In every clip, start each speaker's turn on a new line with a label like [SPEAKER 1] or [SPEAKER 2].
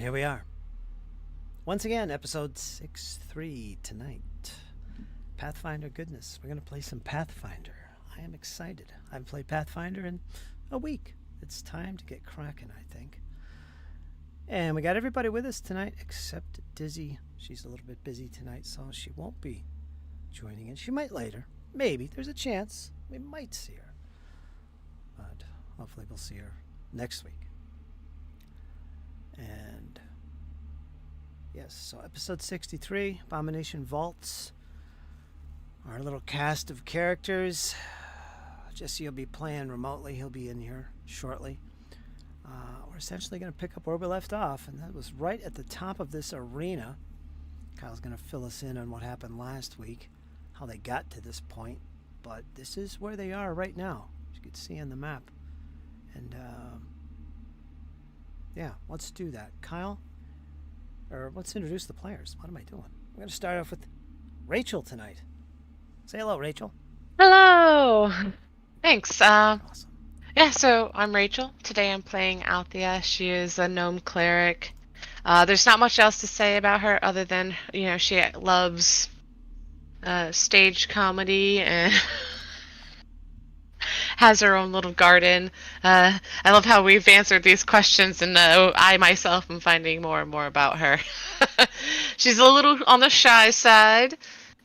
[SPEAKER 1] Here we are. Once again, episode 6-3 tonight. Pathfinder goodness. We're going to play some Pathfinder. I am excited. I haven't played Pathfinder in a week. It's time to get cracking, I think. And we got everybody with us tonight except Dizzy. She's a little bit busy tonight, so she won't be joining in. She might later. Maybe. There's a chance. We might see her. But hopefully we'll see her next week. And yes, so episode 63, Abomination Vaults. Our little cast of characters. Jesse will be playing remotely. He'll be in here shortly. We're essentially going to pick up where we left off, and that was right at the top of this arena. Kyle's going to fill us in on what happened last week, how they got to this point. But this is where they are right now, as you can see on the map. And yeah, let's do that. Kyle, or let's introduce the players. What am I doing? We're going to start off with Rachel tonight. Say hello, Rachel.
[SPEAKER 2] Hello. Thanks.
[SPEAKER 1] Awesome.
[SPEAKER 2] Yeah, so I'm Rachel. Today I'm playing Althea. She is a gnome cleric. There's not much else to say about her other than, she loves stage comedy and has her own little garden. I love how we've answered these questions, and I myself am finding more and more about her. She's a little on the shy side.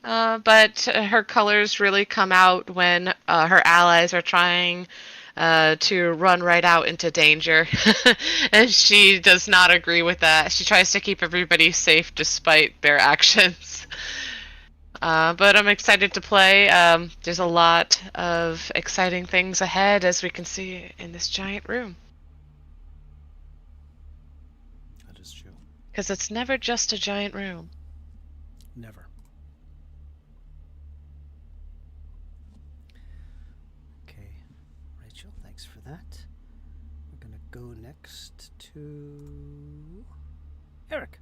[SPEAKER 2] But her colors really come out when her allies are trying to run right out into danger. And she does not agree with that. She tries to keep everybody safe despite their actions. But I'm excited to play. There's a lot of exciting things ahead, as we can see in this giant room.
[SPEAKER 1] That is true.
[SPEAKER 2] Because it's never just a giant room.
[SPEAKER 1] Never. For that. We're going to go next to Eric.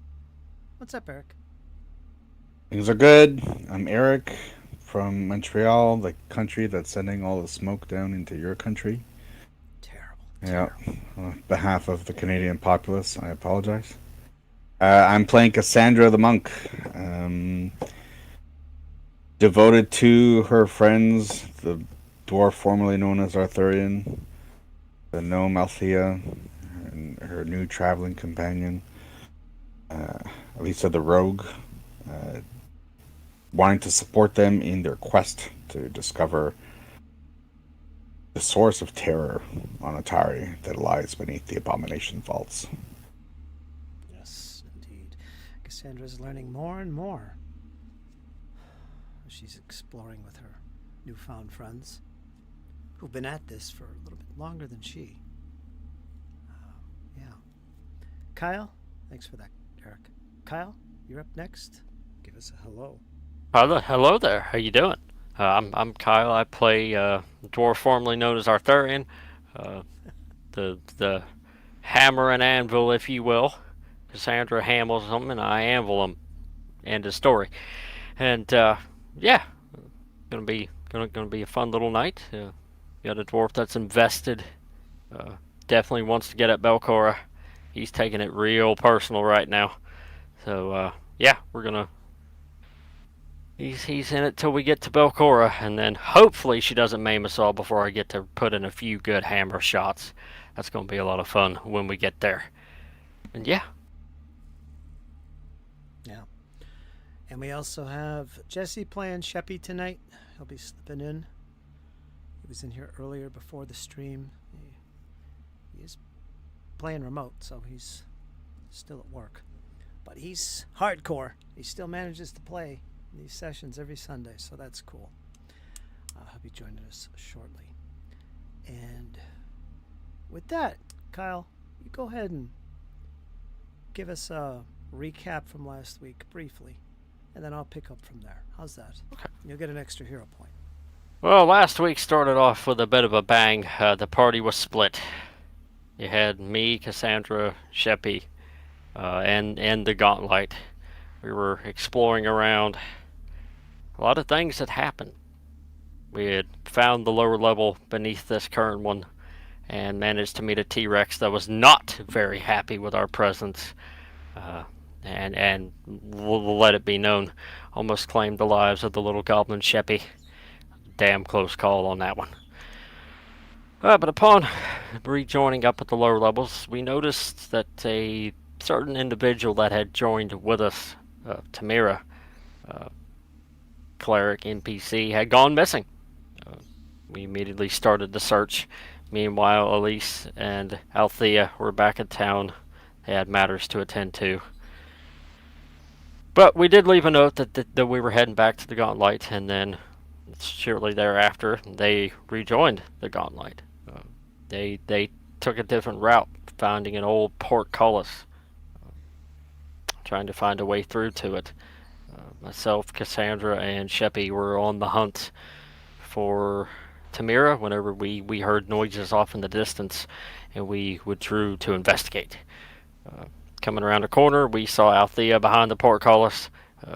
[SPEAKER 1] What's up, Eric?
[SPEAKER 3] Things are good. I'm Eric from Montreal, the country that's sending all the smoke down into your country.
[SPEAKER 1] Terrible.
[SPEAKER 3] Yeah. On behalf of the Canadian populace, I apologize. I'm playing Cassandra the monk. Devoted to her friends, the dwarf formerly known as Arthurian, the gnome Althea, and her new traveling companion, Elisa the rogue, wanting to support them in their quest to discover the source of terror on Atari that lies beneath the Abomination vaults.
[SPEAKER 1] Yes, indeed. Cassandra's learning more and more. She's exploring with her newfound friends, who've been at this for a little bit longer than she. Yeah. Kyle, thanks for that, Eric. Kyle, you're up next. Give us a hello.
[SPEAKER 4] Hello there. How you doing? I'm Kyle. I play dwarf formerly known as Arthurian, the hammer and anvil, if you will. Cassandra hammers them, and I anvil them. End of story. And yeah, gonna be a fun little night. Got a dwarf that's invested. Definitely wants to get at Belcora. He's taking it real personal right now. So yeah, we're gonna. He's in it till we get to Belcora, and then hopefully she doesn't maim us all before I get to put in a few good hammer shots. That's gonna be a lot of fun when we get there. And yeah.
[SPEAKER 1] Yeah. And we also have Jesse playing Chapt tonight. He'll be slipping in. He was in here earlier before the stream. He is playing remote, so he's still at work. But he's hardcore. He still manages to play these sessions every Sunday, so that's cool. He'll be joining us shortly. And with that, Kyle, you go ahead and give us a recap from last week briefly, and then I'll pick up from there. How's that?
[SPEAKER 4] Okay.
[SPEAKER 1] You'll get an extra hero point.
[SPEAKER 4] Well, last week started off with a bit of a bang. The party was split. You had me, Cassandra, Chapt, and the gauntlight. We were exploring around. A lot of things had happened. We had found the lower level beneath this current one and managed to meet a T-Rex that was not very happy with our presence. and we'll let it be known, almost claimed the lives of the little goblin Sheppy. Damn close call on that one. But upon rejoining up at the lower levels, we noticed that a certain individual that had joined with us, Tamira, cleric NPC, had gone missing. We immediately started the search. Meanwhile, Elise and Althea were back in town. They had matters to attend to. But we did leave a note that we were heading back to the Gauntlight, and then shortly thereafter, they rejoined the Gauntlight. They took a different route, finding an old portcullis, trying to find a way through to it. Myself, Cassandra, and Sheppy were on the hunt for Tamira whenever we heard noises off in the distance, and we withdrew to investigate. Coming around a corner, we saw Althea behind the portcullis.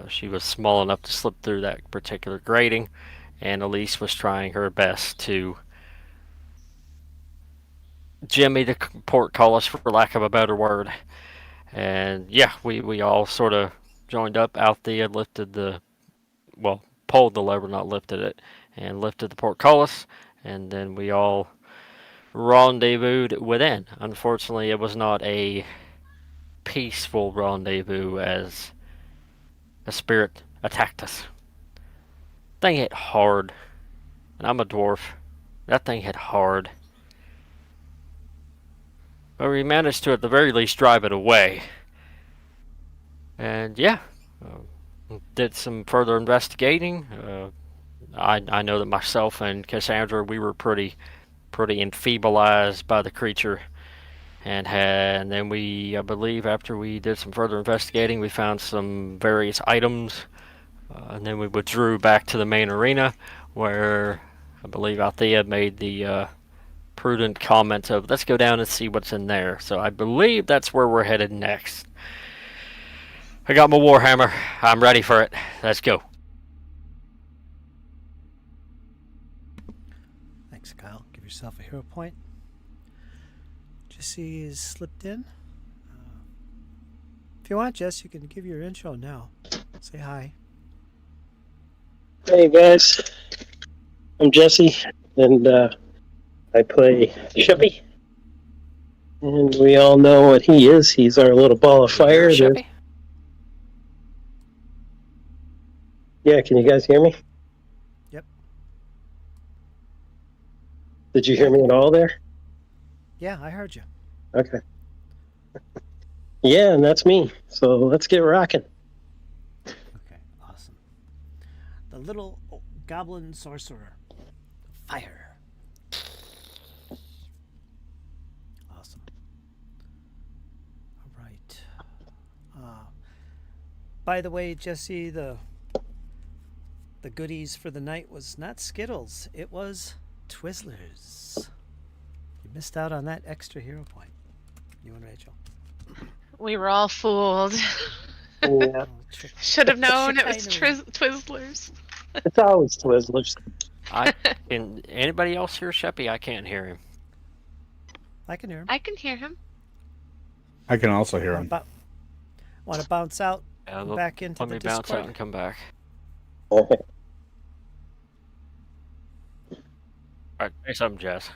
[SPEAKER 4] She was small enough to slip through that particular grating, and Elise was trying her best to jimmy the portcullis, for lack of a better word. And yeah, we all sort of joined up. Althea pulled the lever, not lifted it, and lifted the portcullis, and then we all rendezvoused within. Unfortunately, it was not a peaceful rendezvous, as a spirit attacked us. Thing hit hard, and I'm a dwarf. That thing hit hard. But we managed to, at the very least, drive it away. And yeah, did some further investigating. I know that myself and Cassandra, we were pretty enfeebled by the creature, and then I believe after we did some further investigating, we found some various items, and then we withdrew back to the main arena, where I believe Althea made the prudent comment of, let's go down and see what's in there. So I believe that's where we're headed next. I got my warhammer. I'm ready for it. Let's go.
[SPEAKER 1] Thanks, Kyle. Give yourself a hero point. Jesse is slipped in. If you want, Jess, you can give your intro now. Say hi.
[SPEAKER 5] Hey guys, I'm Jesse, and I play Sheppy. And we all know what he is. He's our little ball of fire.
[SPEAKER 4] Sheppy?
[SPEAKER 5] Yeah, can you guys hear me?
[SPEAKER 1] Yep.
[SPEAKER 5] Did you hear me at all there?
[SPEAKER 1] Yeah, I heard you.
[SPEAKER 5] Okay. Yeah, and that's me. So let's get rocking.
[SPEAKER 1] Okay, awesome. The little goblin sorcerer. Fire. Awesome. All right. By the way, Jesse, the goodies for the night was not Skittles. It was Twizzlers. You missed out on that extra hero point. You and Rachel.
[SPEAKER 2] We were all fooled.
[SPEAKER 5] Yeah,
[SPEAKER 1] Oh,
[SPEAKER 2] Should have known it was
[SPEAKER 1] Chicanery.
[SPEAKER 2] Twizzlers.
[SPEAKER 5] it's always Twizzlers.
[SPEAKER 4] Can anybody else hear Sheppy? I can't hear him.
[SPEAKER 1] I can hear him.
[SPEAKER 2] I can hear him.
[SPEAKER 3] I can also hear him.
[SPEAKER 1] Want to bounce out and back into
[SPEAKER 4] Let
[SPEAKER 1] the
[SPEAKER 4] me
[SPEAKER 1] Discord?
[SPEAKER 4] bounce out and come back.
[SPEAKER 5] Okay.
[SPEAKER 4] Alright, say something, Jess.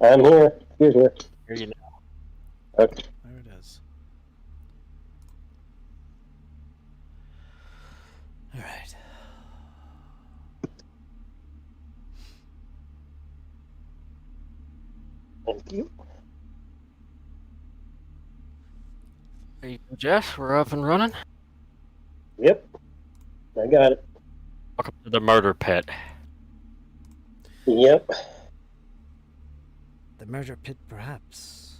[SPEAKER 5] I'm here. You're here.
[SPEAKER 4] Hear you now.
[SPEAKER 5] Okay.
[SPEAKER 1] There it is. All right.
[SPEAKER 5] Thank you.
[SPEAKER 4] There you go, Jess. We're up and running.
[SPEAKER 5] Yep. I got it.
[SPEAKER 4] Welcome to the murder pit.
[SPEAKER 5] Yep.
[SPEAKER 1] The murder pit, perhaps.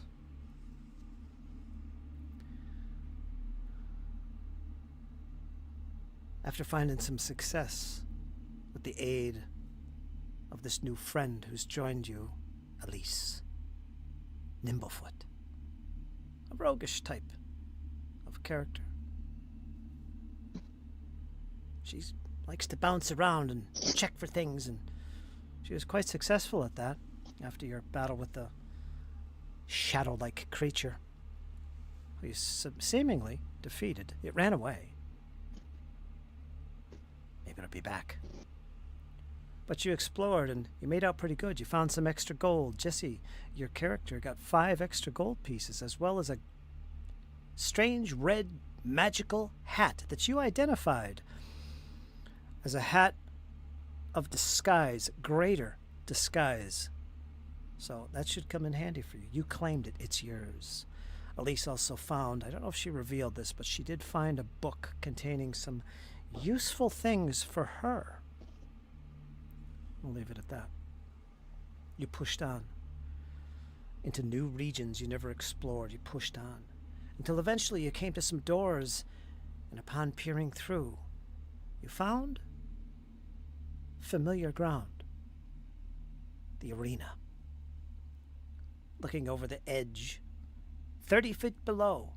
[SPEAKER 1] After finding some success with the aid of this new friend who's joined you, Elise, Nimblefoot, a roguish type of character. She likes to bounce around and check for things, and she was quite successful at that after your battle with the shadow-like creature. who you seemingly defeated. It ran away. Maybe it'll be back. But you explored and you made out pretty good. You found some extra gold. Jesse, your character, got 5 extra gold pieces, as well as a strange red magical hat that you identified as a hat of disguise, greater disguise. So that should come in handy for you. You claimed it. It's yours. Elise also found, I don't know if she revealed this, but she did find a book containing some useful things for her. We'll leave it at that. You pushed on into new regions you never explored. You pushed on until eventually you came to some doors, and upon peering through, you found familiar ground. The arena. Looking over the edge, 30 feet below,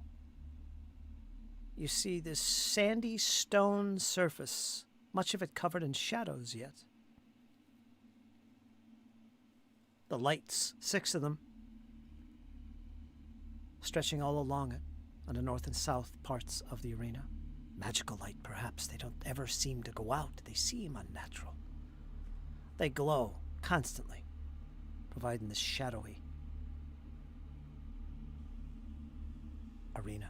[SPEAKER 1] you see this sandy stone surface, much of it covered in shadows yet. The lights, 6 of them, stretching all along it on the north and south parts of the arena. Magical light, perhaps. They don't ever seem to go out. They seem unnatural. They glow constantly, providing this shadowy arena.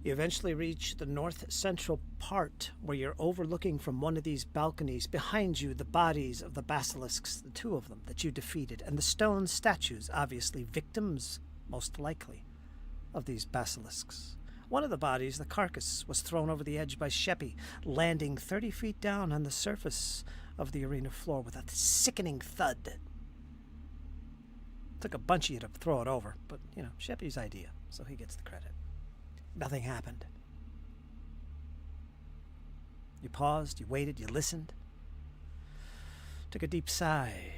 [SPEAKER 1] You eventually reach the north central part where you're overlooking from one of these balconies. Behind you, the bodies of the basilisks, the 2 of them that you defeated, and the stone statues, obviously victims, most likely, of these basilisks. One of the bodies, the carcass, was thrown over the edge by Chapt, landing 30 feet down on the surface of the arena floor with a sickening thud. Took a bunch of you to throw it over, but, Chapt's idea, so he gets the credit. Nothing happened. You paused, you waited, you listened. Took a deep sigh.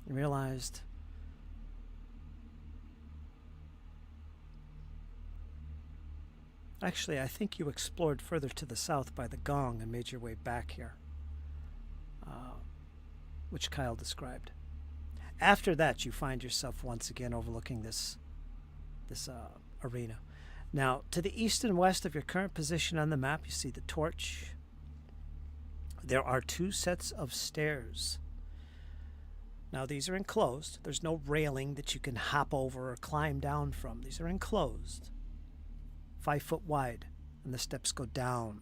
[SPEAKER 1] You realized actually, I think you explored further to the south by the gong and made your way back here, which Kyle described. After that, you find yourself once again overlooking this arena. Now, to the east and west of your current position on the map, you see the torch. There are 2 sets of stairs. Now, these are enclosed. There's no railing that you can hop over or climb down from. These are enclosed, 5 foot wide, and the steps go down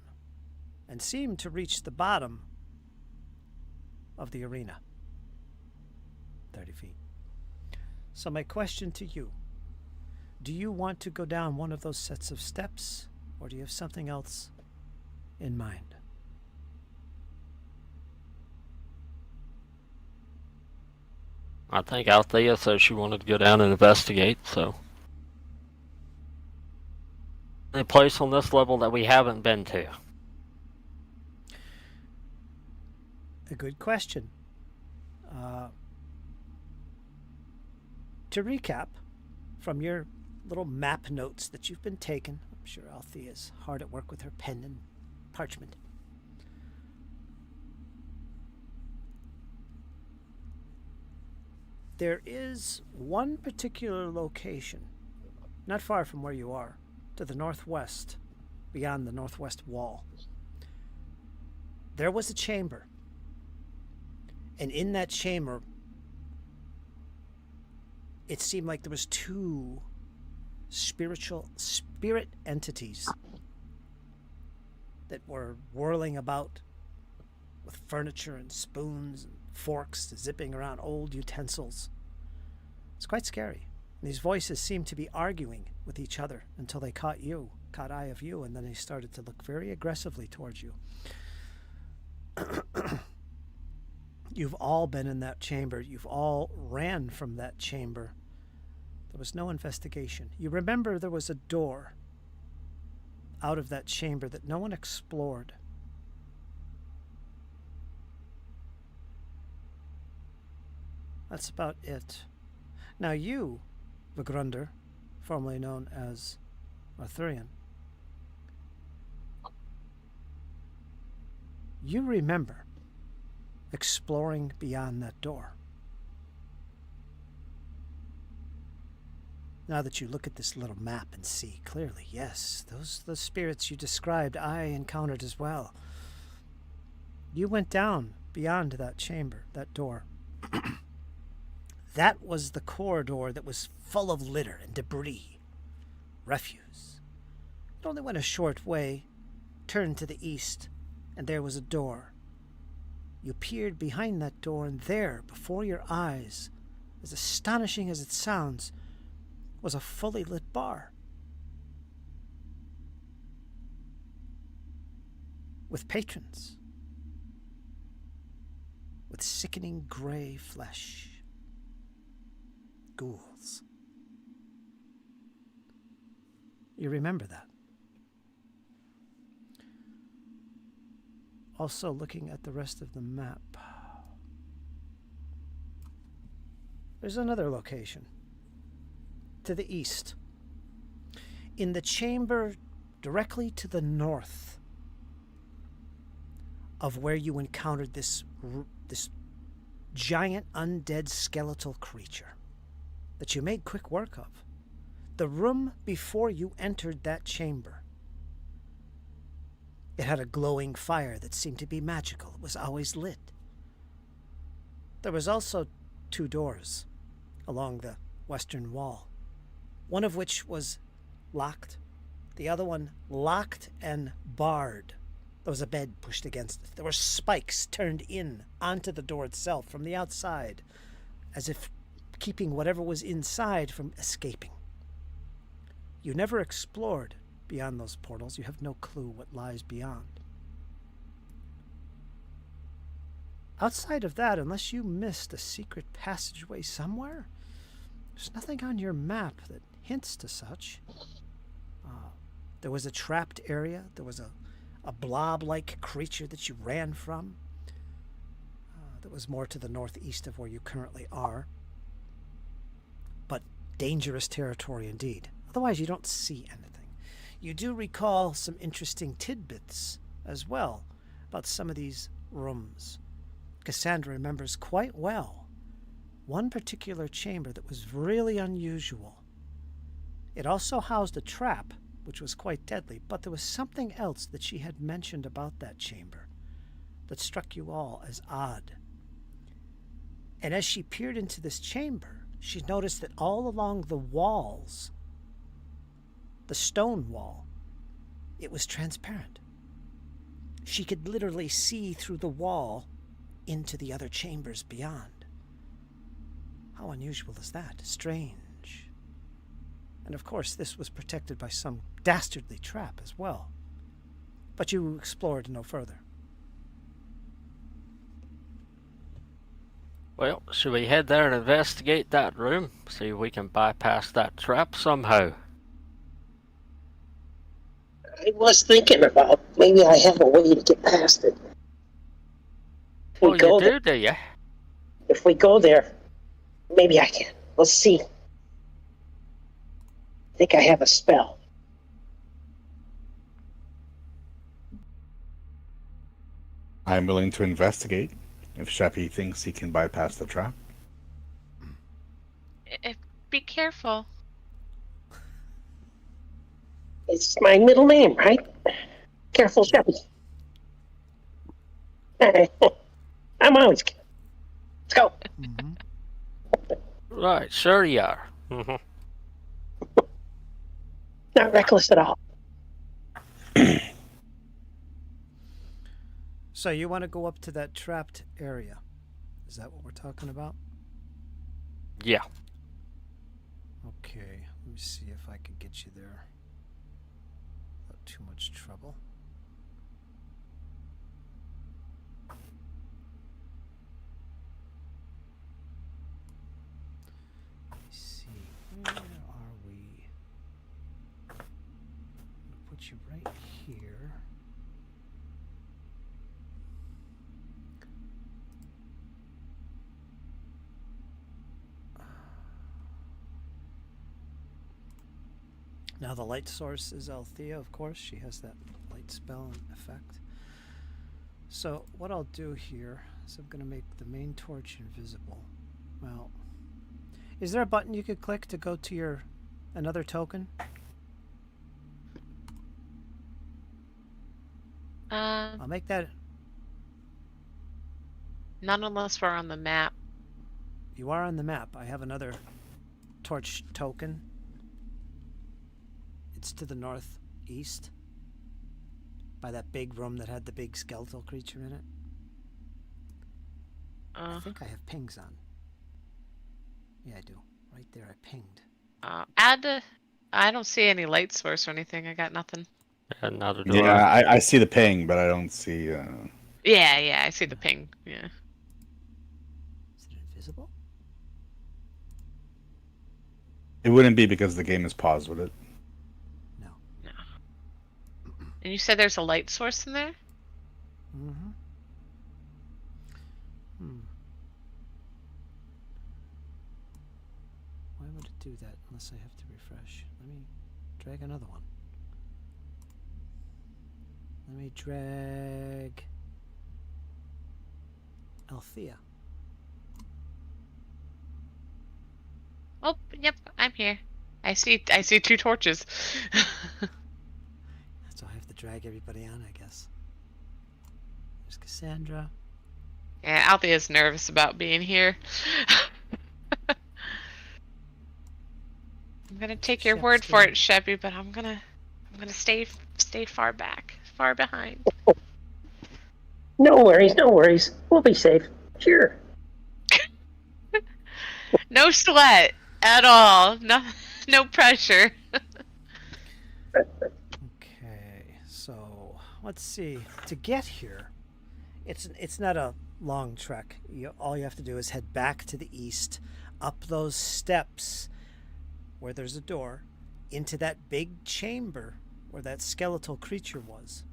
[SPEAKER 1] and seem to reach the bottom of the arena. 30 feet. So my question to you, do you want to go down one of those sets of steps, or do you have something else in mind?
[SPEAKER 4] I think Althea said she wanted to go down and investigate, so. Any place on this level that we haven't been to?
[SPEAKER 1] A good question. To recap, from your little map notes that you've been taking, I'm sure Althea's hard at work with her pen and parchment. There is one particular location, not far from where you are, to the northwest, beyond the northwest wall. There was a chamber, and in that chamber, it seemed like there was 2 spirit entities that were whirling about with furniture and spoons and forks, zipping around old utensils. It's quite scary. And these voices seemed to be arguing with each other until they caught eye of you, and then they started to look very aggressively towards you. You've all been in that chamber. You've all ran from that chamber. There was no investigation. You remember there was a door out of that chamber that no one explored. That's about it. Now you, Vigrunder, formerly known as Arthurian, you remember exploring beyond that door. Now that you look at this little map and see clearly, yes, those spirits you described I encountered as well. You went down beyond that chamber, that door. That was the corridor that was full of litter and debris, refuse. It only went a short way, turned to the east, and there was a door. You peered behind that door, and there, before your eyes, as astonishing as it sounds, was a fully lit bar. With patrons. With sickening gray flesh. Ghouls. You remember that. Also looking at the rest of the map. There's another location. To the east. In the chamber directly to the north of where you encountered this giant undead skeletal creature that you made quick work of. The room before you entered that chamber. It had a glowing fire that seemed to be magical. It was always lit. There was also 2 doors along the western wall, one of which was locked, the other one locked and barred. There was a bed pushed against it. There were spikes turned in onto the door itself from the outside, as if keeping whatever was inside from escaping. You never explored beyond those portals. You have no clue what lies beyond. Outside of that, unless you missed a secret passageway somewhere, there's nothing on your map that hints to such. There was a trapped area. There was a blob-like creature that you ran from. That was more to the northeast of where you currently are. But dangerous territory indeed. Otherwise, you don't see anything. You do recall some interesting tidbits as well about some of these rooms. Cassandra remembers quite well one particular chamber that was really unusual. It also housed a trap, which was quite deadly, but there was something else that she had mentioned about that chamber that struck you all as odd. And as she peered into this chamber, she noticed that all along the walls, the stone wall, it was transparent. She could literally see through the wall into the other chambers beyond. How unusual is that? Strange. And of course, this was protected by some dastardly trap as well. But you explored no further.
[SPEAKER 4] Well, should we head there and investigate that room? See if we can bypass that trap somehow.
[SPEAKER 5] I was thinking about maybe I have a way to get past it.
[SPEAKER 4] Well, you do you?
[SPEAKER 5] If we go there, maybe I can. Let's see. I think I have a spell.
[SPEAKER 3] I'm willing to investigate if Sheppy thinks he can bypass the trap.
[SPEAKER 2] Be careful.
[SPEAKER 5] It's my middle name, right? Careful, Chapt. I'm always careful. Let's go.
[SPEAKER 4] Mm-hmm. Right, sure you are. Mm-hmm.
[SPEAKER 5] Not reckless at all.
[SPEAKER 1] So you want to go up to that trapped area? Is that what we're talking about?
[SPEAKER 4] Yeah.
[SPEAKER 1] Okay, let me see if I can get you there without too much trouble. Let me see, where are we? I'm gonna put you right here. Now the light source is Althea, of course. She has that light spell and effect. So what I'll do here is I'm going to make the main torch invisible. Well, is there a button you could click to go to your another token? I'll make that.
[SPEAKER 2] Not unless we're on the map.
[SPEAKER 1] You are on the map. I have another torch token. It's to the northeast. By that big room that had the big skeletal creature in it. I think I have pings on. Yeah, I do. Right there, I pinged.
[SPEAKER 2] I don't see any light source or anything. I got nothing.
[SPEAKER 4] Neither do
[SPEAKER 3] Yeah,
[SPEAKER 4] I.
[SPEAKER 3] I see the ping, but I don't see.
[SPEAKER 2] Yeah, I see the ping. Yeah.
[SPEAKER 1] Is it invisible?
[SPEAKER 3] It wouldn't be because the game is paused, would it?
[SPEAKER 1] No.
[SPEAKER 2] And you said there's a light source in there?
[SPEAKER 1] Mm-hmm. Why would it do that unless I have to refresh? Let me drag another one. Let me drag Althea.
[SPEAKER 2] Oh, yep, I'm here. I see 2 torches.
[SPEAKER 1] So I have to drag everybody on, I guess. There's Cassandra.
[SPEAKER 2] Yeah, Althea's nervous about being here. I'm gonna take your word for it, Sheppy, but I'm gonna stay far back, far behind.
[SPEAKER 5] No worries. We'll be safe. Sure.
[SPEAKER 2] No sweat at all. No pressure.
[SPEAKER 1] Okay, so let's see. To get here, it's not a long trek. All you have to do is head back to the east, up those steps where there's a door, into that big chamber where that skeletal creature was.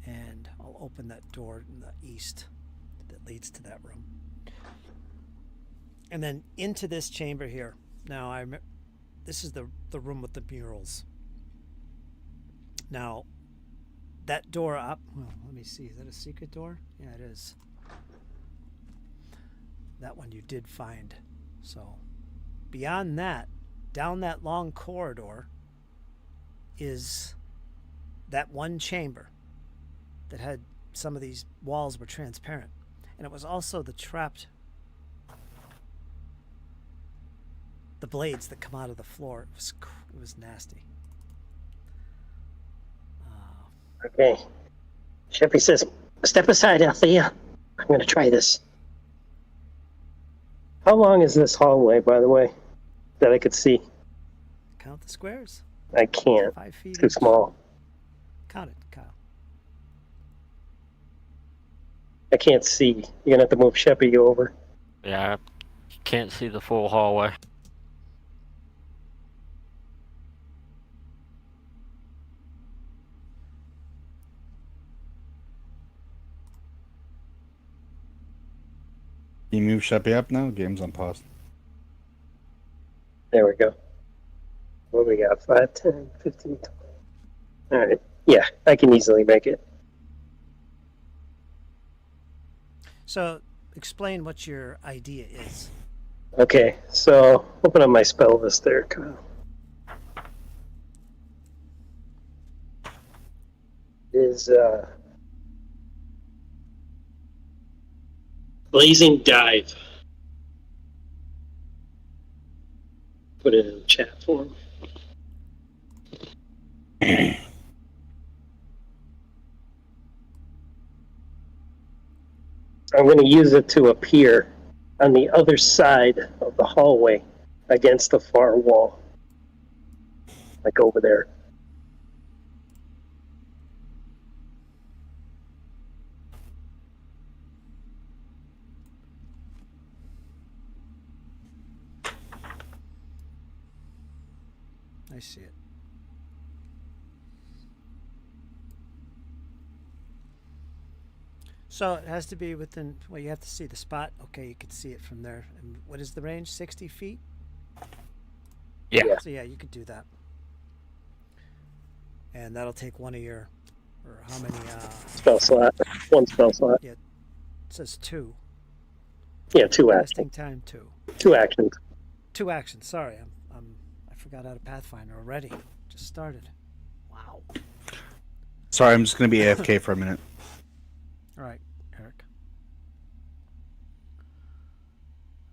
[SPEAKER 1] And I'll open that door in the east that leads to that room. And then into this chamber here. Now, this is the room with the murals. Now, that door up, well, let me see, is that a secret door? Yeah, it is. That one you did find. So, beyond that, down that long corridor is that one chamber that had some of these walls were transparent. And it was also the trapped, the blades that come out of the floor. It was nasty.
[SPEAKER 5] Okay. Sheppy says, step aside, Althea. I'm going to try this. How long is this hallway, by the way, that I could see?
[SPEAKER 1] Count the squares.
[SPEAKER 5] I can't.
[SPEAKER 1] 5 feet.
[SPEAKER 5] It's too
[SPEAKER 1] each.
[SPEAKER 5] small.
[SPEAKER 1] Count it, Kyle.
[SPEAKER 5] I can't see. You're going to have to move Sheppy over.
[SPEAKER 4] Yeah, I can't see the full hallway.
[SPEAKER 3] You move Sheppy up now? Game's on pause.
[SPEAKER 5] There we go. What do we got? 5, 10, 15, 20. All right. Yeah, I can easily make it.
[SPEAKER 1] So, explain what your idea is.
[SPEAKER 5] Okay, so open up my spell list there, Kyle. Is Blazing Dive. Put it in the chat form. I'm going to use it to appear on the other side of the hallway against the far wall. Like over there.
[SPEAKER 1] I see it. So it has to be within, well, you have to see the spot. Okay, you can see it from there. And what is the range? 60 feet?
[SPEAKER 4] Yeah.
[SPEAKER 1] So yeah, you could do that. And that'll take one of your Or how many?
[SPEAKER 5] Spell slot. One spell slot.
[SPEAKER 1] It says 2.
[SPEAKER 5] Yeah, 2
[SPEAKER 1] Casting
[SPEAKER 5] actions.
[SPEAKER 1] time 2.
[SPEAKER 5] 2 actions.
[SPEAKER 1] 2 actions. Sorry, I forgot how to Pathfinder already. Just started. Wow.
[SPEAKER 3] Sorry, I'm just gonna be AFK for a minute.
[SPEAKER 1] All right, Eric.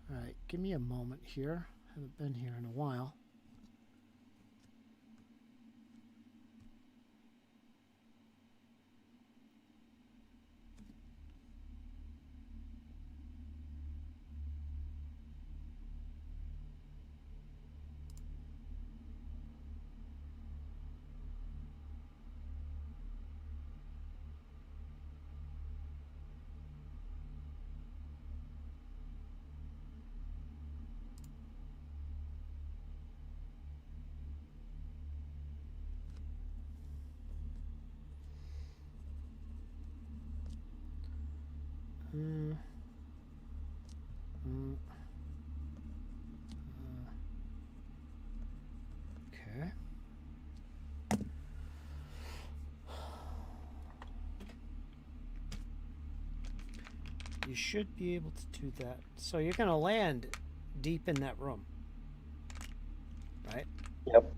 [SPEAKER 1] All right, give me a moment here. Haven't been here in a while. Mm. Mm. Okay. You should be able to do that. So you're going to land deep in that room, right?
[SPEAKER 5] Yep.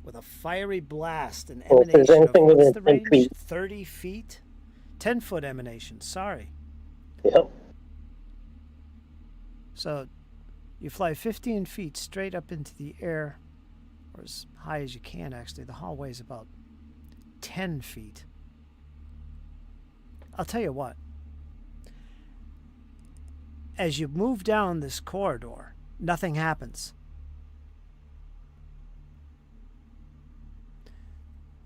[SPEAKER 1] With a fiery blast and
[SPEAKER 5] Well, if there's
[SPEAKER 1] emanation of,
[SPEAKER 5] anything
[SPEAKER 1] what's
[SPEAKER 5] within
[SPEAKER 1] the
[SPEAKER 5] 10
[SPEAKER 1] range?
[SPEAKER 5] feet.
[SPEAKER 1] 30 feet? 10-foot emanation, sorry.
[SPEAKER 5] Yep.
[SPEAKER 1] So you fly 15 feet straight up into the air, or as high as you can, actually. The hallway is about 10 feet. I'll tell you what. As you move down this corridor, nothing happens.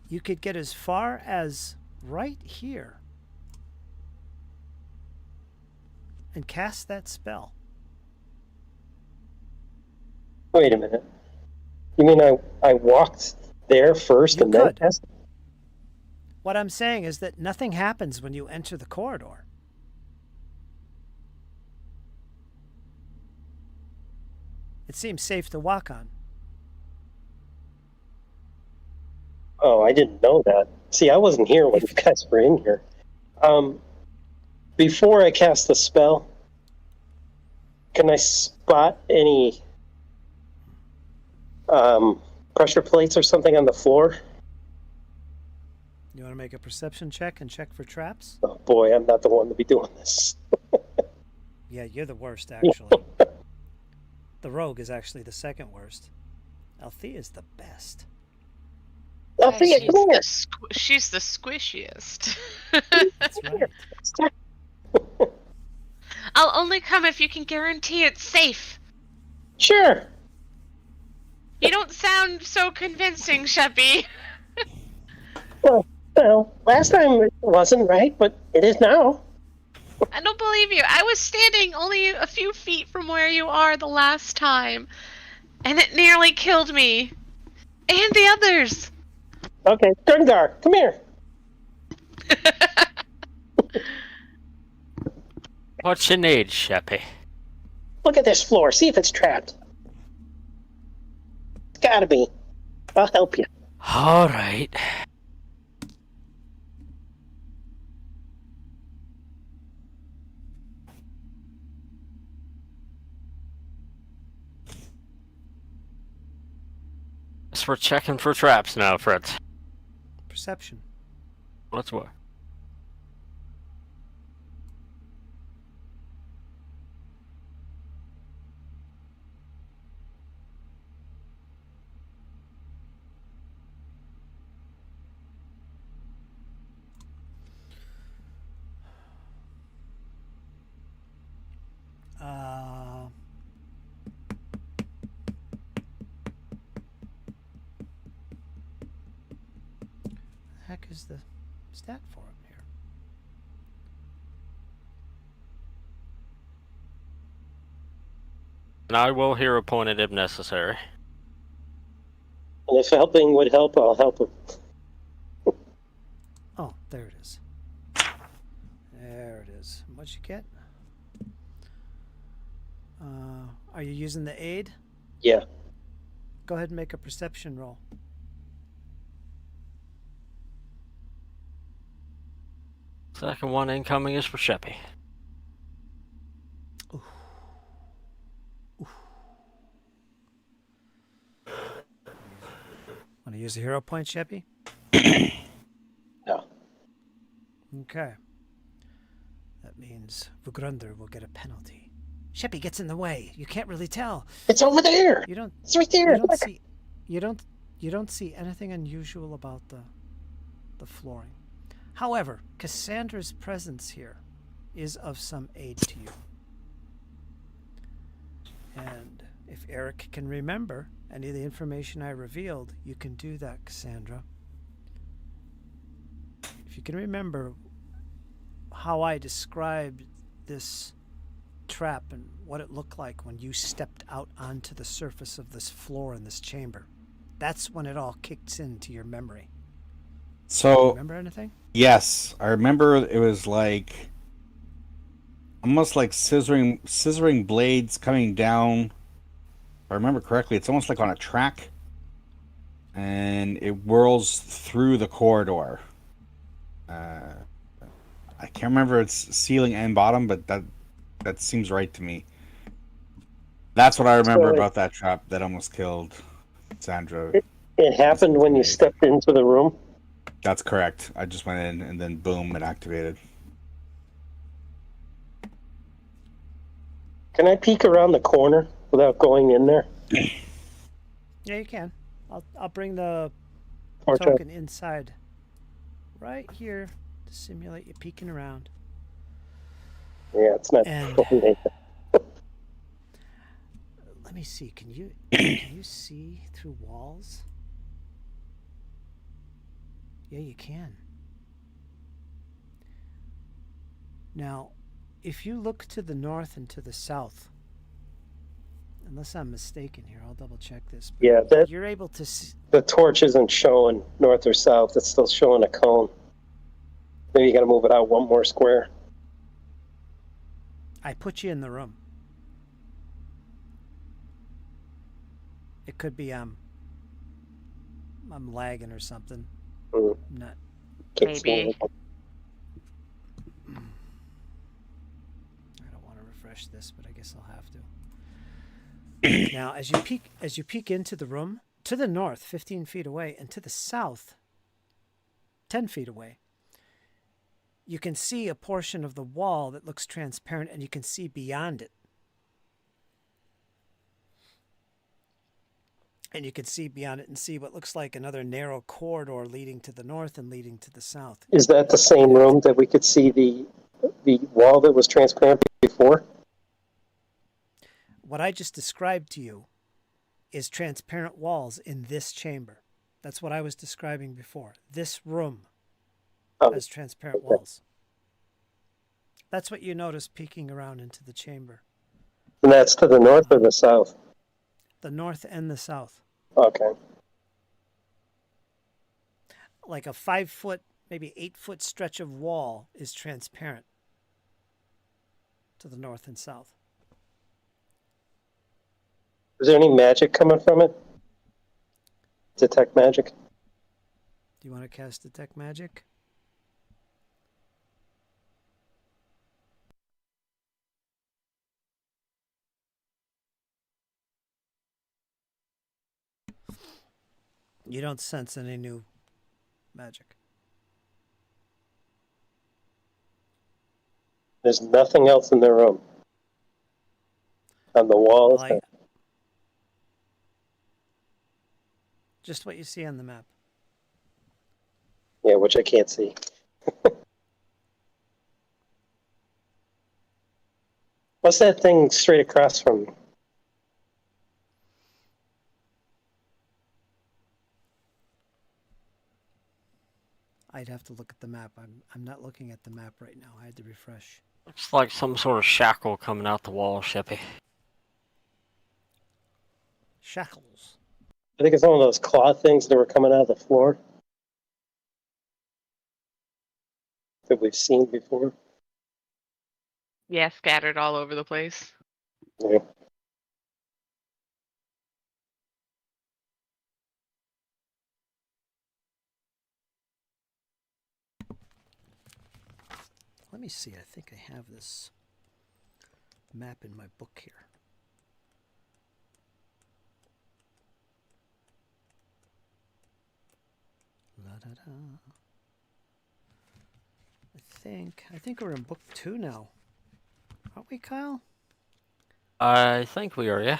[SPEAKER 1] You could get as far as right here and cast that spell.
[SPEAKER 5] Wait a minute. You mean I walked there first
[SPEAKER 1] You
[SPEAKER 5] and then
[SPEAKER 1] could.
[SPEAKER 5] cast?
[SPEAKER 1] What I'm saying is that nothing happens when you enter the corridor. It seems safe to walk on.
[SPEAKER 5] Oh, I didn't know that. See, I wasn't here when you guys were in here. Before I cast the spell, can I spot any pressure plates or something on the floor?
[SPEAKER 1] You want to make a perception check and check for traps?
[SPEAKER 5] Oh boy, I'm not the one to be doing this.
[SPEAKER 1] Yeah, you're the worst, actually. The rogue is actually the second worst. Althea's the best.
[SPEAKER 5] Althea,
[SPEAKER 2] she's,
[SPEAKER 5] come here.
[SPEAKER 2] she's the squishiest.
[SPEAKER 1] That's right.
[SPEAKER 2] I'll only come if you can guarantee it's safe.
[SPEAKER 5] Sure.
[SPEAKER 2] You don't sound so convincing, Sheppy.
[SPEAKER 5] Well, last time it wasn't, right? But it is now.
[SPEAKER 2] I don't believe you. I was standing only a few feet from where you are the last time, and it nearly killed me. And the others.
[SPEAKER 5] Okay, Gurngar, come here.
[SPEAKER 4] What you need, Sheppy?
[SPEAKER 5] Look at this floor. See if it's trapped. It's gotta be. I'll help you.
[SPEAKER 4] All right. Guess we're checking for traps now, Fritz.
[SPEAKER 1] Perception.
[SPEAKER 4] Let's what?
[SPEAKER 1] The heck is the stat for him here?
[SPEAKER 4] And I will hero point it if necessary.
[SPEAKER 5] And if helping would help, I'll help him.
[SPEAKER 1] Oh, there it is. There it is. What'd you get? Are you using the aid?
[SPEAKER 5] Yeah.
[SPEAKER 1] Go ahead and make a perception roll.
[SPEAKER 4] Second one incoming is for Sheppy.
[SPEAKER 1] Want to use a hero point, Sheppy?
[SPEAKER 5] No.
[SPEAKER 1] Okay. That means Vugrunder will get a penalty. Sheppy gets in the way. You can't really tell.
[SPEAKER 5] It's over there.
[SPEAKER 1] You don't.
[SPEAKER 5] It's right there.
[SPEAKER 1] You don't see. You don't see anything unusual about the flooring. However, Cassandra's presence here is of some aid to you. And if Eric can remember any of the information I revealed, you can do that, Cassandra. If you can remember how I described this trap and what it looked like when you stepped out onto the surface of this floor in this chamber, that's when it all kicks into your memory.
[SPEAKER 3] So,
[SPEAKER 1] Remember anything?
[SPEAKER 3] yes, I remember it was like almost like scissoring blades coming down. If I remember correctly, it's almost like on a track, and it whirls through the corridor. I can't remember its ceiling and bottom, but that seems right to me. That's what I remember
[SPEAKER 5] So
[SPEAKER 3] about that trap that almost killed Sandra.
[SPEAKER 5] It happened when you stepped into the room.
[SPEAKER 3] That's correct. I just went in and then boom, it activated.
[SPEAKER 5] Can I peek around the corner without going in there?
[SPEAKER 1] Yeah, you can. I'll bring the
[SPEAKER 5] Or
[SPEAKER 1] token inside right here to simulate you peeking around.
[SPEAKER 5] Yeah, it's not.
[SPEAKER 1] And let me see. Can you see through walls? Yeah, you can. Now, if you look to the north and to the south, unless I'm mistaken here, I'll double check this. But
[SPEAKER 5] Yeah,
[SPEAKER 1] you're able to see.
[SPEAKER 5] the torch isn't showing north or south. It's still showing a cone. Maybe you got to move it out one more square.
[SPEAKER 1] I put you in the room. It could be I'm lagging or something.
[SPEAKER 5] Mm.
[SPEAKER 1] I'm not.
[SPEAKER 2] Maybe.
[SPEAKER 1] I don't want to refresh this, but I guess I'll have to. Now, as you peek into the room, to the north, 15 feet away, and to the south, 10 feet away, you can see a portion of the wall that looks transparent, and you can see beyond it. And you can see beyond it and see what looks like another narrow corridor leading to the north and leading to the south.
[SPEAKER 5] Is that the same room that we could see the wall that was transparent before?
[SPEAKER 1] What I just described to you is transparent walls in this chamber. That's what I was describing before. This room has transparent walls. That's what you notice peeking around into the chamber.
[SPEAKER 5] And that's to the north or the south?
[SPEAKER 1] The north and the south.
[SPEAKER 5] Okay.
[SPEAKER 1] Like a 5 foot, maybe 8 foot stretch of wall is transparent to the north and south.
[SPEAKER 5] Is there any magic coming from it? Detect magic?
[SPEAKER 1] Do you want to cast Detect Magic? You don't sense any new magic.
[SPEAKER 5] There's nothing else in the room. On the walls?
[SPEAKER 1] Well, just what you see on the map.
[SPEAKER 5] Yeah, which I can't see. What's that thing straight across from?
[SPEAKER 1] I'd have to look at the map. I'm not looking at the map right now. I had to refresh.
[SPEAKER 4] Looks like some sort of shackle coming out the wall, Sheppy.
[SPEAKER 1] Shackles.
[SPEAKER 5] I think it's one of those claw things that were coming out of the floor that we've seen before.
[SPEAKER 2] Yeah, scattered all over the place.
[SPEAKER 5] Yeah.
[SPEAKER 1] let me see. I think I have this map in my book here. La da da. I think we're in book 2 now. Aren't we, Kyle?
[SPEAKER 4] I think we are, yeah.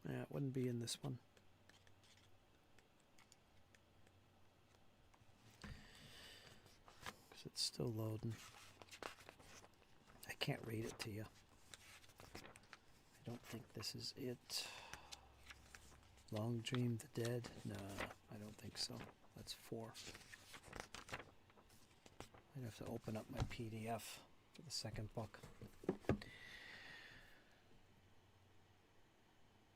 [SPEAKER 1] Yeah, it wouldn't be in this one. Because it's still loading. I can't read it to you. I don't think this is it. Long Dream the Dead? No, I don't think so. That's 4. I'd have to open up my PDF for the second book.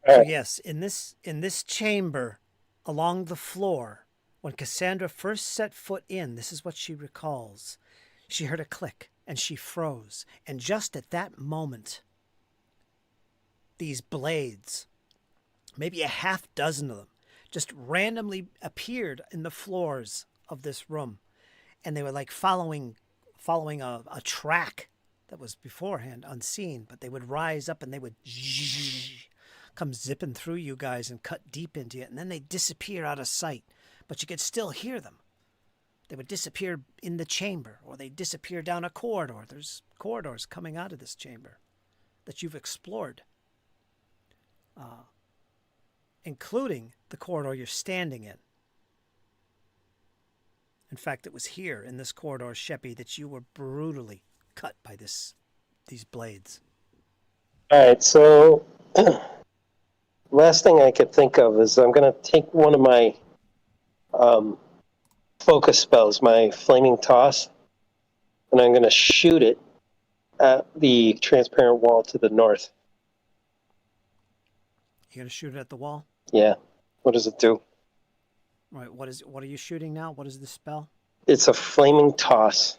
[SPEAKER 1] So yes, in this chamber, along the floor, when Cassandra first set foot in, this is what she recalls. She heard a click, and she froze. And just at that moment, these blades, maybe a half dozen of them, just randomly appeared in the floors of this room. And they were like following a track that was beforehand unseen, but they would rise up and they would come zipping through you guys and cut deep into it, and then they disappear out of sight, but you could still hear them. They would disappear in the chamber, or they disappear down a corridor. There's corridors coming out of this chamber that you've explored, including the corridor you're standing in. In fact, it was here in this corridor, Sheppy, that you were brutally cut by these blades.
[SPEAKER 5] All right, so last thing I could think of is I'm going to take one of my focus spells, my flaming toss, and I'm going to shoot it at the transparent wall to the north.
[SPEAKER 1] You're going to shoot it at the wall?
[SPEAKER 5] Yeah. What does it do?
[SPEAKER 1] All right, what are you shooting now? What is the spell?
[SPEAKER 5] It's a flaming toss.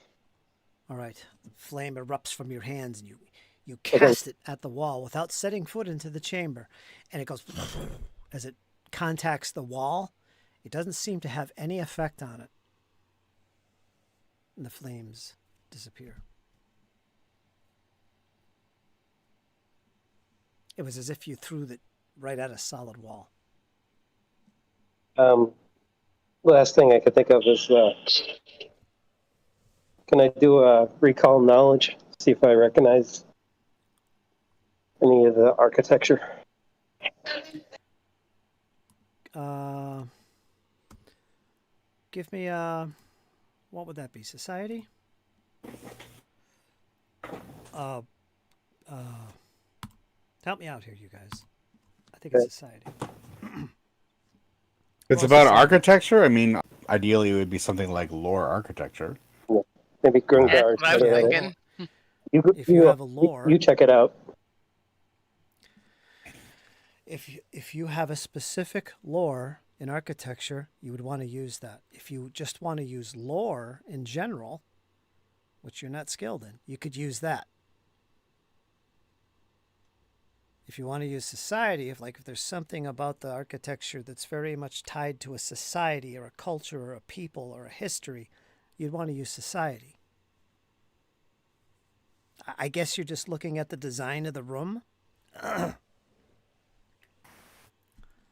[SPEAKER 1] All right. Flame erupts from your hands, and you cast it at the wall without setting foot into the chamber. And it goes, as it contacts the wall, it doesn't seem to have any effect on it. And the flames disappear. It was as if you threw it right at a solid wall.
[SPEAKER 5] Last thing I could think of is, can I do a recall knowledge? See if I recognize any of the architecture.
[SPEAKER 1] Give me what would that be? Society? Help me out here, you guys. I think it's society.
[SPEAKER 3] It's about architecture. I mean, ideally, it would be something like lore architecture.
[SPEAKER 5] Maybe Grimgar.
[SPEAKER 2] That's what I was thinking.
[SPEAKER 1] If you have a lore,
[SPEAKER 5] you check it out.
[SPEAKER 1] If you have a specific lore in architecture, you would want to use that. If you just want to use lore in general, which you're not skilled in, you could use that. If you want to use society, if there's something about the architecture that's very much tied to a society or a culture or a people or a history, you'd want to use society. I guess you're just looking at the design of the room.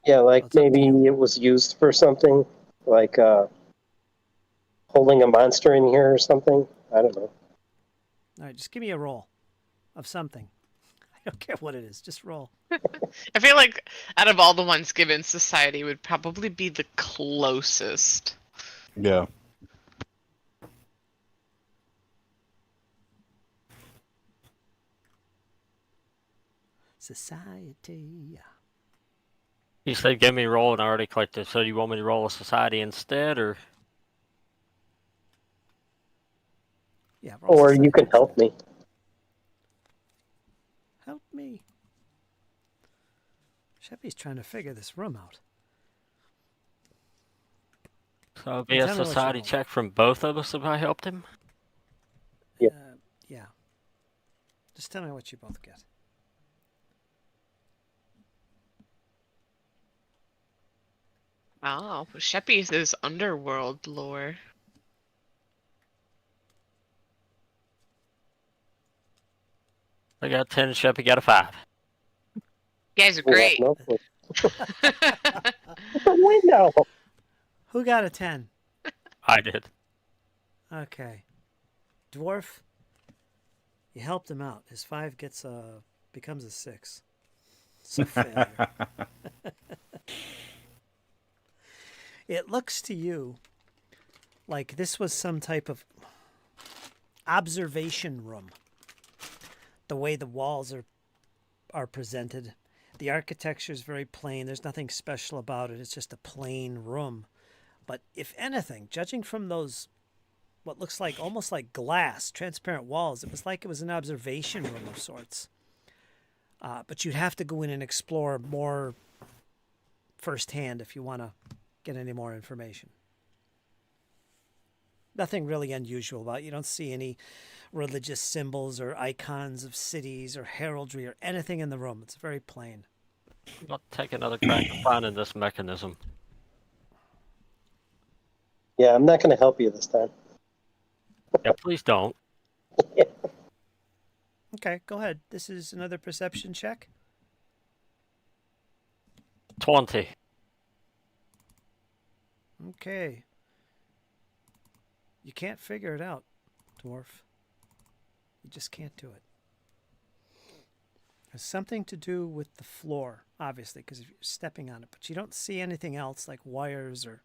[SPEAKER 5] Yeah, like maybe it was used for something, like holding a monster in here or something. I don't know.
[SPEAKER 1] All right, just give me a roll of something. I don't care what it is. Just roll.
[SPEAKER 2] I feel like out of all the ones given, society would probably be the closest.
[SPEAKER 3] Yeah.
[SPEAKER 1] Society.
[SPEAKER 4] You said give me a roll and I already clicked it. So do you want me to roll a society instead, or?
[SPEAKER 1] Yeah. Roll
[SPEAKER 5] Or
[SPEAKER 1] society
[SPEAKER 5] you can help
[SPEAKER 1] instead.
[SPEAKER 5] me.
[SPEAKER 1] Help me. Sheppy's trying to figure this room out.
[SPEAKER 4] So it'll be a
[SPEAKER 1] Tell me what you
[SPEAKER 4] society
[SPEAKER 1] rolled.
[SPEAKER 4] check from both of us if I helped him?
[SPEAKER 5] Yeah.
[SPEAKER 1] Yeah. Just tell me what you both get.
[SPEAKER 2] Oh, Sheppy's is underworld lore.
[SPEAKER 4] I got 10, Sheppy got a 5.
[SPEAKER 2] You guys are
[SPEAKER 5] We have
[SPEAKER 2] great.
[SPEAKER 5] no clue. It's a window.
[SPEAKER 1] Who got a 10?
[SPEAKER 4] I did.
[SPEAKER 1] Okay. Dwarf, you helped him out. His 5 becomes a 6. It's a failure. It looks to you like this was some type of observation room. The way the walls are presented. The architecture is very plain. There's nothing special about it. It's just a plain room. But if anything, judging from those what looks like almost like glass, transparent walls, it was an observation room of sorts. But you'd have to go in and explore more firsthand if you want to get any more information. Nothing really unusual about it. You don't see any religious symbols or icons of cities or heraldry or anything in the room. It's very plain.
[SPEAKER 4] I'll take another crack at finding this mechanism.
[SPEAKER 5] Yeah, I'm not going to help you this time.
[SPEAKER 4] Yeah, please don't.
[SPEAKER 1] Okay, go ahead. This is another perception check.
[SPEAKER 4] 20.
[SPEAKER 1] Okay. You can't figure it out, dwarf. You just can't do it. There's something to do with the floor, obviously, because you're stepping on it, but you don't see anything else like wires or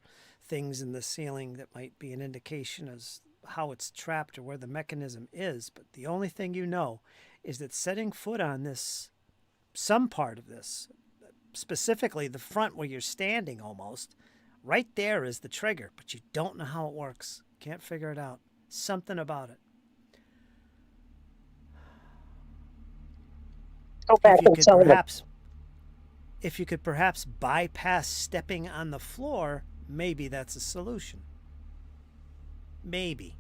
[SPEAKER 1] things in the ceiling that might be an indication as how it's trapped or where the mechanism is. But the only thing you know is that setting foot on this, some part of this, specifically the front where you're standing almost, right there is the trigger, but you don't know how it works. Can't figure it out. Something about it.
[SPEAKER 5] Go back and tell them.
[SPEAKER 1] If you could perhaps bypass stepping on the floor, maybe that's a solution. Maybe.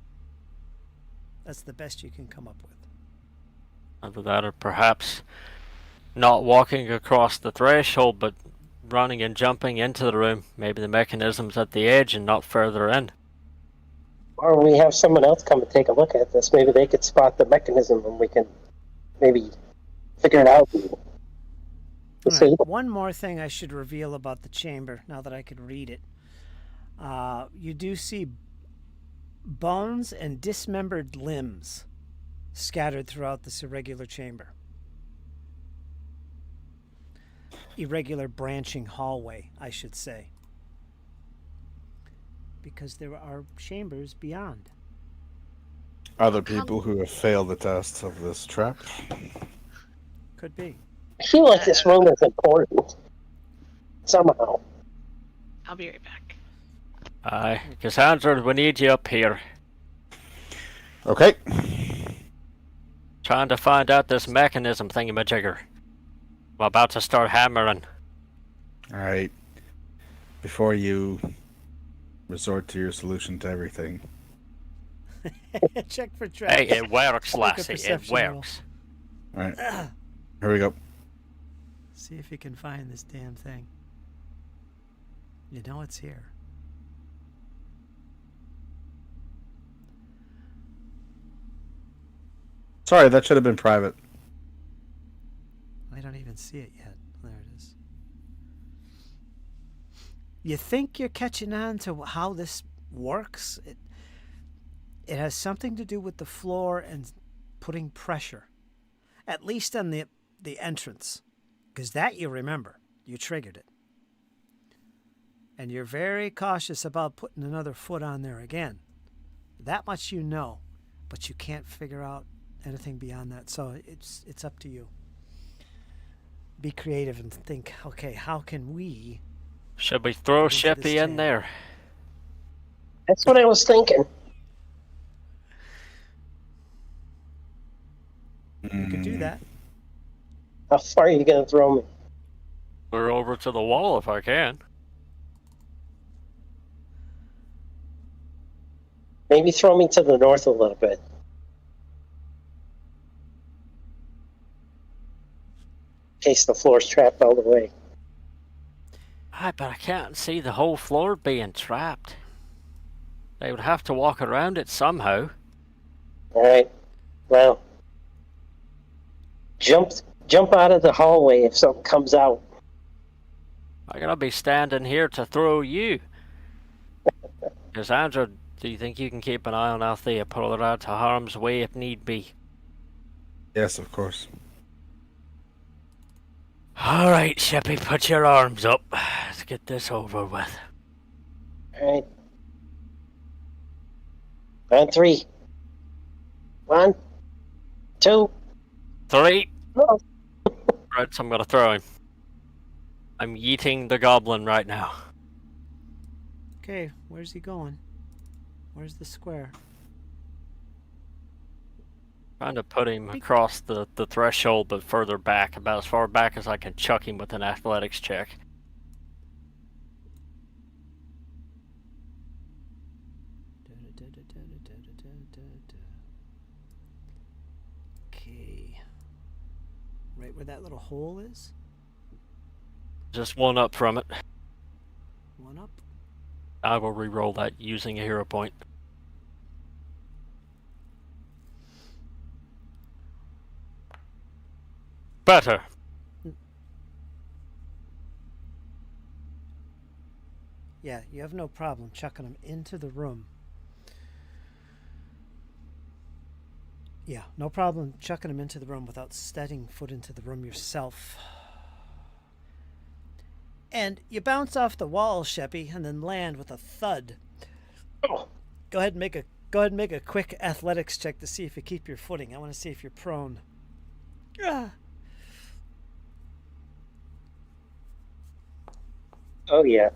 [SPEAKER 1] That's the best you can come up with.
[SPEAKER 4] Either that or perhaps not walking across the threshold, but running and jumping into the room. Maybe the mechanism's at the edge and not further in.
[SPEAKER 5] Or we have someone else come and take a look at this. Maybe they could spot the mechanism and we can maybe figure it out.
[SPEAKER 1] All right, one more thing I should reveal about the chamber now that I could read it. You do see bones and dismembered limbs scattered throughout this irregular chamber. Irregular branching hallway, I should say. Because there are chambers beyond.
[SPEAKER 3] Other people who have failed the tests of this trap.
[SPEAKER 1] Could be.
[SPEAKER 5] I feel like this room is important. Somehow.
[SPEAKER 2] I'll be right back.
[SPEAKER 4] Aye, Cassandra, we need you up here.
[SPEAKER 3] Okay.
[SPEAKER 4] Trying to find out this mechanism thingamajigger. I'm about to start hammering.
[SPEAKER 3] All right. Before you resort to your solution to everything.
[SPEAKER 1] Check for traps.
[SPEAKER 4] Hey, it works,
[SPEAKER 1] Make a
[SPEAKER 4] Lassie. It
[SPEAKER 1] perception roll.
[SPEAKER 4] works.
[SPEAKER 3] All right. Here we go.
[SPEAKER 1] See if you can find this damn thing. You know it's here.
[SPEAKER 3] Sorry, that should have been private.
[SPEAKER 1] I don't even see it yet. There it is. You think you're catching on to how this works? It has something to do with the floor and putting pressure, at least on the entrance, because that you remember. You triggered it. And you're very cautious about putting another foot on there again. That much you know, but you can't figure out anything beyond that. So it's up to you. Be creative and think, okay, how can we...
[SPEAKER 4] Should we throw
[SPEAKER 1] into this
[SPEAKER 4] Sheppy in
[SPEAKER 1] chamber?
[SPEAKER 4] there?
[SPEAKER 5] That's what I was thinking.
[SPEAKER 1] You could do that.
[SPEAKER 5] How far are you going to throw me?
[SPEAKER 4] We're over to the wall if I can.
[SPEAKER 5] Maybe throw me to the north a little bit. In case the floor's trapped all the way.
[SPEAKER 4] Aye, but I can't see the whole floor being trapped. They would have to walk around it somehow.
[SPEAKER 5] Alright. Well, jump out of the hallway if something comes out.
[SPEAKER 4] I'm gonna be standing here to throw you. Cassandra, do you think you can keep an eye on Althea, pull her out to harm's way if need be?
[SPEAKER 3] Yes, of course.
[SPEAKER 4] All right, Sheppy, put your arms up. Let's get this over with.
[SPEAKER 5] All right. On 3. 1, 2.
[SPEAKER 4] 3.
[SPEAKER 5] Oh.
[SPEAKER 4] Right, so I'm gonna throw him. I'm yeeting the goblin right now.
[SPEAKER 1] Okay, where's he going? Where's the square?
[SPEAKER 4] Trying to put him across the threshold, but further back, about as far back as I can chuck him with an athletics check.
[SPEAKER 1] Okay. Right where that little hole is?
[SPEAKER 4] Just one up from it.
[SPEAKER 1] One up.
[SPEAKER 4] I will re-roll that using a hero point. Better.
[SPEAKER 1] Yeah, you have no problem chucking him into the room. Yeah, no problem chucking him into the room without stepping foot into the room yourself. And you bounce off the wall, Sheppy, and then land with a thud.
[SPEAKER 5] Oh.
[SPEAKER 1] Go ahead and make a quick athletics check to see if you keep your footing. I want to see if you're prone.
[SPEAKER 5] Oh yeah.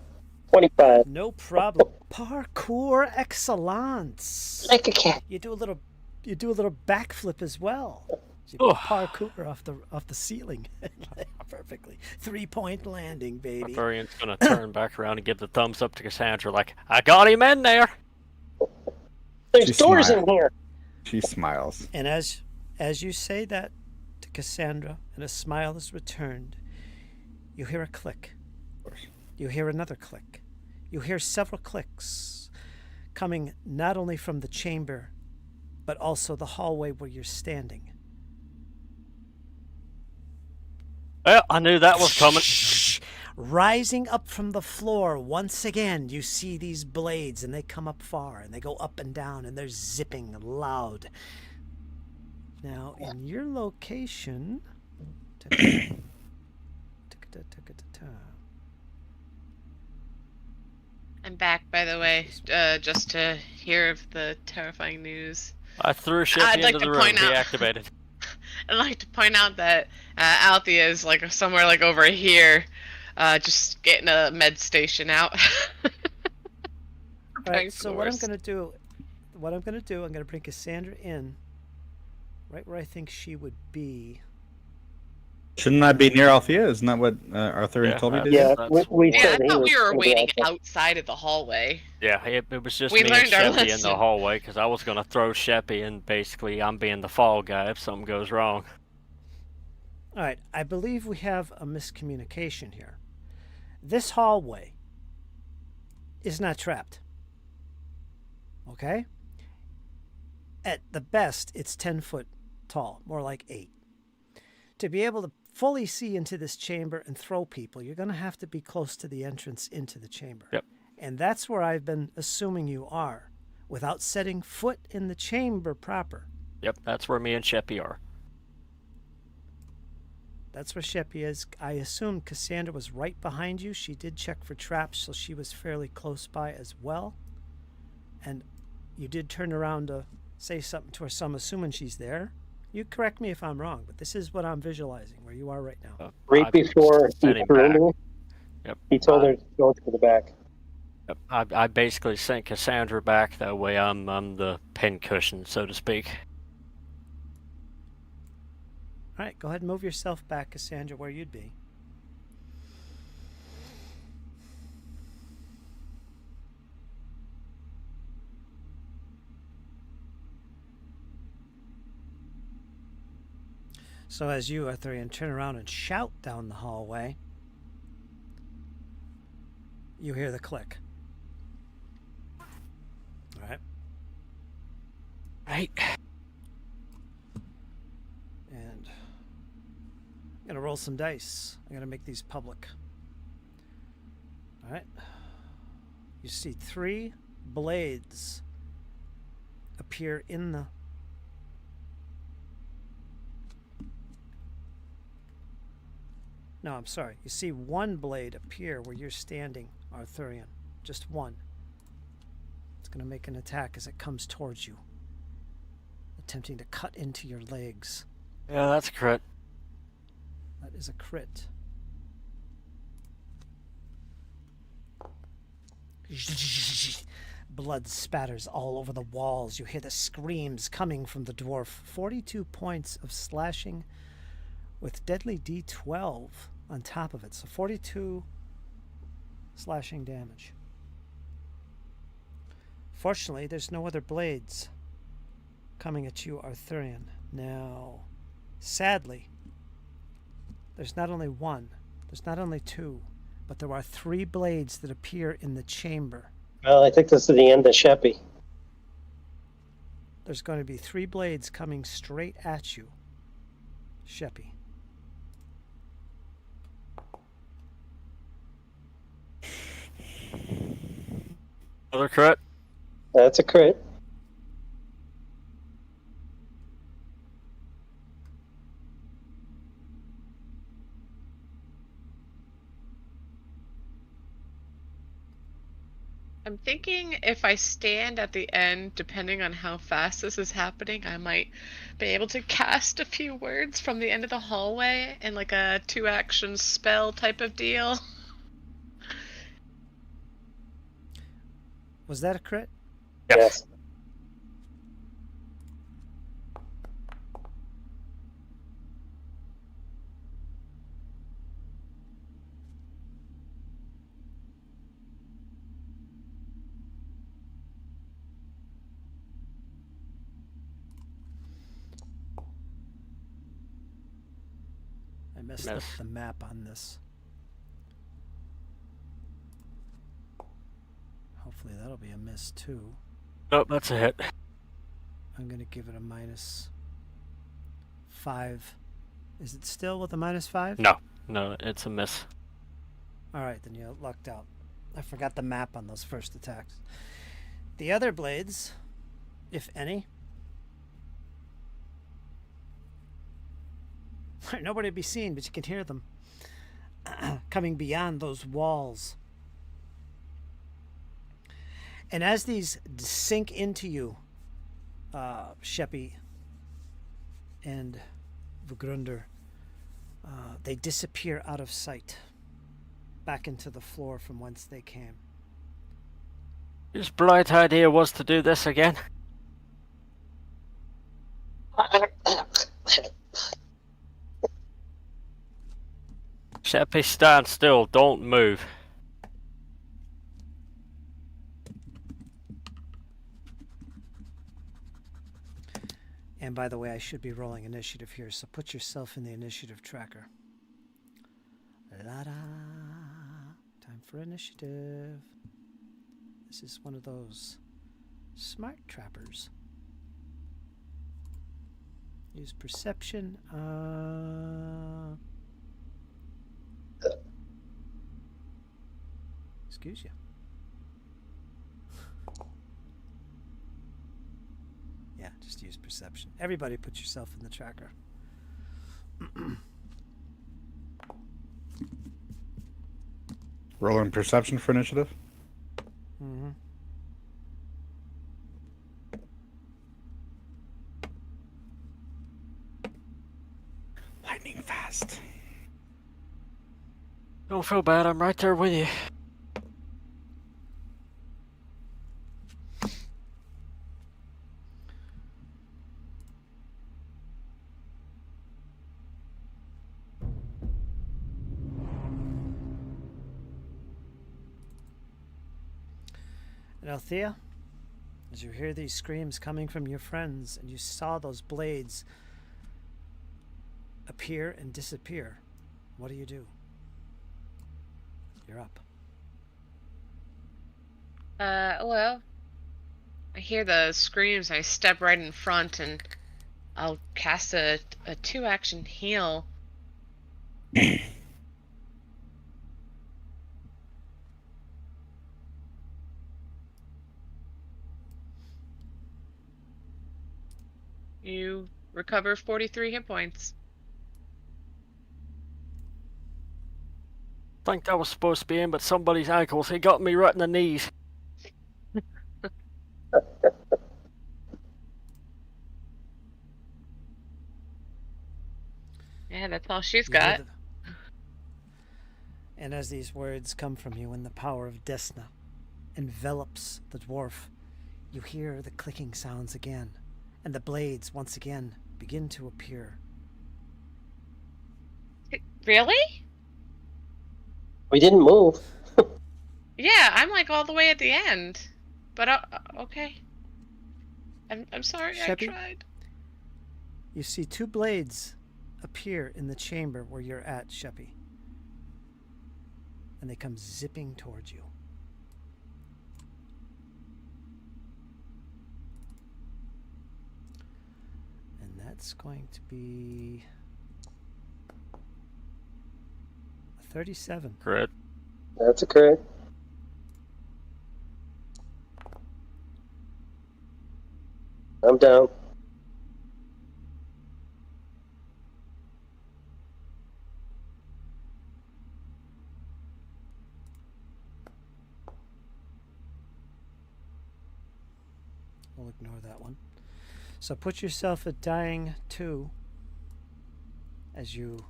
[SPEAKER 5] 25.
[SPEAKER 1] No problem. Parkour excellence.
[SPEAKER 5] Like a cat.
[SPEAKER 1] You do a little backflip as well. So you parkour off the ceiling. Perfectly. 3-point landing, baby.
[SPEAKER 4] Barbarian's gonna turn back around and give the thumbs up to Cassandra like, I got him in there!
[SPEAKER 5] There's
[SPEAKER 3] She
[SPEAKER 5] doors
[SPEAKER 3] smiled.
[SPEAKER 5] in here.
[SPEAKER 3] She smiles.
[SPEAKER 1] And as you say that to Cassandra and a smile is returned, you hear a click.
[SPEAKER 3] Of course.
[SPEAKER 1] You hear another click. You hear several clicks coming not only from the chamber, but also the hallway where you're standing.
[SPEAKER 4] Well, I knew that was coming.
[SPEAKER 1] Rising up from the floor, once again, you see these blades, and they come up far, and they go up and down, and they're zipping loud. Now, in your location...
[SPEAKER 2] I'm back, by the way, just to hear of the terrifying news.
[SPEAKER 4] I threw Sheppy into the room, deactivated.
[SPEAKER 2] I'd like to point out that Althea is like somewhere like over here, just getting a med station out.
[SPEAKER 1] All right, so what I'm going to do, I'm going to bring Cassandra in, right where I think she would be.
[SPEAKER 3] Shouldn't I be near Althea? Isn't that what Arthurian told me to do?
[SPEAKER 5] Yeah, we
[SPEAKER 2] Yeah, I
[SPEAKER 5] said he
[SPEAKER 2] thought
[SPEAKER 5] was
[SPEAKER 2] we were
[SPEAKER 5] gonna be
[SPEAKER 2] waiting
[SPEAKER 5] out there.
[SPEAKER 2] outside of the hallway.
[SPEAKER 4] Yeah, it was just
[SPEAKER 2] We
[SPEAKER 4] me and
[SPEAKER 2] learned our
[SPEAKER 4] Sheppy in
[SPEAKER 2] lesson.
[SPEAKER 4] the hallway, because I was going to throw Sheppy, and basically I'm being the fall guy if something goes wrong.
[SPEAKER 1] All right, I believe we have a miscommunication here. This hallway is not trapped. Okay? At the best, it's 10 foot tall, more like 8. To be able to fully see into this chamber and throw people, you're going to have to be close to the entrance into the chamber.
[SPEAKER 4] Yep.
[SPEAKER 1] And that's where I've been assuming you are, without setting foot in the chamber proper.
[SPEAKER 4] Yep, that's where me and Sheppy are.
[SPEAKER 1] That's where Sheppy is. I assume Cassandra was right behind you. She did check for traps, so she was fairly close by as well. And you did turn around to say something to her, so I'm assuming she's there. You correct me if I'm wrong, but this is what I'm visualizing, where you are right now.
[SPEAKER 5] Right before he
[SPEAKER 4] sitting
[SPEAKER 5] threw
[SPEAKER 4] back.
[SPEAKER 5] me,
[SPEAKER 4] Yep.
[SPEAKER 5] he told her to go to the back.
[SPEAKER 4] Yep. I basically sent Cassandra back, that way I'm the pincushion, so to speak.
[SPEAKER 1] All right, go ahead and move yourself back, Cassandra, where you'd be. So as you, Arthurian, turn around and shout down the hallway, you hear the click. All right.
[SPEAKER 4] Right.
[SPEAKER 1] And roll some dice. I'm going to make these public. All right. You see 3 blades appear in the... No, I'm sorry. You see 1 blade appear where you're standing, Arthurian. Just 1. It's going to make an attack as it comes towards you, attempting to cut into your legs.
[SPEAKER 4] Yeah, that's a crit.
[SPEAKER 1] That is a crit. Blood spatters all over the walls. You hear the screams coming from the dwarf. 42 points of slashing with deadly D12 on top of it. So 42 slashing damage. Fortunately, there's no other blades coming at you, Arthurian. Now, sadly, there's not only 1, there's not only 2, but there are 3 blades that appear in the chamber.
[SPEAKER 5] Well, I think this is the end of Sheppy.
[SPEAKER 1] There's going to be 3 blades coming straight at you, Sheppy.
[SPEAKER 4] Another crit.
[SPEAKER 5] That's a crit.
[SPEAKER 2] I'm thinking if I stand at the end, depending on how fast this is happening, I might be able to cast a few words from the end of the hallway in like a 2-action spell type of deal.
[SPEAKER 1] Was that a crit?
[SPEAKER 5] Yes.
[SPEAKER 1] I messed up the map on this. Hopefully that'll be a miss too.
[SPEAKER 4] Nope, that's a hit.
[SPEAKER 1] I'm going to give it a -5. Is it still with a -5?
[SPEAKER 4] No, it's a miss.
[SPEAKER 1] Alright, then you lucked out. I forgot the map on those first attacks. The other blades, if any, nobody to be seen, but you can hear them coming beyond those walls. And as these sink into you, Sheppy and Vugrunder, they disappear out of sight, back into the floor from whence they came.
[SPEAKER 4] His bright idea was to do this again. Sheppy, stand still. Don't move.
[SPEAKER 1] And by the way, I should be rolling initiative here, so put yourself in the initiative tracker. La-da. Time for initiative. This is one of those smart trappers. Use perception. Excuse you. Yeah, just use perception. Everybody put yourself in the tracker.
[SPEAKER 3] Rolling perception for initiative.
[SPEAKER 1] Mm-hmm.
[SPEAKER 3] Lightning fast.
[SPEAKER 4] Don't feel bad. I'm right there with you.
[SPEAKER 1] And Althea, as you hear these screams coming from your friends and you saw those blades appear and disappear, what do? You're up.
[SPEAKER 2] Well, I hear the screams. I step right in front and I'll cast a 2-action heal You recover 43 hit points.
[SPEAKER 4] I think that was supposed to be in, but somebody's ankles. He got me right in the knees.
[SPEAKER 2] Yeah, that's all she's
[SPEAKER 1] You hear
[SPEAKER 2] got.
[SPEAKER 1] the- And as these words come from you and the power of Desna envelops the dwarf, you hear the clicking sounds again, and the blades once again begin to appear.
[SPEAKER 2] Really?
[SPEAKER 5] We didn't move.
[SPEAKER 2] Yeah, I'm like all the way at the end. But okay. I'm sorry,
[SPEAKER 1] Sheppy?
[SPEAKER 2] I tried.
[SPEAKER 1] You see two blades appear in the chamber where you're at, Sheppy. And they come zipping towards you. And that's going to be a 37.
[SPEAKER 4] Correct.
[SPEAKER 5] That's a crit. I'm down.
[SPEAKER 1] We'll ignore that one. So put yourself at dying 2 as you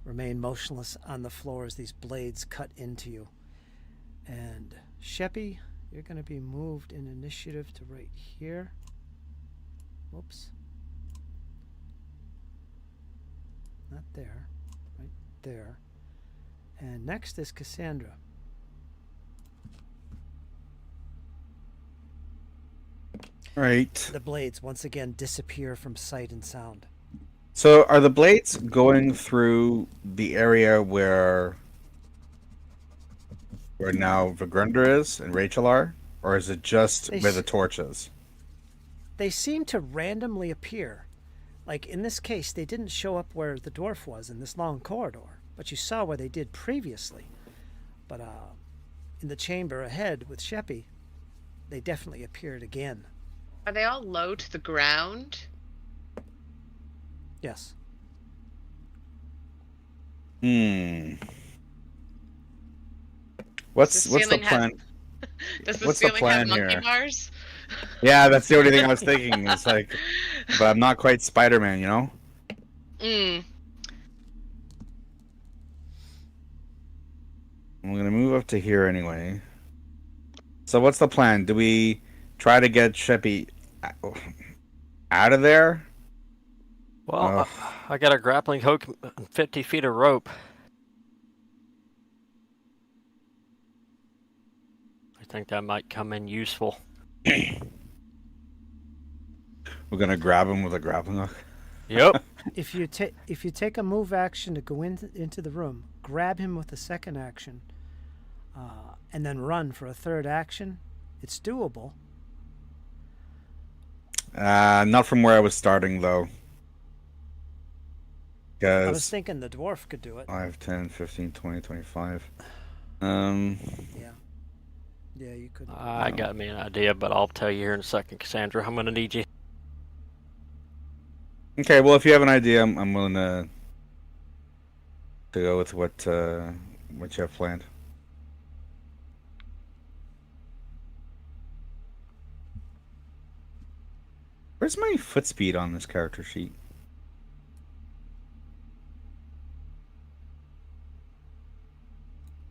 [SPEAKER 1] remain motionless on the floor as these blades cut into you. And Sheppy, you're going to be moved in initiative to right here. Whoops. Not there. Right there. And next is Cassandra.
[SPEAKER 3] Right.
[SPEAKER 1] The blades once again disappear from sight and sound.
[SPEAKER 3] So are the blades going through the area where now Vigrunder is and Rachel are? Or is it just
[SPEAKER 1] They
[SPEAKER 3] where
[SPEAKER 1] s-
[SPEAKER 3] the torch is?
[SPEAKER 1] They seem to randomly appear. Like in this case, they didn't show up where the dwarf was in this long corridor, but you saw where they did previously. But in the chamber ahead with Sheppy, they definitely appeared again.
[SPEAKER 2] Are they all low to the ground?
[SPEAKER 1] Yes.
[SPEAKER 3] What's the
[SPEAKER 2] ceiling
[SPEAKER 3] plan?
[SPEAKER 2] Does the
[SPEAKER 3] What's the
[SPEAKER 2] ceiling have
[SPEAKER 3] plan
[SPEAKER 2] monkey
[SPEAKER 3] here?
[SPEAKER 2] bars?
[SPEAKER 3] Yeah, that's the only thing I was thinking. It's like, but I'm not quite Spider-Man, you know?
[SPEAKER 2] Mm.
[SPEAKER 3] I'm gonna move up to here anyway. So what's the plan? Do we try to get Sheppy out of there?
[SPEAKER 4] Well, I got a grappling hook and 50 feet of rope. I think that might come in useful.
[SPEAKER 3] We're gonna grab him with a grappling hook.
[SPEAKER 4] Yep.
[SPEAKER 1] If you take a move action to go into the room, grab him with a second action, and then run for a third action, it's doable.
[SPEAKER 3] Not from where I was starting though.
[SPEAKER 1] I was
[SPEAKER 3] Because
[SPEAKER 1] thinking the dwarf could do it.
[SPEAKER 3] 5, 10, 15, 20, 25.
[SPEAKER 1] Yeah, you could.
[SPEAKER 4] I got me an idea, but I'll tell you here in a second, Cassandra. I'm going to need you.
[SPEAKER 3] Okay, well, if you have an idea, I'm willing to go with what you have planned. Where's my foot speed on this character sheet?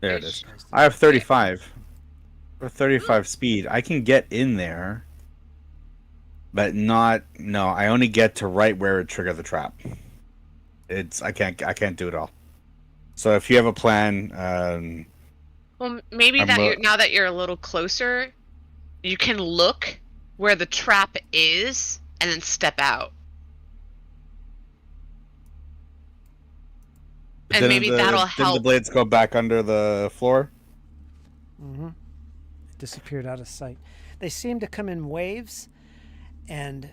[SPEAKER 3] There it is. I have 35. For 35 speed, I can get in there, but not. No, I only get to right where it trigger the trap. I can't do it all. So if you have a plan,
[SPEAKER 2] Well, maybe now that you're a little closer, you can look where the trap is and then step out. And maybe that'll
[SPEAKER 3] Didn't the
[SPEAKER 2] help.
[SPEAKER 3] blades go back under the floor?
[SPEAKER 1] Mm-hmm. It disappeared out of sight. They seem to come in waves and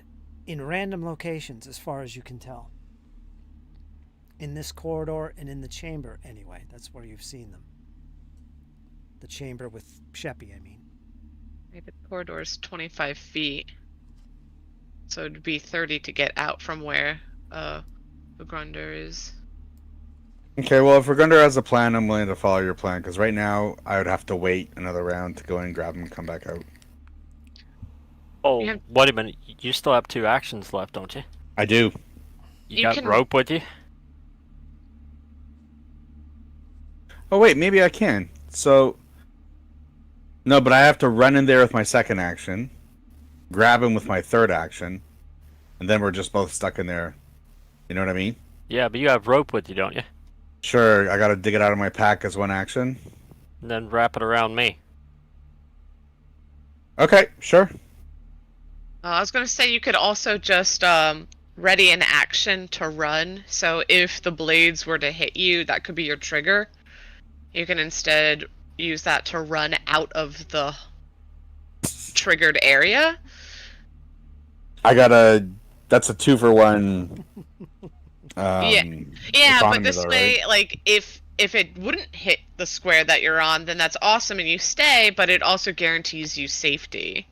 [SPEAKER 1] in random locations, as far as you can tell. in this corridor and in the chamber anyway. That's where you've seen them. The chamber with Sheppy, I mean.
[SPEAKER 2] Maybe the corridor is 25 feet. So it'd be 30 to get out from where Grunder is.
[SPEAKER 3] Okay, well, if Ragunder has a plan, I'm willing to follow your plan, because right now I would have to wait another round to go in and grab him and come back out.
[SPEAKER 4] Oh,
[SPEAKER 2] You have-
[SPEAKER 4] wait a minute. You still have 2 actions left, don't you?
[SPEAKER 3] I do.
[SPEAKER 4] You
[SPEAKER 2] You
[SPEAKER 4] got
[SPEAKER 2] can-
[SPEAKER 4] rope with you?
[SPEAKER 3] Oh, wait, maybe I can. So... No, but I have to run in there with my second action, grab him with my third action, and then we're just both stuck in there. You know what I mean?
[SPEAKER 4] Yeah, but you have rope with you, don't you?
[SPEAKER 3] Sure, I gotta dig it out of my pack as one action.
[SPEAKER 4] And then wrap it around me.
[SPEAKER 3] Okay, sure.
[SPEAKER 2] I was going to say you could also just ready an action to run. So if the blades were to hit you, that could be your trigger. You can instead use that to run out of the triggered area.
[SPEAKER 3] That's a 2-for-1.
[SPEAKER 2] Yeah, but
[SPEAKER 3] economy
[SPEAKER 2] this
[SPEAKER 3] though,
[SPEAKER 2] way,
[SPEAKER 3] right?
[SPEAKER 2] like if it wouldn't hit the square that you're on, then that's awesome and you stay, but it also guarantees you safety.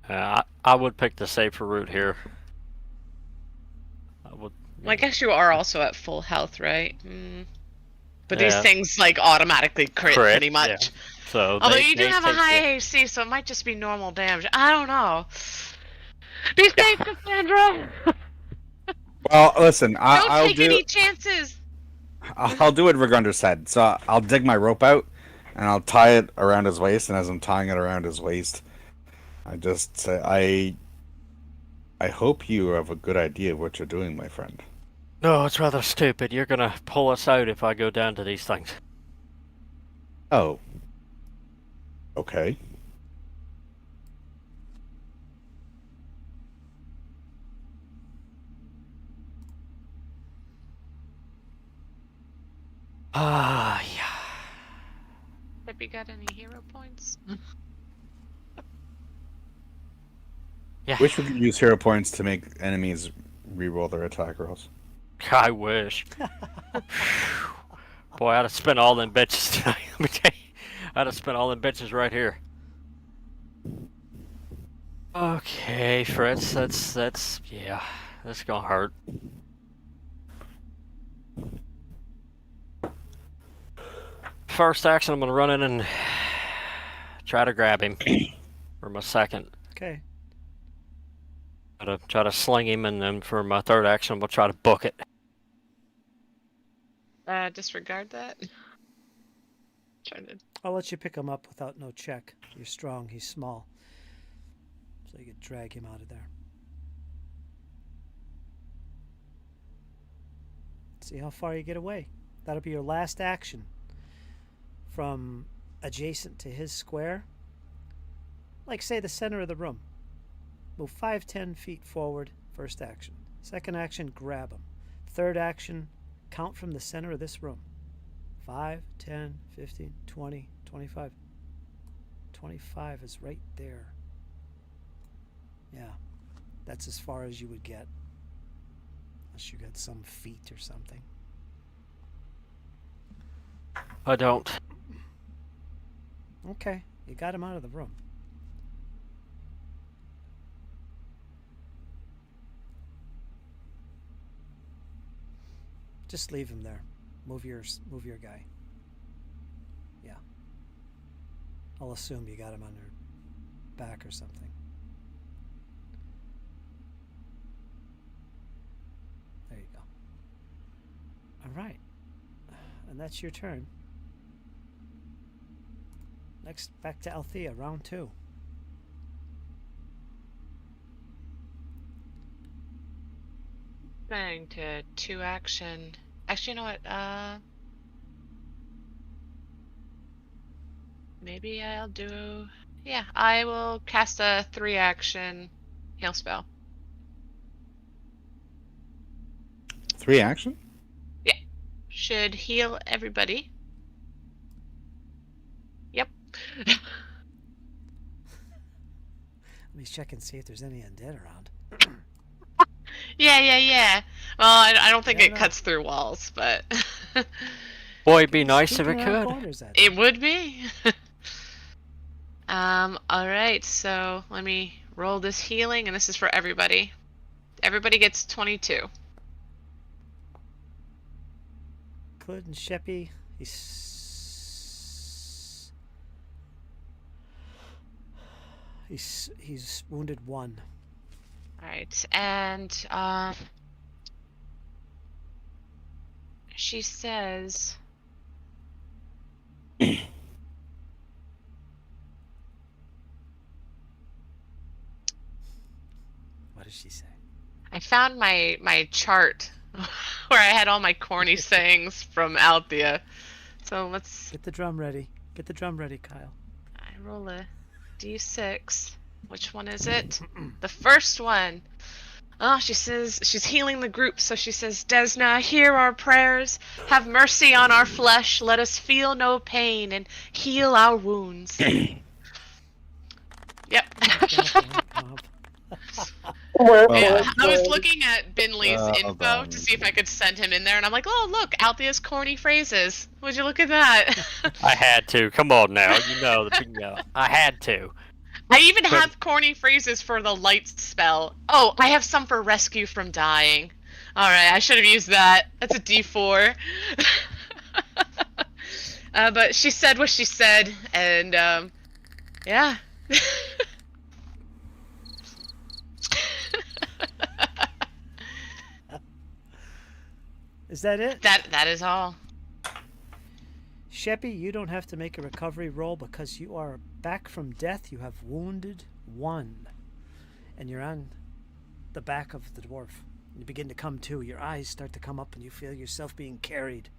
[SPEAKER 4] I would pick the safer route here. I would.
[SPEAKER 2] Well, I guess you are also at full health, right? But these
[SPEAKER 4] Yeah.
[SPEAKER 2] things like automatically crit pretty much.
[SPEAKER 4] yeah. So
[SPEAKER 2] Although
[SPEAKER 4] they-
[SPEAKER 2] you do
[SPEAKER 4] they
[SPEAKER 2] have a
[SPEAKER 4] take
[SPEAKER 2] high
[SPEAKER 4] the-
[SPEAKER 2] AC, so it might just be normal damage. I don't know. Be safe, Cassandra.
[SPEAKER 3] Well, listen,
[SPEAKER 2] Don't
[SPEAKER 3] I'll
[SPEAKER 2] take
[SPEAKER 3] do.
[SPEAKER 2] any chances.
[SPEAKER 3] I'll do what Ragunder said. So I'll dig my rope out, and I'll tie it around his waist. And as I'm tying it around his waist, I just say, I hope you have a good idea of what you're doing, my friend.
[SPEAKER 4] No, it's rather stupid. You're gonna pull us out if I go down to these things.
[SPEAKER 3] Oh. Okay.
[SPEAKER 4] Ah, yeah.
[SPEAKER 2] Have you got any hero points?
[SPEAKER 4] Yeah.
[SPEAKER 3] Wish we could use hero points to make enemies reroll their attack rolls.
[SPEAKER 4] I wish. Boy, I'd have spent all them bitches tonight. Let me tell you. I'd have spent all them bitches right here. Okay, Fritz, that's yeah, that's gonna hurt. First action, I'm gonna run in and try to grab him for my second.
[SPEAKER 1] Okay.
[SPEAKER 4] Try to sling him, and then for my third action, I'm gonna try to book it.
[SPEAKER 2] Disregard that. Trying to.
[SPEAKER 1] I'll let you pick him up without no check. You're strong, he's small. So you could drag him out of there. See how far you get away. That'll be your last action. From adjacent to his square. Like, say, the center of the room. Move 5-10 feet forward, first action. Second action, grab him. Third action, count from the center of this room. 5, 10, 15, 20, 25. 25 is right there. Yeah, that's as far as you would get. Unless you got some feet or something.
[SPEAKER 4] I don't.
[SPEAKER 1] Okay, you got him out of the room. Just leave him there. Move your guy. Yeah. I'll assume you got him on your back or something. There you go. All right. And that's your turn. Next, back to Althea, round 2.
[SPEAKER 2] Going to 2 action. Actually, you know what? Maybe I'll do. Yeah, I will cast a 3 action heal spell.
[SPEAKER 3] 3 action?
[SPEAKER 2] Should heal everybody. Yep.
[SPEAKER 1] Let me check and see if there's any undead around.
[SPEAKER 2] Yeah. Well, I don't think
[SPEAKER 1] Never
[SPEAKER 2] it
[SPEAKER 1] know.
[SPEAKER 2] cuts through walls, but
[SPEAKER 4] Boy, it'd be
[SPEAKER 1] Could
[SPEAKER 4] nice
[SPEAKER 1] sneak
[SPEAKER 4] if it
[SPEAKER 1] around
[SPEAKER 4] could.
[SPEAKER 1] corners at
[SPEAKER 2] it would be. All right. So let me roll this healing, and this is for everybody. Everybody gets 22.
[SPEAKER 1] including Sheppy. He's wounded 1.
[SPEAKER 2] All right, and she says,
[SPEAKER 1] What does she say?
[SPEAKER 2] I found my chart where I had all my corny sayings from Althea. So let's.
[SPEAKER 1] Get the drum ready. Get the drum ready, Kyle.
[SPEAKER 2] I roll a d6. Which one is it? The first one. Oh, she says she's healing the group, so she says, Desna, hear our prayers. Have mercy on our flesh. Let us feel no pain and heal our wounds. Yep. Yeah, I was looking at Binley's info to see if I could send him in there, and I'm like, oh, look, Althea's corny phrases. Would you look at that?
[SPEAKER 4] I had to. Come on now. You know the bingo. I had to.
[SPEAKER 2] I even have corny phrases for the light spell. Oh, I have some for rescue from dying. Alright, I should have used that. That's a D4. But she said what she said, and, yeah.
[SPEAKER 1] Is that it?
[SPEAKER 2] That is all.
[SPEAKER 1] Sheppy, you don't have to make a recovery roll because you are back from death. You have wounded 1. And you're on the back of the dwarf. You begin to come to. Your eyes start to come up and you feel yourself being carried.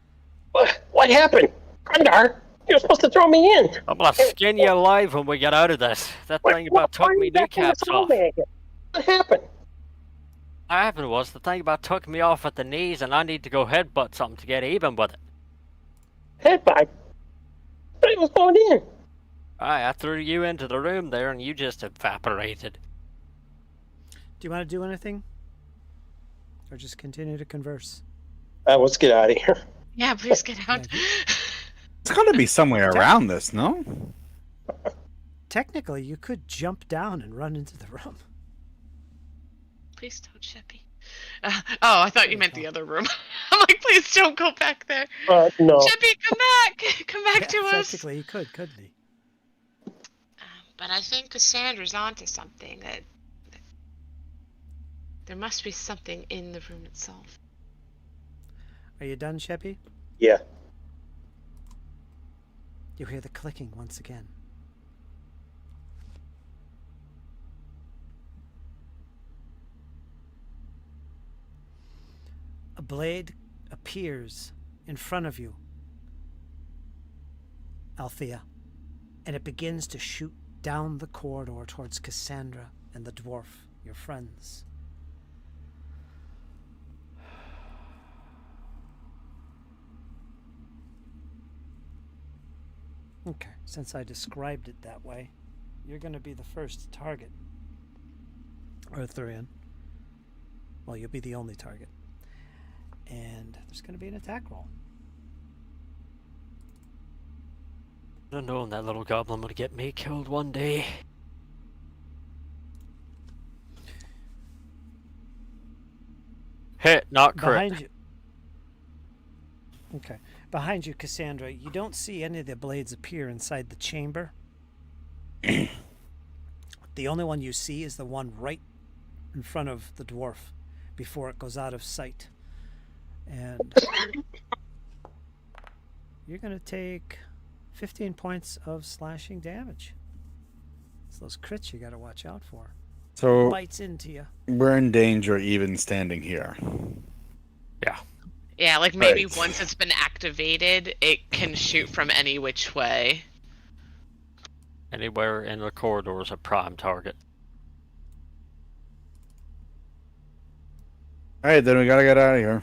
[SPEAKER 5] What happened? Gundar, you're supposed to throw me in.
[SPEAKER 4] I'm gonna skin you alive when we get out of this. That thing about took me kneecaps off.
[SPEAKER 5] What happened?
[SPEAKER 4] What happened was the thing about took me off at the knees, and I need to go headbutt something to get even with it.
[SPEAKER 5] Headbutt? But it was going in.
[SPEAKER 4] I threw you into the room there, and you just evaporated.
[SPEAKER 1] Do you want to do anything? Or just continue to converse?
[SPEAKER 5] Let's get out of here.
[SPEAKER 2] Yeah, please get out.
[SPEAKER 3] It's got to be somewhere around this, no?
[SPEAKER 1] Technically, you could jump down and run into the room.
[SPEAKER 2] Please don't, Sheppy. Oh, I thought you meant the other room. I'm like, please don't go back there.
[SPEAKER 5] No.
[SPEAKER 2] Sheppy, come back! Come back to us!
[SPEAKER 1] Technically, he could, couldn't he?
[SPEAKER 2] But I think Cassandra's onto something. That there must be something in the room itself.
[SPEAKER 1] Are you done, Sheppy?
[SPEAKER 5] Yeah.
[SPEAKER 1] You hear the clicking once again. A blade appears in front of you, Althea, and it begins to shoot down the corridor towards Cassandra and the dwarf, your friends. Okay, since I described it that way, you're going to be the first target. Arthurian. Well, you'll be the only target. And there's going to be an attack roll.
[SPEAKER 4] I don't know, that little goblin would get me killed one day. Hit, not crit.
[SPEAKER 1] Behind you. Okay. Behind you, Cassandra, you don't see any of the blades appear inside the chamber. The only one you see is the one right in front of the dwarf before it goes out of sight. And you're going to take 15 points of slashing damage. It's those crits you got to watch out for.
[SPEAKER 3] So
[SPEAKER 1] Bites into you.
[SPEAKER 3] we're in danger even standing here.
[SPEAKER 4] Yeah.
[SPEAKER 2] Yeah, like maybe
[SPEAKER 3] Right.
[SPEAKER 2] once it's been activated, it can shoot from any which way.
[SPEAKER 4] Anywhere in the corridor is a prime target.
[SPEAKER 3] Alright, then we gotta get out of here.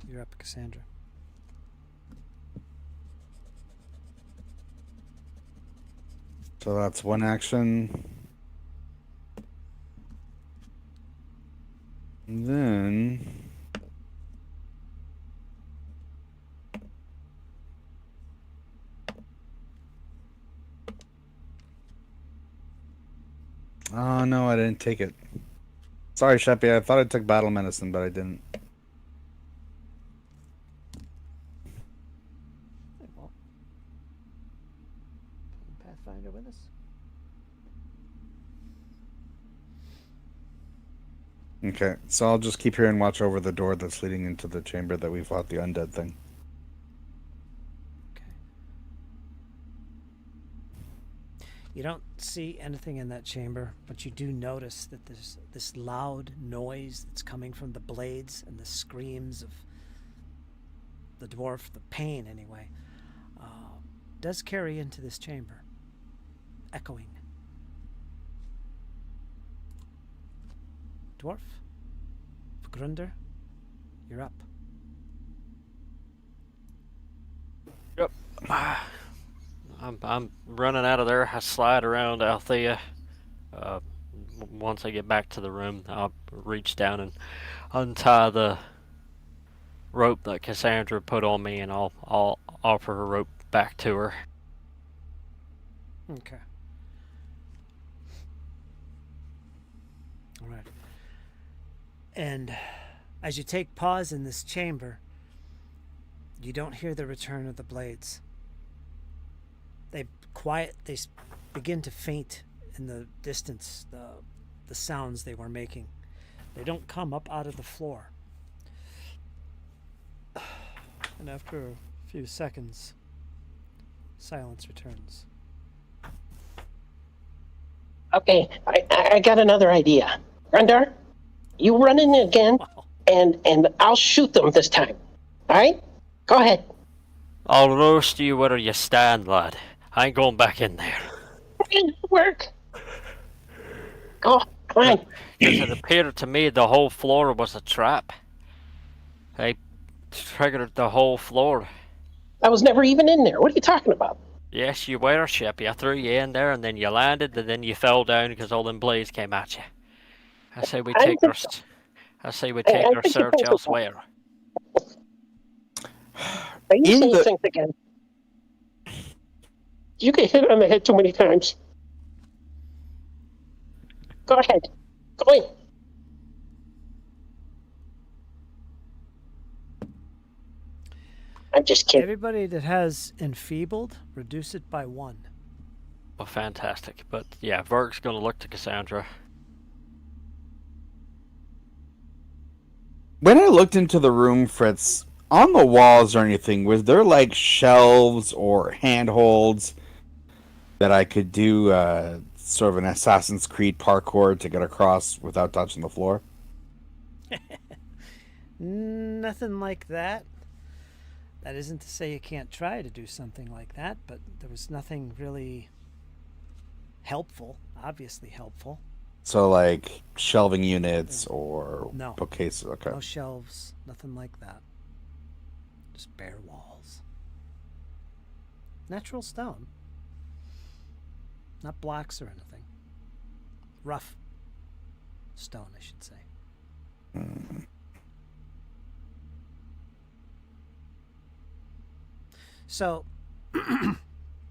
[SPEAKER 1] You're up, Cassandra.
[SPEAKER 3] So that's one action. And then oh no, I didn't take it. Sorry, Sheppy. I thought I took battle medicine, but I didn't.
[SPEAKER 1] Hey, well, Pathfinder with us.
[SPEAKER 3] Okay, so I'll just keep here and watch over the door that's leading into the chamber that we fought the undead thing.
[SPEAKER 1] Okay. You don't see anything in that chamber, but you do notice that there's this loud noise that's coming from the blades and the screams of the dwarf, the pain anyway, does carry into this chamber, echoing. Dwarf, Grunder, you're up.
[SPEAKER 4] Yep. I'm running out of there. I slide around Althea. Once I get back to the room, I'll reach down and untie the rope that Cassandra put on me, and I'll offer her rope back to her.
[SPEAKER 1] Okay. All right. And as you take pause in this chamber, you don't hear the return of the blades. They begin to faint in the distance, the sounds they were making. They don't come up out of the floor. And after a few seconds, silence returns.
[SPEAKER 5] Okay, I got another idea. Rundar, you run in again,
[SPEAKER 1] Wow.
[SPEAKER 5] and I'll shoot them this time. All right? Go ahead.
[SPEAKER 4] I'll roast you where you stand, lad. I ain't going back in there.
[SPEAKER 5] Work. Go, come on.
[SPEAKER 4] Because it appeared to me the whole floor was a trap. I triggered the whole floor.
[SPEAKER 5] I was never even in there. What are you talking about?
[SPEAKER 4] Yes, you were, Sheppy. I threw you in there, and then you landed, and then you fell down because all them blades came at you. I say we
[SPEAKER 5] I
[SPEAKER 4] take
[SPEAKER 5] think
[SPEAKER 4] our,
[SPEAKER 5] so.
[SPEAKER 4] I say we
[SPEAKER 5] I
[SPEAKER 4] take our
[SPEAKER 5] think you
[SPEAKER 4] search
[SPEAKER 5] think so.
[SPEAKER 4] elsewhere.
[SPEAKER 5] Are you
[SPEAKER 3] In
[SPEAKER 5] saying
[SPEAKER 3] the-
[SPEAKER 5] things again? You get hit on the head too many times. Go ahead. Go in. I'm just kidding.
[SPEAKER 1] Everybody that has enfeebled, reduce it by 1.
[SPEAKER 4] Well, fantastic. But yeah, Verg's gonna look to Cassandra.
[SPEAKER 3] When I looked into the room, Fritz, on the walls or anything, was there like shelves or handholds that I could do sort of an Assassin's Creed parkour to get across without touching the floor?
[SPEAKER 1] Nothing like that. That isn't to say you can't try to do something like that, but there was nothing really helpful, obviously helpful.
[SPEAKER 3] So like shelving units or
[SPEAKER 1] No.
[SPEAKER 3] bookcases. Okay.
[SPEAKER 1] No shelves, nothing like that. Just bare walls. Natural stone. Not blocks or anything. Rough stone, I should say. So,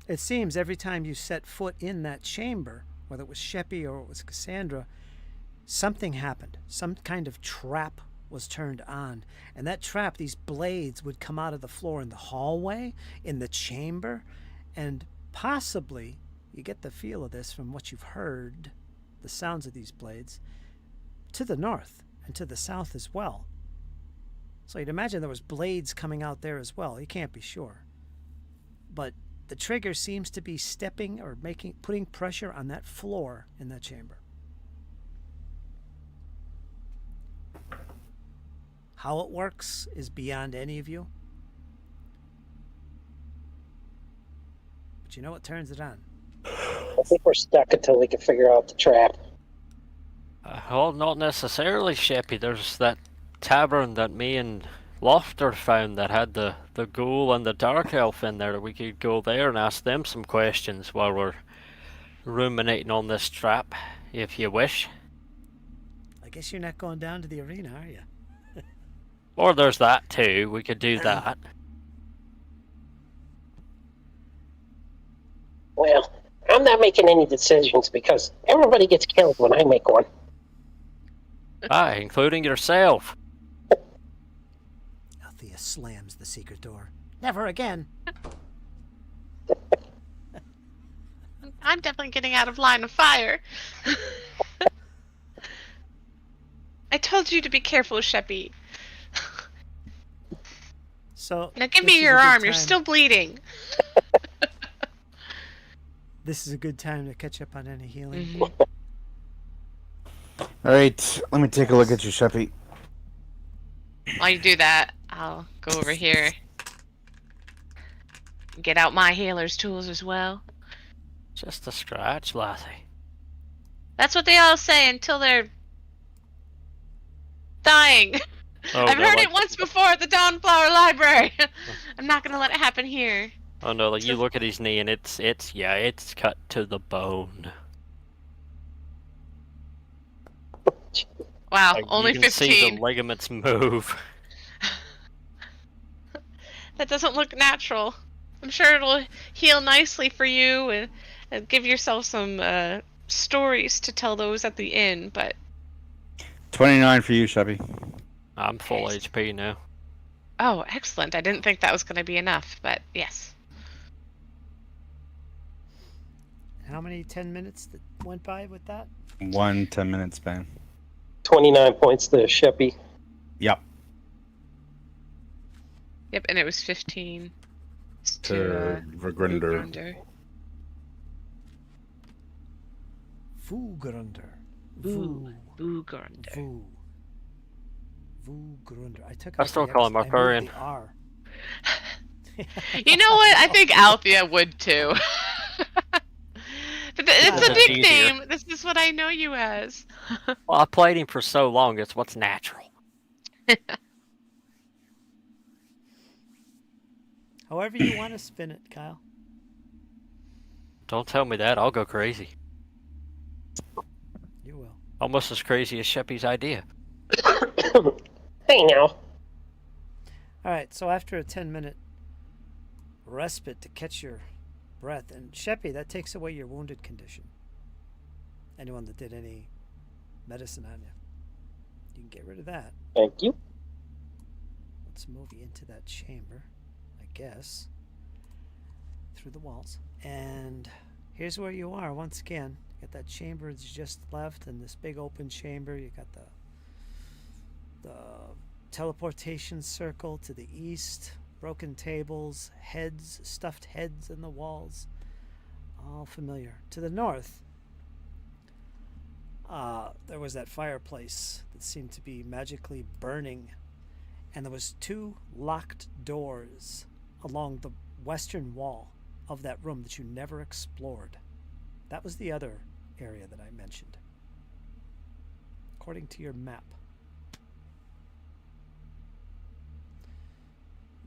[SPEAKER 1] it seems every time you set foot in that chamber, whether it was Sheppy or it was Cassandra, something happened. Some kind of trap was turned on. And that trap, these blades would come out of the floor in the hallway, in the chamber, and possibly, you get the feel of this from what you've heard, the sounds of these blades, to the north and to the south as well. So you'd imagine there was blades coming out there as well. You can't be sure. But the trigger seems to be stepping or putting pressure on that floor in that chamber. How it works is beyond any of you. But you know what turns it on?
[SPEAKER 5] I think we're stuck until we can figure out the trap.
[SPEAKER 4] Well, not necessarily, Sheppy. There's that tavern that me and Lofter found that had the ghoul and the dark elf in there. We could go there and ask them some questions while we're ruminating on this trap, if you wish.
[SPEAKER 1] A guess you're not going down to the arena, are you?
[SPEAKER 4] Or there's that too. We could do that.
[SPEAKER 5] Well, I'm not making any decisions because everybody gets killed when I make one.
[SPEAKER 4] Including yourself.
[SPEAKER 1] Althea slams the secret door. Never again.
[SPEAKER 2] I'm definitely getting out of line of fire. I told you to be careful, Sheppy.
[SPEAKER 1] So
[SPEAKER 2] Now give
[SPEAKER 1] this
[SPEAKER 2] me
[SPEAKER 1] is
[SPEAKER 2] your
[SPEAKER 1] a good
[SPEAKER 2] arm. You're
[SPEAKER 1] time-
[SPEAKER 2] still bleeding.
[SPEAKER 1] This is a good time to catch up on any healing.
[SPEAKER 2] Mhm.
[SPEAKER 3] All right, let me take a look at you, Sheppy.
[SPEAKER 2] While you do that, I'll go over here. Get out my healer's tools as well.
[SPEAKER 4] Just a scratch, lassie.
[SPEAKER 2] That's what they all say until they're dying.
[SPEAKER 4] Oh,
[SPEAKER 2] I've
[SPEAKER 4] no,
[SPEAKER 2] heard
[SPEAKER 4] like-
[SPEAKER 2] it once before at the Dawnflower Library. I'm not gonna let it happen here.
[SPEAKER 4] Oh no, like you look at his knee and it's cut to the bone.
[SPEAKER 2] Wow,
[SPEAKER 4] Like,
[SPEAKER 2] only
[SPEAKER 4] you can see
[SPEAKER 2] 15.
[SPEAKER 4] the ligaments move.
[SPEAKER 2] That doesn't look natural. I'm sure it'll heal nicely for you and give yourself some stories to tell those at the inn, but
[SPEAKER 3] 29 for you, Sheppy.
[SPEAKER 4] I'm full HP now.
[SPEAKER 2] oh, excellent. I didn't think that was going to be enough, but yes.
[SPEAKER 1] How many 10 minutes that went by with that?
[SPEAKER 3] 1 10-minute span.
[SPEAKER 5] 29 points to Sheppy.
[SPEAKER 3] Yep.
[SPEAKER 2] Yep, and it was 15
[SPEAKER 3] To Vergrunder.
[SPEAKER 2] Vergrunder.
[SPEAKER 1] Vugrunder.
[SPEAKER 2] Vergrunder.
[SPEAKER 1] Vugrunder. I took
[SPEAKER 4] I
[SPEAKER 1] out
[SPEAKER 4] still
[SPEAKER 1] the
[SPEAKER 4] call
[SPEAKER 1] X-
[SPEAKER 4] him a
[SPEAKER 1] I moved
[SPEAKER 4] Arthurian.
[SPEAKER 1] the R.
[SPEAKER 2] You know what? I think Althea would too. But it's a
[SPEAKER 4] That's easier.
[SPEAKER 2] nickname. This is what I know you as.
[SPEAKER 4] Well, I played him for so long, it's what's natural.
[SPEAKER 1] However you want to spin it, Kyle.
[SPEAKER 4] Don't tell me that, I'll go crazy.
[SPEAKER 1] You will.
[SPEAKER 4] Almost as crazy as Sheppy's idea.
[SPEAKER 5] Hey now.
[SPEAKER 1] All right, so after a 10-minute respite to catch your breath, and Sheppy, that takes away your wounded condition. Anyone that did any medicine on you, you can get rid of that.
[SPEAKER 5] Thank you.
[SPEAKER 1] Let's move you into that chamber, I guess, through the walls. And here's where you are once again. You got that chamber that's just left, and this big open chamber. You got the teleportation circle to the east, broken tables, heads, stuffed heads in the walls, all familiar. To the north, there was that fireplace that seemed to be magically burning, and there was 2 locked doors along the western wall of that room that you never explored. That was the other area that I mentioned, according to your map.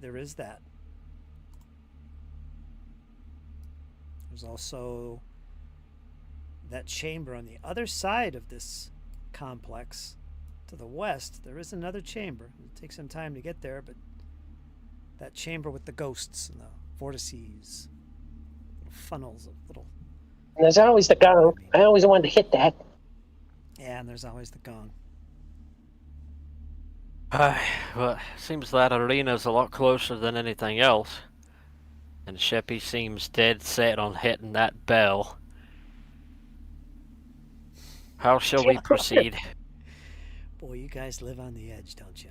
[SPEAKER 1] There is that. There's also that chamber on the other side of this complex. To the west, there is another chamber. It'll take some time to get there, but that chamber with the ghosts and the vortices, little funnels of little.
[SPEAKER 5] And there's always the gong. I always wanted to hit that.
[SPEAKER 1] Yeah, and there's always the gong.
[SPEAKER 4] Well, seems that arena's a lot closer than anything else. And Sheppy seems dead set on hitting that bell. How shall we proceed?
[SPEAKER 1] Boy, you guys live on the edge, don't you?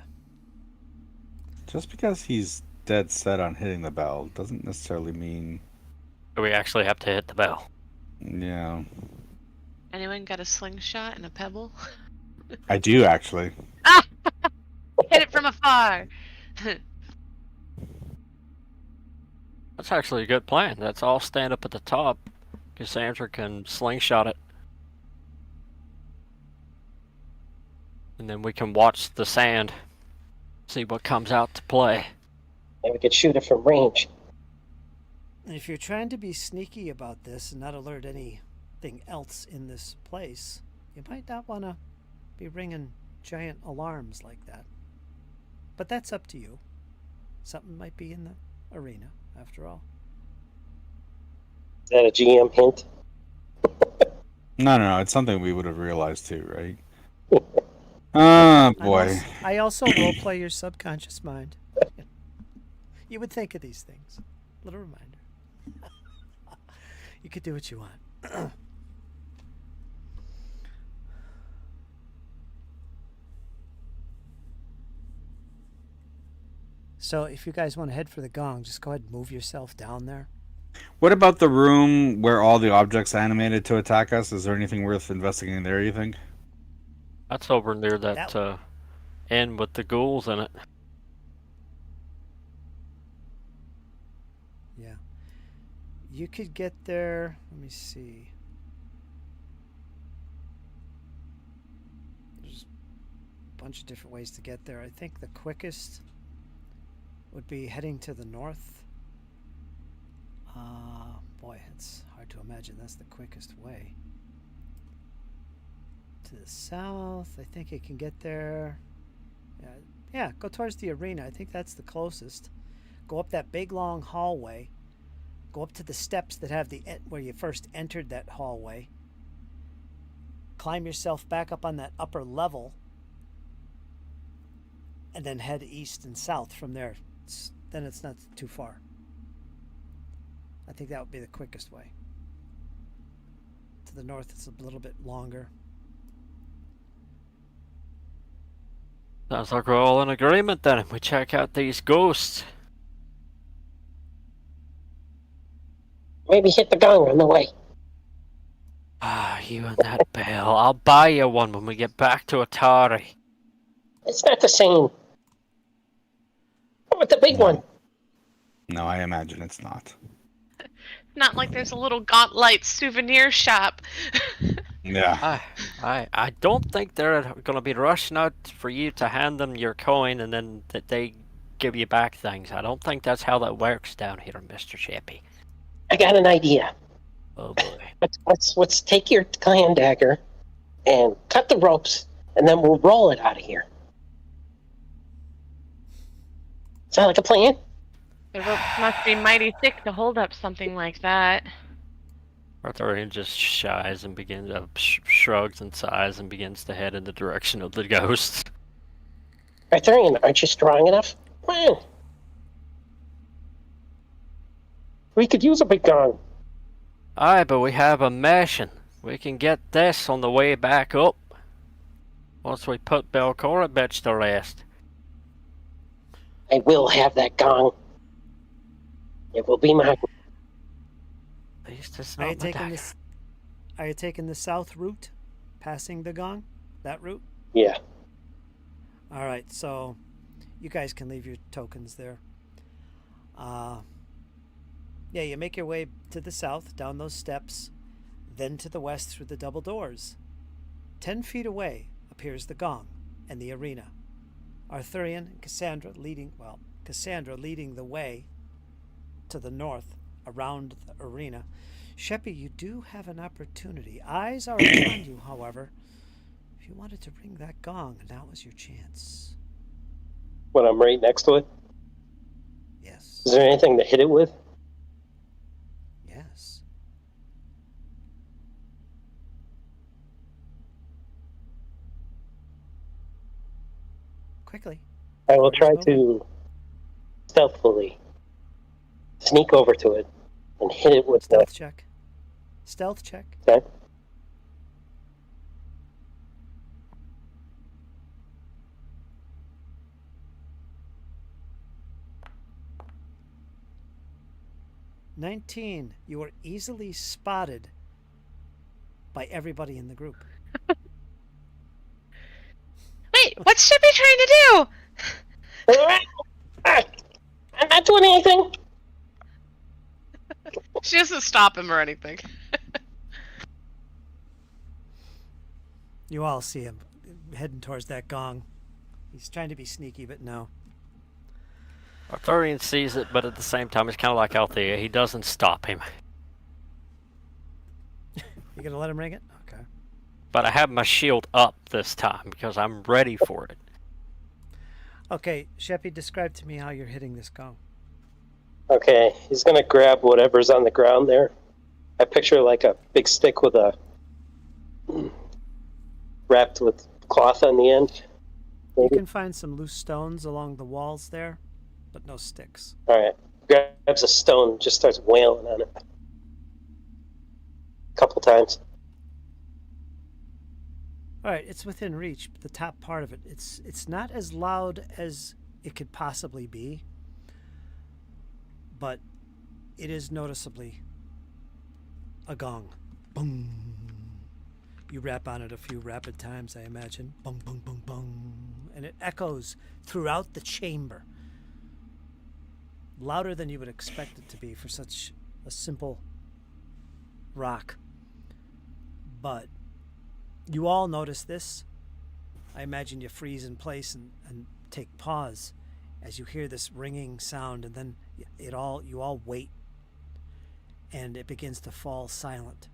[SPEAKER 3] Just because he's dead set on hitting the bell doesn't necessarily mean.
[SPEAKER 4] We actually have to hit the bell.
[SPEAKER 3] Yeah.
[SPEAKER 2] Anyone got a slingshot and a pebble?
[SPEAKER 3] I do, actually.
[SPEAKER 2] Hit it from afar.
[SPEAKER 4] That's actually a good plan. Let's all stand up at the top. Cassandra can slingshot it. And then we can watch the sand. See what comes out to play.
[SPEAKER 5] And we could shoot it from range.
[SPEAKER 1] And if you're trying to be sneaky about this and not alert anything else in this place, you might not want to be ringing giant alarms like that. But that's up to you. Something might be in the arena, after all.
[SPEAKER 5] Is that a GM hint?
[SPEAKER 3] No. It's something we would have realized too, right? Oh boy.
[SPEAKER 1] I also roleplay your subconscious mind. You would think of these things. Little reminder. You could do what you want. So if you guys want to head for the gong, just go ahead and move yourself down there.
[SPEAKER 3] What about the room where all the objects animated to attack us? Is there anything worth investigating there, you think?
[SPEAKER 4] That's over near that inn with the ghouls in it.
[SPEAKER 1] Yeah. You could get there. Let me see. There's a bunch of different ways to get there. I think the quickest would be heading to the north. Boy, it's hard to imagine that's the quickest way. To the south, I think it can get there. Yeah, go towards the arena. I think that's the closest. Go up that big long hallway. Go up to the steps that have where you first entered that hallway. Climb yourself back up on that upper level. And then head east and south from there. Then it's not too far. I think that would be the quickest way. To the north, it's a little bit longer.
[SPEAKER 4] Sounds like we're all in agreement then. We check out these ghosts.
[SPEAKER 5] Maybe hit the gong on the way.
[SPEAKER 4] Ah, you and that bell. I'll buy you one when we get back to Atari.
[SPEAKER 5] It's not the same. What about the big one?
[SPEAKER 3] No, I imagine it's not.
[SPEAKER 2] Not like there's a little gauntlight souvenir shop.
[SPEAKER 3] Yeah.
[SPEAKER 4] I don't think they're going to be rushing out for you to hand them your coin and then that they give you back things. I don't think that's how that works down here, Mr. Chappy.
[SPEAKER 5] I got an idea.
[SPEAKER 4] Oh boy.
[SPEAKER 5] Let's take your clan dagger and cut the ropes, and then we'll roll it out of here. Sound like a plan?
[SPEAKER 2] The rope must be mighty thick to hold up something like that.
[SPEAKER 4] Arthurian just shies and begins shrugs and sighs and begins to head in the direction of the ghosts.
[SPEAKER 5] Arthurian, aren't you strong enough? Come on. We could use a big gong.
[SPEAKER 4] Aye, but we have a mission. We can get this on the way back up. Once we put Belcora bitch to rest.
[SPEAKER 5] I will have that gong. It will be mine.
[SPEAKER 4] At least it's
[SPEAKER 1] Are
[SPEAKER 4] not
[SPEAKER 1] you
[SPEAKER 4] my
[SPEAKER 1] taking
[SPEAKER 4] dagger.
[SPEAKER 1] this? Are you taking the south route, passing the gong? That route?
[SPEAKER 5] Yeah.
[SPEAKER 1] All right. So, you guys can leave your tokens there. Yeah, you make your way to the south, down those steps, then to the west through the double doors. 10 feet away appears the gong and the arena. Arthurian and Cassandra leading the way to the north around the arena. Sheppy, you do have an opportunity. Eyes are upon you, however. If you wanted to ring that gong, now is your chance.
[SPEAKER 5] When I'm right next to it?
[SPEAKER 1] Yes.
[SPEAKER 5] Is there anything to hit it with?
[SPEAKER 1] Yes. Quickly.
[SPEAKER 5] I will try to stealthily sneak over to it and hit it with
[SPEAKER 1] Stealth check. Stealth check.
[SPEAKER 5] Okay.
[SPEAKER 1] $19. You are easily spotted by everybody in the group.
[SPEAKER 2] Wait, what's Shippy trying to do?
[SPEAKER 5] I'm not doing anything.
[SPEAKER 2] She doesn't stop him or anything.
[SPEAKER 1] You all see him heading towards that gong. He's trying to be sneaky, but no.
[SPEAKER 4] Arthurian sees it, but at the same time, it's kind of like Althea. He doesn't stop him.
[SPEAKER 1] You gonna let him ring it? Okay.
[SPEAKER 4] but I have my shield up this time because I'm ready for it.
[SPEAKER 1] Okay, Sheppy, describe to me how you're hitting this gong.
[SPEAKER 5] Okay, he's gonna grab whatever's on the ground there. I picture like a big stick with a wrapped with cloth on the end.
[SPEAKER 1] You
[SPEAKER 5] Maybe.
[SPEAKER 1] can find some loose stones along the walls there, but no sticks.
[SPEAKER 5] All right, grabs a stone, just starts wailing on it a couple times.
[SPEAKER 1] All right, it's within reach, but the top part of it, it's not as loud as it could possibly be, but it is noticeably a gong. Boom. You rap on it a few rapid times, I imagine. Bung, bung, bung, bung. And it echoes throughout the chamber. Louder than you would expect it to be for such a simple rock. But you all notice this. I imagine you freeze in place and take pause as you hear this ringing sound, and then you all wait, and it begins to fall silent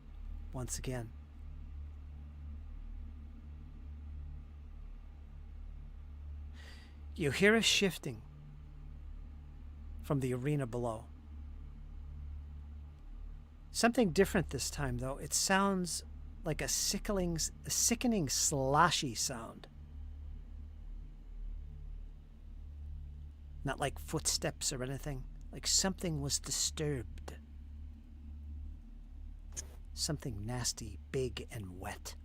[SPEAKER 1] once again. You hear a shifting from the arena below. Something different this time, though. It sounds like a sickening sloshy sound. Not like footsteps or anything. Like something was disturbed. Something nasty, big, and wet.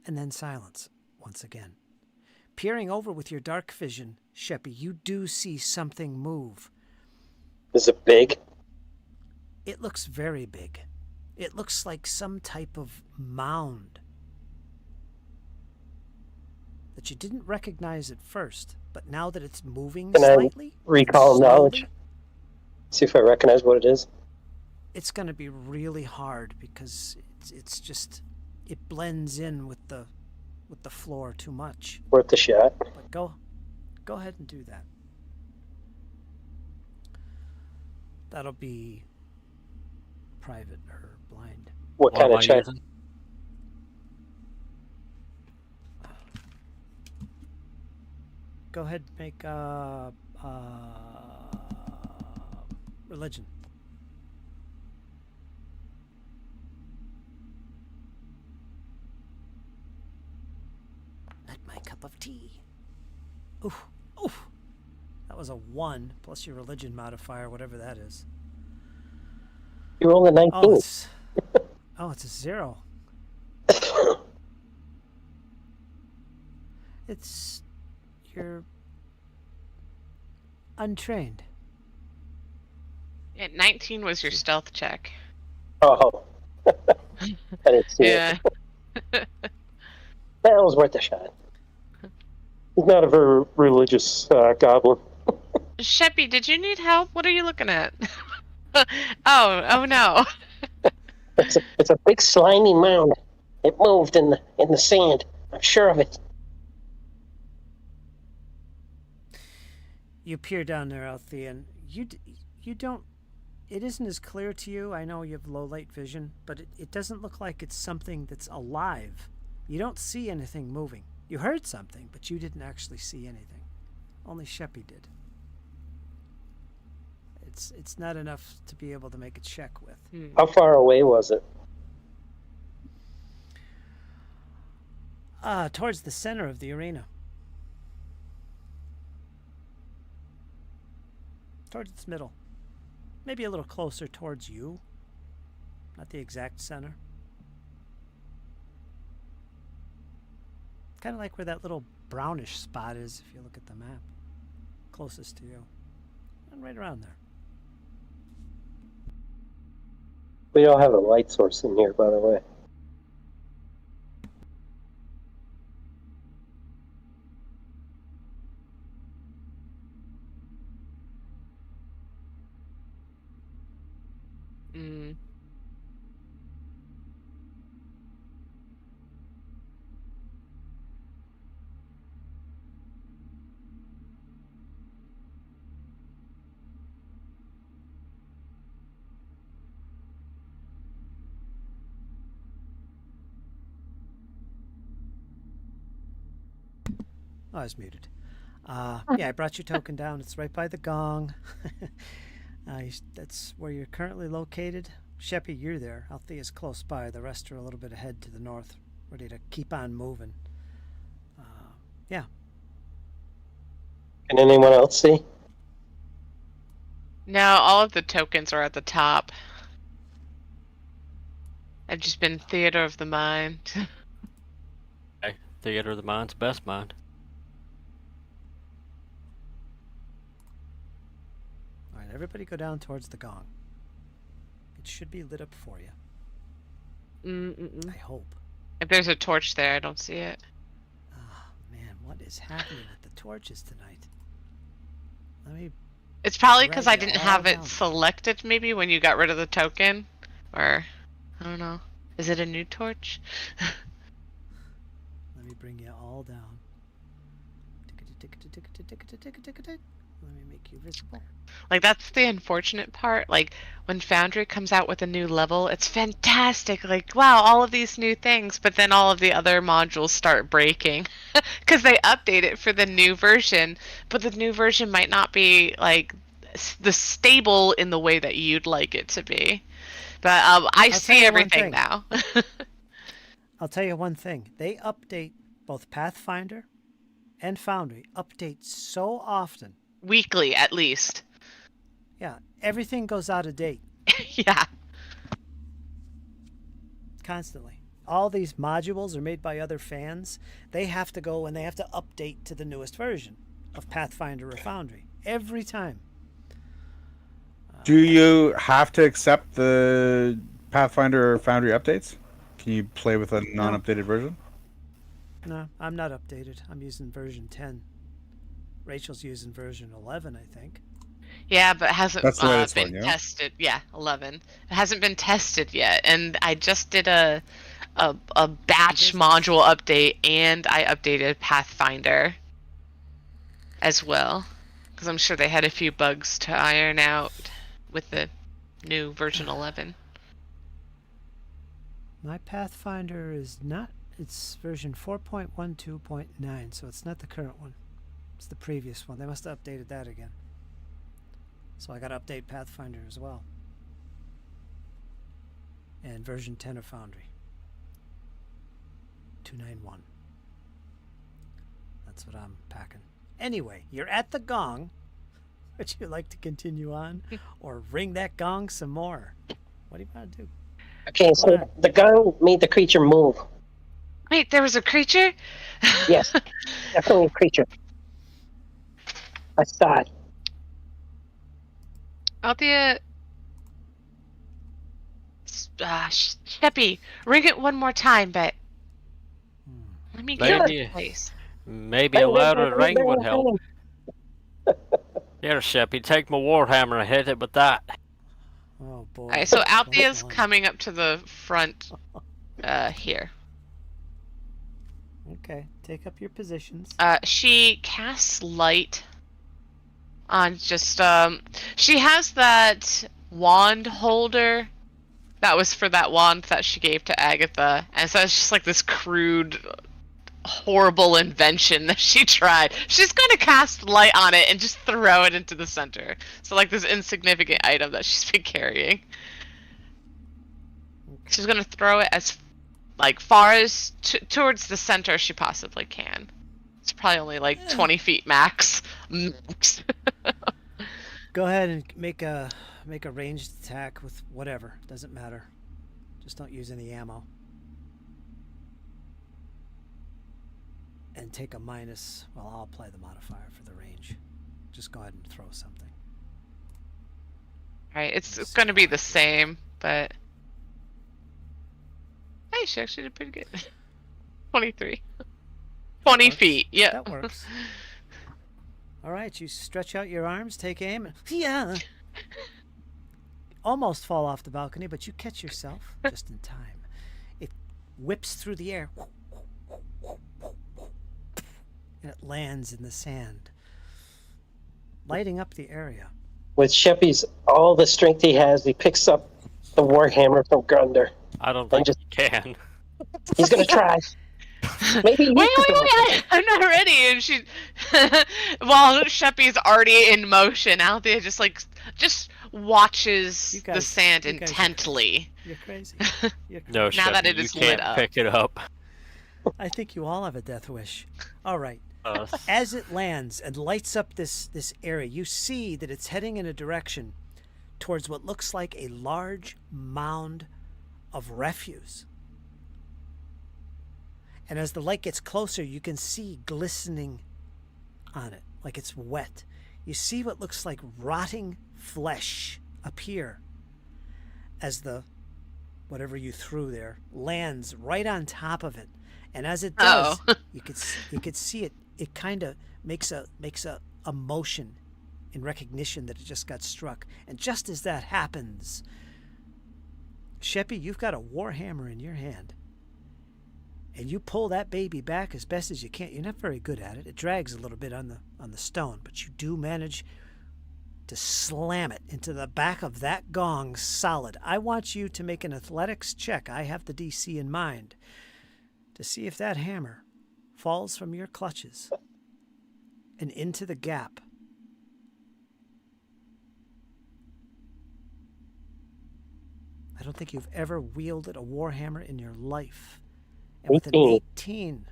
[SPEAKER 1] And then silence once again. Peering over with your dark vision, Sheppy, you do see something move.
[SPEAKER 5] Is it big?
[SPEAKER 1] It looks very big. It looks like some type of mound that you didn't recognize at first, but now that it's moving
[SPEAKER 5] Can I
[SPEAKER 1] slightly,
[SPEAKER 5] recall knowledge? See if I recognize what it is.
[SPEAKER 1] it's going to be really hard because it's just it blends in with the floor too much.
[SPEAKER 5] Worth the shot.
[SPEAKER 1] But go ahead and do that. That'll be private or blind.
[SPEAKER 5] What kind
[SPEAKER 4] am
[SPEAKER 5] of
[SPEAKER 4] I
[SPEAKER 5] check?
[SPEAKER 4] using?
[SPEAKER 1] Go ahead and make religion. Not my cup of tea. Oof. That was a 1 plus your religion modifier, whatever that is.
[SPEAKER 5] You rolled a 19.
[SPEAKER 1] Oh, it's a 0. You're untrained.
[SPEAKER 2] Yeah, 19 was your stealth check.
[SPEAKER 5] Oh. I didn't see
[SPEAKER 2] Yeah.
[SPEAKER 5] it. That was worth a shot. He's not a very religious goblin.
[SPEAKER 2] Sheppy, did you need help? What are you looking at? oh no.
[SPEAKER 5] It's a big slimy mound. It moved in the sand. I'm sure of it.
[SPEAKER 1] You peer down there, Althea, and you don't. It isn't as clear to you. I know you have low light vision, but it doesn't look like it's something that's alive. You don't see anything moving. You heard something, but you didn't actually see anything. Only Sheppy did. It's not enough to be able to make a check with.
[SPEAKER 5] How far away was it?
[SPEAKER 1] Towards the center of the arena. Towards its middle. Maybe a little closer towards you. Not the exact center. Kind of like where that little brownish spot is if you look at the map. Closest to you. And right around there.
[SPEAKER 5] We don't have a light source in here, by the way.
[SPEAKER 2] Mm.
[SPEAKER 1] Oh, I was muted. Yeah, I brought your token down. It's right by the gong. That's where you're currently located. Sheppy, you're there. Althea's close by. The rest are a little bit ahead to the north, ready to keep on moving. Yeah.
[SPEAKER 5] Can anyone else see?
[SPEAKER 2] No, all of the tokens are at the top. I've just been theater of the mind.
[SPEAKER 4] Okay. Theater of the mind's best mind.
[SPEAKER 1] All right, everybody go down towards the gong. It should be lit up for you. I hope.
[SPEAKER 2] If there's a torch there, I don't see it.
[SPEAKER 1] Oh, man, what is happening with the torches tonight? Let me...
[SPEAKER 2] It's probably because I
[SPEAKER 1] Drag it
[SPEAKER 2] didn't
[SPEAKER 1] all
[SPEAKER 2] have it
[SPEAKER 1] down.
[SPEAKER 2] selected, maybe, when you got rid of the token. Or, I don't know. Is it a new torch?
[SPEAKER 1] Let me bring you all down. Let me make you visible.
[SPEAKER 2] Like, that's the unfortunate part. Like, when Foundry comes out with a new level, it's fantastic. Like, wow, all of these new things. But then all of the other modules start breaking. Because they update it for the new version. But the new version might not be, like, the stable in the way that you'd like it to be. But I
[SPEAKER 1] tell
[SPEAKER 2] see
[SPEAKER 1] you one
[SPEAKER 2] everything
[SPEAKER 1] thing.
[SPEAKER 2] now.
[SPEAKER 1] I'll tell you one thing. They update both Pathfinder and Foundry. Update so often.
[SPEAKER 2] Weekly, at least.
[SPEAKER 1] Yeah, everything goes out of date
[SPEAKER 2] Yeah.
[SPEAKER 1] constantly. All these modules are made by other fans. They have to go and they have to update to the newest version of Pathfinder or Foundry every time.
[SPEAKER 3] Do you have to accept the Pathfinder or Foundry updates? Can you play with a non-updated version?
[SPEAKER 1] No, I'm not updated. I'm using version 10. Rachel's using version 11, I think.
[SPEAKER 2] Yeah, but it hasn't
[SPEAKER 3] That's the latest
[SPEAKER 2] been
[SPEAKER 3] one, yeah?
[SPEAKER 2] tested. Yeah, 11. It hasn't been tested yet, and I just did a batch module update, and I updated Pathfinder as well, because I'm sure they had a few bugs to iron out with the new version 11.
[SPEAKER 1] My Pathfinder is not, it's version 4.12.9, so it's not the current one. It's the previous one. They must have updated that again. So I got to update Pathfinder as well. And version 10 of Foundry. 291. That's what I'm packing. Anyway, you're at the gong. Would you like to continue on? Or ring that gong some more? What do you want to do?
[SPEAKER 5] Okay, so the gun made the creature move.
[SPEAKER 2] Wait, there was a creature?
[SPEAKER 5] Yes, definitely a creature. I saw it.
[SPEAKER 2] Althea... Sheppy, ring it one more time, but... Let me get
[SPEAKER 4] Maybe-
[SPEAKER 2] it in place.
[SPEAKER 4] Maybe a louder ring would help. Here, Sheppy, take my warhammer and hit it with that.
[SPEAKER 1] Oh boy.
[SPEAKER 2] Alright, so
[SPEAKER 1] Don't
[SPEAKER 2] Althea's
[SPEAKER 1] whine.
[SPEAKER 2] coming up to the front here.
[SPEAKER 1] Okay, take up your positions.
[SPEAKER 2] She casts light on just she has that wand holder that was for that wand that she gave to Agatha, and so it's just like this crude, horrible invention that she tried. She's gonna cast light on it and just throw it into the center. So like this insignificant item that she's been carrying. She's gonna throw it as like far as towards the center she possibly can. It's probably only like 20 feet max.
[SPEAKER 1] Go ahead and make a ranged attack with whatever. Doesn't matter. Just don't use any ammo. And take a minus. Well, I'll apply the modifier for the range. Just go ahead and throw something.
[SPEAKER 2] Alright, it's gonna be the same, but hey, she actually did pretty good. 23. 20
[SPEAKER 1] works.
[SPEAKER 2] feet, yeah.
[SPEAKER 1] That works. All right, you stretch out your arms, take aim, and yeah, almost fall off the balcony, but you catch yourself just in time. It whips through the air, and it lands in the sand, lighting up the area.
[SPEAKER 5] With Sheppy's all the strength he has, he picks up the warhammer from Grunder.
[SPEAKER 4] I don't think
[SPEAKER 5] just-
[SPEAKER 4] you can.
[SPEAKER 5] He's gonna try. Maybe you
[SPEAKER 2] Wait,
[SPEAKER 5] could go.
[SPEAKER 2] I'm not ready. And she, while Sheppy's already in motion, Althea just watches
[SPEAKER 1] You
[SPEAKER 2] the
[SPEAKER 1] guys-
[SPEAKER 2] sand
[SPEAKER 1] you guys are
[SPEAKER 2] intently.
[SPEAKER 1] You're crazy. You're
[SPEAKER 4] No,
[SPEAKER 1] crazy.
[SPEAKER 2] Now that
[SPEAKER 4] Sheppy,
[SPEAKER 2] it
[SPEAKER 4] you
[SPEAKER 2] is lit
[SPEAKER 4] can't
[SPEAKER 2] up.
[SPEAKER 4] pick it up.
[SPEAKER 1] I think you all have a death wish. All right.
[SPEAKER 4] Uh,
[SPEAKER 1] As it lands and lights up this area, you see that it's heading in a direction towards what looks like a large mound of refuse. And as the light gets closer, you can see glistening on it, like it's wet. You see what looks like rotting flesh appear as the whatever you threw there lands right on top of it. And as it does, you could see it. It kind of makes a motion in recognition that it just got struck. And just as that happens, Sheppy, you've got a warhammer in your hand, and you pull that baby back as best as you can. You're not very good at it. It drags a little bit on the stone, but you do manage to slam it into the back of that gong solid. I want you to make an athletics check. I have the DC in mind to see if that hammer falls from your clutches and into the gap. I don't think you've ever wielded a warhammer in your life. And with an 18,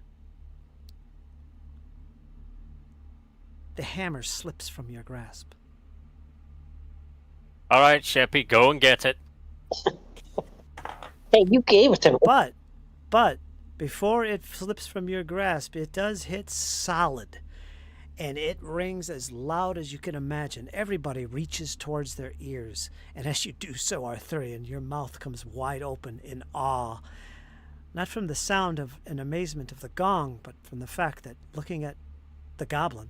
[SPEAKER 1] the hammer slips from your grasp.
[SPEAKER 4] all right, Sheppy, go and get it.
[SPEAKER 5] Hey, you gave it to me.
[SPEAKER 1] But before it slips from your grasp, it does hit solid, and it rings as loud as you can imagine. Everybody reaches towards their ears, and as you do so, Arthurian, your mouth comes wide open in awe, not from the sound of an amazement of the gong, but from the fact that, looking at the goblin,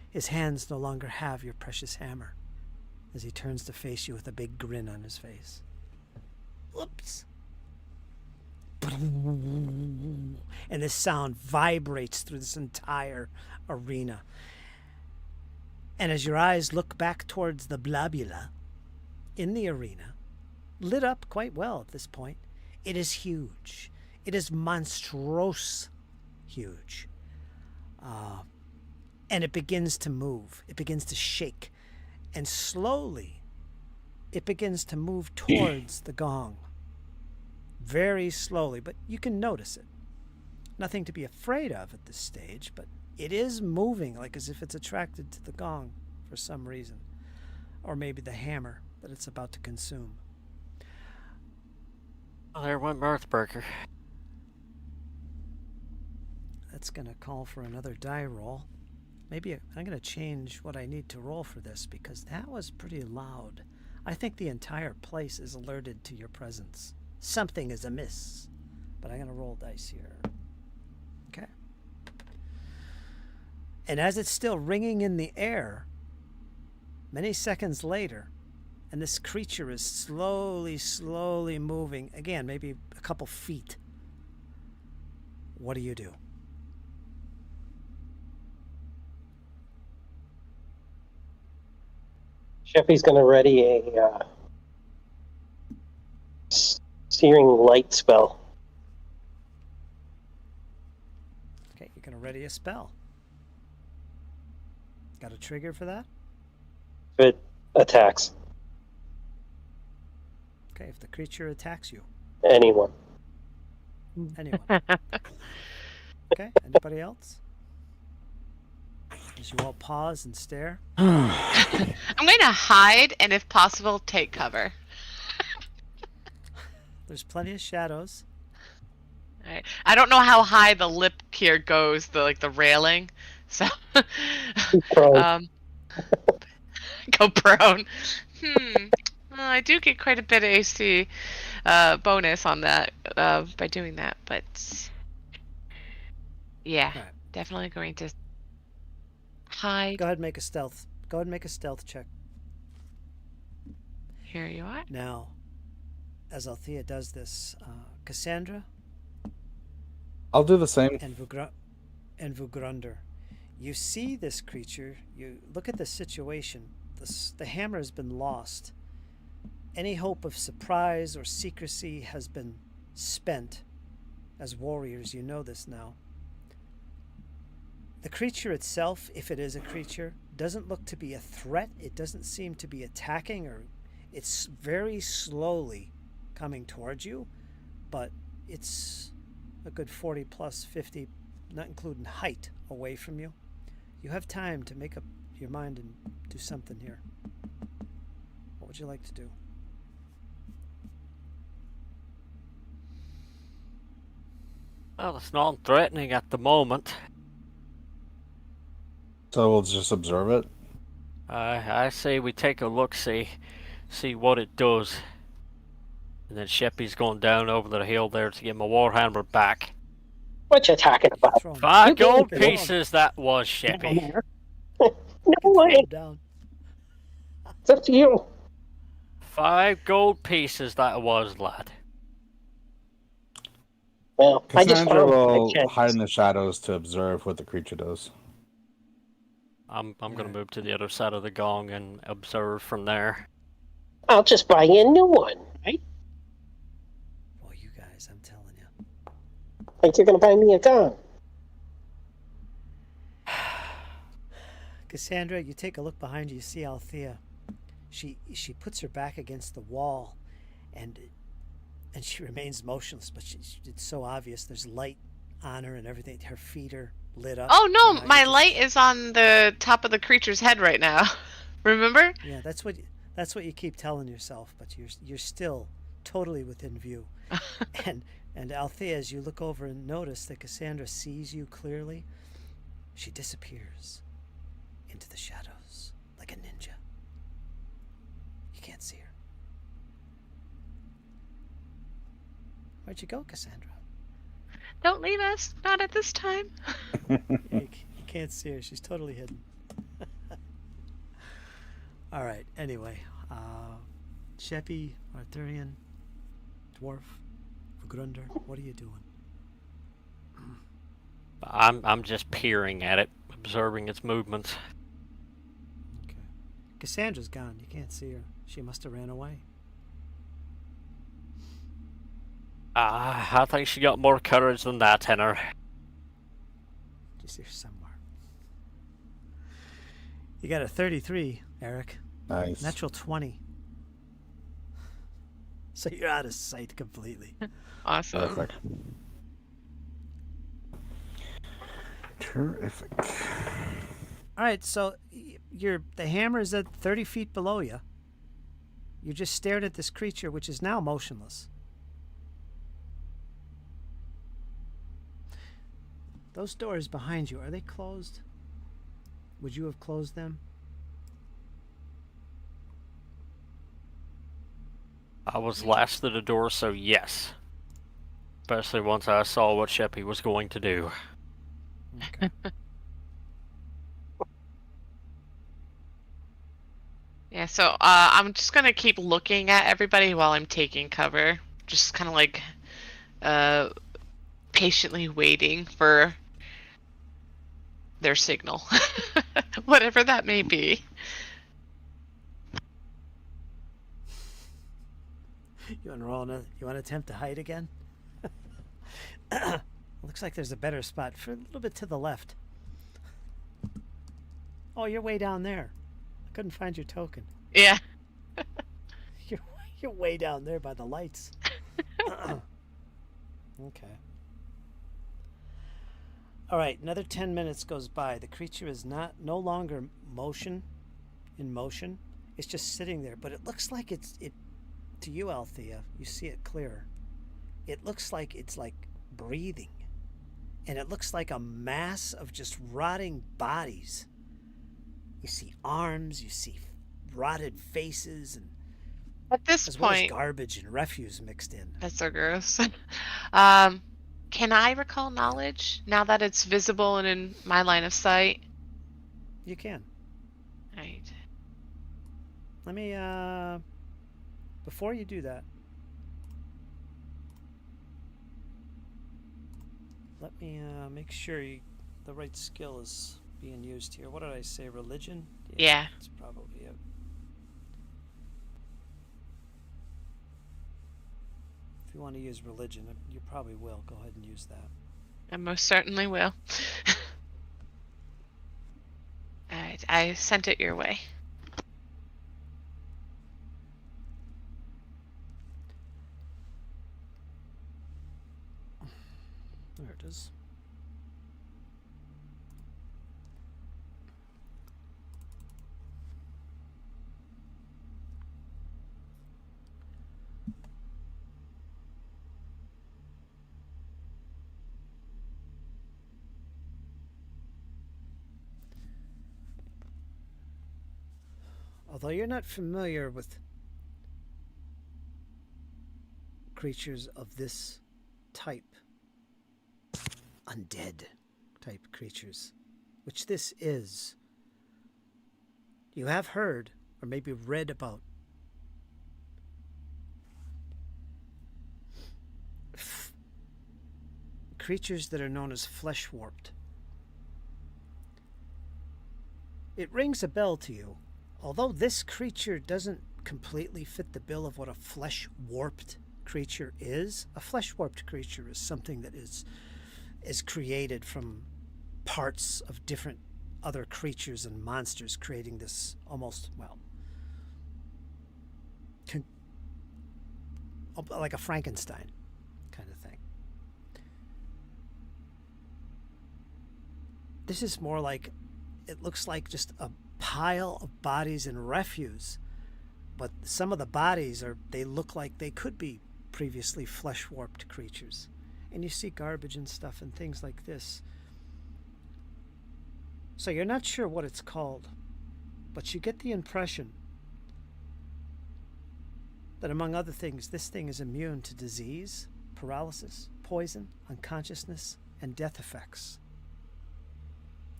[SPEAKER 1] his hands no longer have your precious hammer, as he turns to face you with a big grin on his face. Whoops. And this sound vibrates through this entire arena. And as your eyes look back towards the blabula in the arena, lit up quite well at this point, it is huge. It is monstrous huge. And it begins to move. It begins to shake. And slowly, it begins to move towards the gong. Very slowly, but you can notice it. Nothing to be afraid of at this stage, but it is moving like as if it's attracted to the gong for some reason. Or maybe the hammer that it's about to consume.
[SPEAKER 4] Oh, there went Mirthbreaker.
[SPEAKER 1] That's going to call for another die roll. Maybe I'm going to change what I need to roll for this because that was pretty loud. I think the entire place is alerted to your presence. Something is amiss. But I'm going to roll dice here. Okay. And as it's still ringing in the air, many seconds later, and this creature is slowly moving, again, maybe a couple feet. What do you do?
[SPEAKER 5] Sheppy's going to ready a searing light spell.
[SPEAKER 1] Okay, you're going to ready a spell. Got a trigger for that?
[SPEAKER 5] If it attacks
[SPEAKER 1] Okay, if the creature attacks you.
[SPEAKER 5] anyone.
[SPEAKER 1] Anyone. Okay, anybody else? As you all pause and stare.
[SPEAKER 2] I'm going to hide and, if possible, take cover.
[SPEAKER 1] There's plenty of shadows.
[SPEAKER 2] All right. I don't know how high the lip here goes, the railing, so
[SPEAKER 5] Prone.
[SPEAKER 2] go prone. Well, I do get quite a bit of AC bonus on that by doing that, but yeah,
[SPEAKER 1] All right.
[SPEAKER 2] definitely going to hide.
[SPEAKER 1] Go ahead and make a stealth. Go ahead and make a stealth check.
[SPEAKER 2] Here you are.
[SPEAKER 1] Now, as Althea does this, Cassandra
[SPEAKER 3] I'll do the same.
[SPEAKER 1] and Vugrunder, you see this creature. You look at the situation. The hammer has been lost. Any hope of surprise or secrecy has been spent. as warriors, you know this now. The creature itself, if it is a creature, doesn't look to be a threat. It doesn't seem to be attacking, or it's very slowly coming towards you, but it's a good 40 plus 50, not including height, away from you. You have time to make up your mind and do something here. What would you like to do?
[SPEAKER 4] Well, it's non-threatening at the moment.
[SPEAKER 3] So we'll just observe it.
[SPEAKER 4] I say we take a look, see what it does. And then Sheppy's going down over the hill there to get my warhammer back.
[SPEAKER 5] What you talking about?
[SPEAKER 1] Throw him,
[SPEAKER 4] 5
[SPEAKER 5] You
[SPEAKER 4] gold
[SPEAKER 5] can't throw 'em
[SPEAKER 4] pieces that was,
[SPEAKER 5] down
[SPEAKER 4] Sheppy.
[SPEAKER 5] there. No
[SPEAKER 1] throw
[SPEAKER 5] way.
[SPEAKER 1] him down.
[SPEAKER 5] It's up to you.
[SPEAKER 4] 5 gold pieces that was, lad.
[SPEAKER 5] Well, I just
[SPEAKER 3] Cassandra
[SPEAKER 5] found my
[SPEAKER 3] will
[SPEAKER 5] chance.
[SPEAKER 3] hide in the shadows to observe what the creature does.
[SPEAKER 4] I'm going to
[SPEAKER 1] Alright.
[SPEAKER 4] move to the other side of the gong and observe from there.
[SPEAKER 5] I'll just buy you a new one, right?
[SPEAKER 1] Boy, you guys, I'm telling you.
[SPEAKER 5] Like you're gonna buy me a gun.
[SPEAKER 1] Cassandra, you take a look behind you, you see Althea. She puts her back against the wall, and she remains motionless, but it's so obvious. There's light on her and everything. Her feet are lit up.
[SPEAKER 2] Oh
[SPEAKER 1] So
[SPEAKER 2] no,
[SPEAKER 1] now
[SPEAKER 2] my
[SPEAKER 1] you're just-
[SPEAKER 2] light is on the top of the creature's head right now. Remember?
[SPEAKER 1] Yeah, that's what you keep telling yourself, but you're still totally within view. And Althea, as you look over and notice that Cassandra sees you clearly, she disappears into the shadows like a ninja. You can't see her. Where'd you go, Cassandra?
[SPEAKER 2] Don't leave us. Not at this time.
[SPEAKER 1] Yeah, you can't see her. She's totally hidden. All right. Anyway, Sheppy, Arthurian, Dwarf, Grunder, what are you doing?
[SPEAKER 4] I'm just peering at it, observing its movements.
[SPEAKER 1] Okay. Cassandra's gone. You can't see her. She must have ran away.
[SPEAKER 4] I think she got more courage than that in her.
[SPEAKER 1] She's here somewhere. You got a 33, Eric.
[SPEAKER 3] Nice.
[SPEAKER 1] Natural 20. So you're out of sight completely.
[SPEAKER 2] Awesome.
[SPEAKER 3] Perfect. Terrific.
[SPEAKER 1] All right, so the hammer is at 30 feet below you. You just stared at this creature, which is now motionless. Those doors behind you, are they closed? Would you have closed them?
[SPEAKER 4] I was last at the door, so yes. Especially once I saw what Sheppy was going to do.
[SPEAKER 1] Okay.
[SPEAKER 2] Yeah, so I'm just gonna keep looking at everybody while I'm taking cover. Just kind of like patiently waiting for their signal. Whatever that may be.
[SPEAKER 1] You want to attempt to hide again? Looks like there's a better spot for a little bit to the left. Oh, you're way down there. I couldn't find your token.
[SPEAKER 2] Yeah.
[SPEAKER 1] You're way down there by the lights. Okay. All right, another 10 minutes goes by. The creature is no longer in motion. It's just sitting there, but it looks like it to you, Althea, you see it clearer. It looks like it's like breathing. And it looks like a mass of just rotting bodies. You see arms, you see rotted faces, and
[SPEAKER 2] At this
[SPEAKER 1] as well as
[SPEAKER 2] point,
[SPEAKER 1] garbage and refuse mixed in.
[SPEAKER 2] that's so gross. Can I recall knowledge now that it's visible and in my line of sight?
[SPEAKER 1] You can.
[SPEAKER 2] Right.
[SPEAKER 1] Let me, before you do that, let me make sure the right skill is being used here. What did I say? Religion?
[SPEAKER 2] Yeah.
[SPEAKER 1] That's probably it. If you want to use religion, you probably will. Go ahead and use that.
[SPEAKER 2] I most certainly will. Alright, I sent it your way.
[SPEAKER 1] There it is. Although you're not familiar with creatures of this type, undead type creatures, which this is, you have heard or maybe read about creatures that are known as flesh warped. It rings a bell to you. Although this creature doesn't completely fit the bill of what a flesh warped creature is, a flesh warped creature is something that is created from parts of different other creatures and monsters, creating this almost, well, like a Frankenstein kind of thing. This is more like, it looks like just a pile of bodies and refuse, but some of the bodies they look like they could be previously flesh warped creatures, and you see garbage and stuff and things like this. So you're not sure what it's called, but you get the impression that, among other things, this thing is immune to disease, paralysis, poison, unconsciousness, and death effects.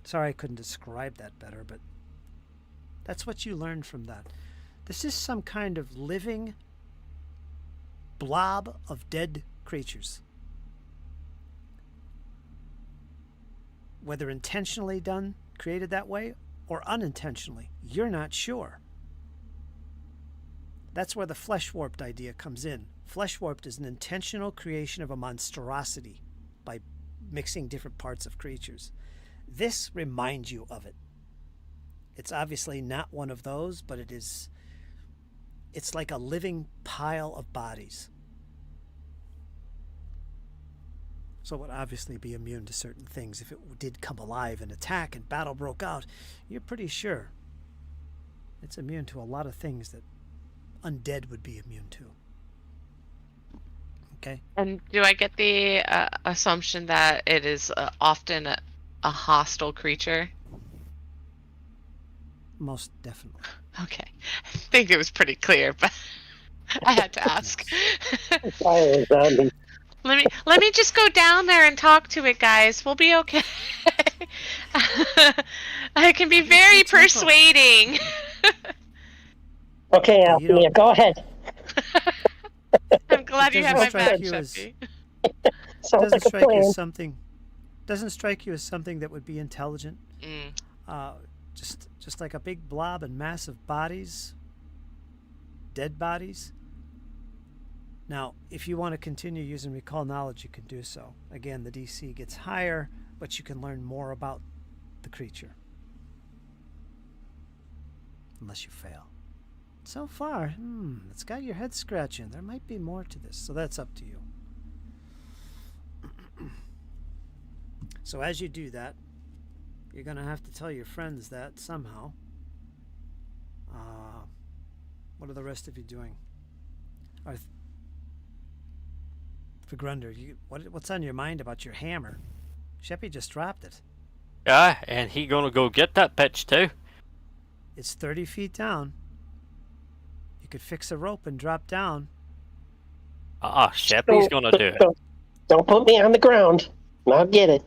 [SPEAKER 1] Sorry I couldn't describe that better, but that's what you learned from that. This is some kind of living blob of dead creatures. Whether intentionally done, created that way, or unintentionally, you're not sure. That's where the flesh warped idea comes in. Flesh warped is an intentional creation of a monstrosity by mixing different parts of creatures. This reminds you of it. It's obviously not one of those, but it's like a living pile of bodies. So it would obviously be immune to certain things. If it did come alive and attack and battle broke out, you're pretty sure it's immune to a lot of things that undead would be immune to. Okay?
[SPEAKER 2] And do I get the assumption that it is often a hostile creature?
[SPEAKER 1] Most definitely.
[SPEAKER 2] Okay. I think it was pretty clear, but I had to ask.
[SPEAKER 5] Fire zombie.
[SPEAKER 2] Let me just go down there and talk to it, guys. We'll be okay. I can be very persuading.
[SPEAKER 5] Okay, Althea, go ahead.
[SPEAKER 2] I'm glad you have my back,
[SPEAKER 1] you as-
[SPEAKER 2] Chapt.
[SPEAKER 5] Sounds like a
[SPEAKER 1] strike you
[SPEAKER 5] plan.
[SPEAKER 1] as something. Doesn't strike you as something that would be intelligent. Just like a big blob and massive bodies, dead bodies. Now, if you want to continue using recall knowledge, you can do so. Again, the DC gets higher, but you can learn more about the creature. Unless you fail. So far, it's got your head scratching. There might be more to this, so that's up to you. So as you do that, you're going to have to tell your friends that somehow. What are the rest of you doing? For Grunder, what's on your mind about your hammer? Sheppy just dropped it.
[SPEAKER 4] Yeah, and he gonna go get that pitch too.
[SPEAKER 1] It's 30 feet down. You could fix a rope and drop down.
[SPEAKER 4] Sheppy's gonna do it.
[SPEAKER 5] Don't put me on the ground. I'll get it.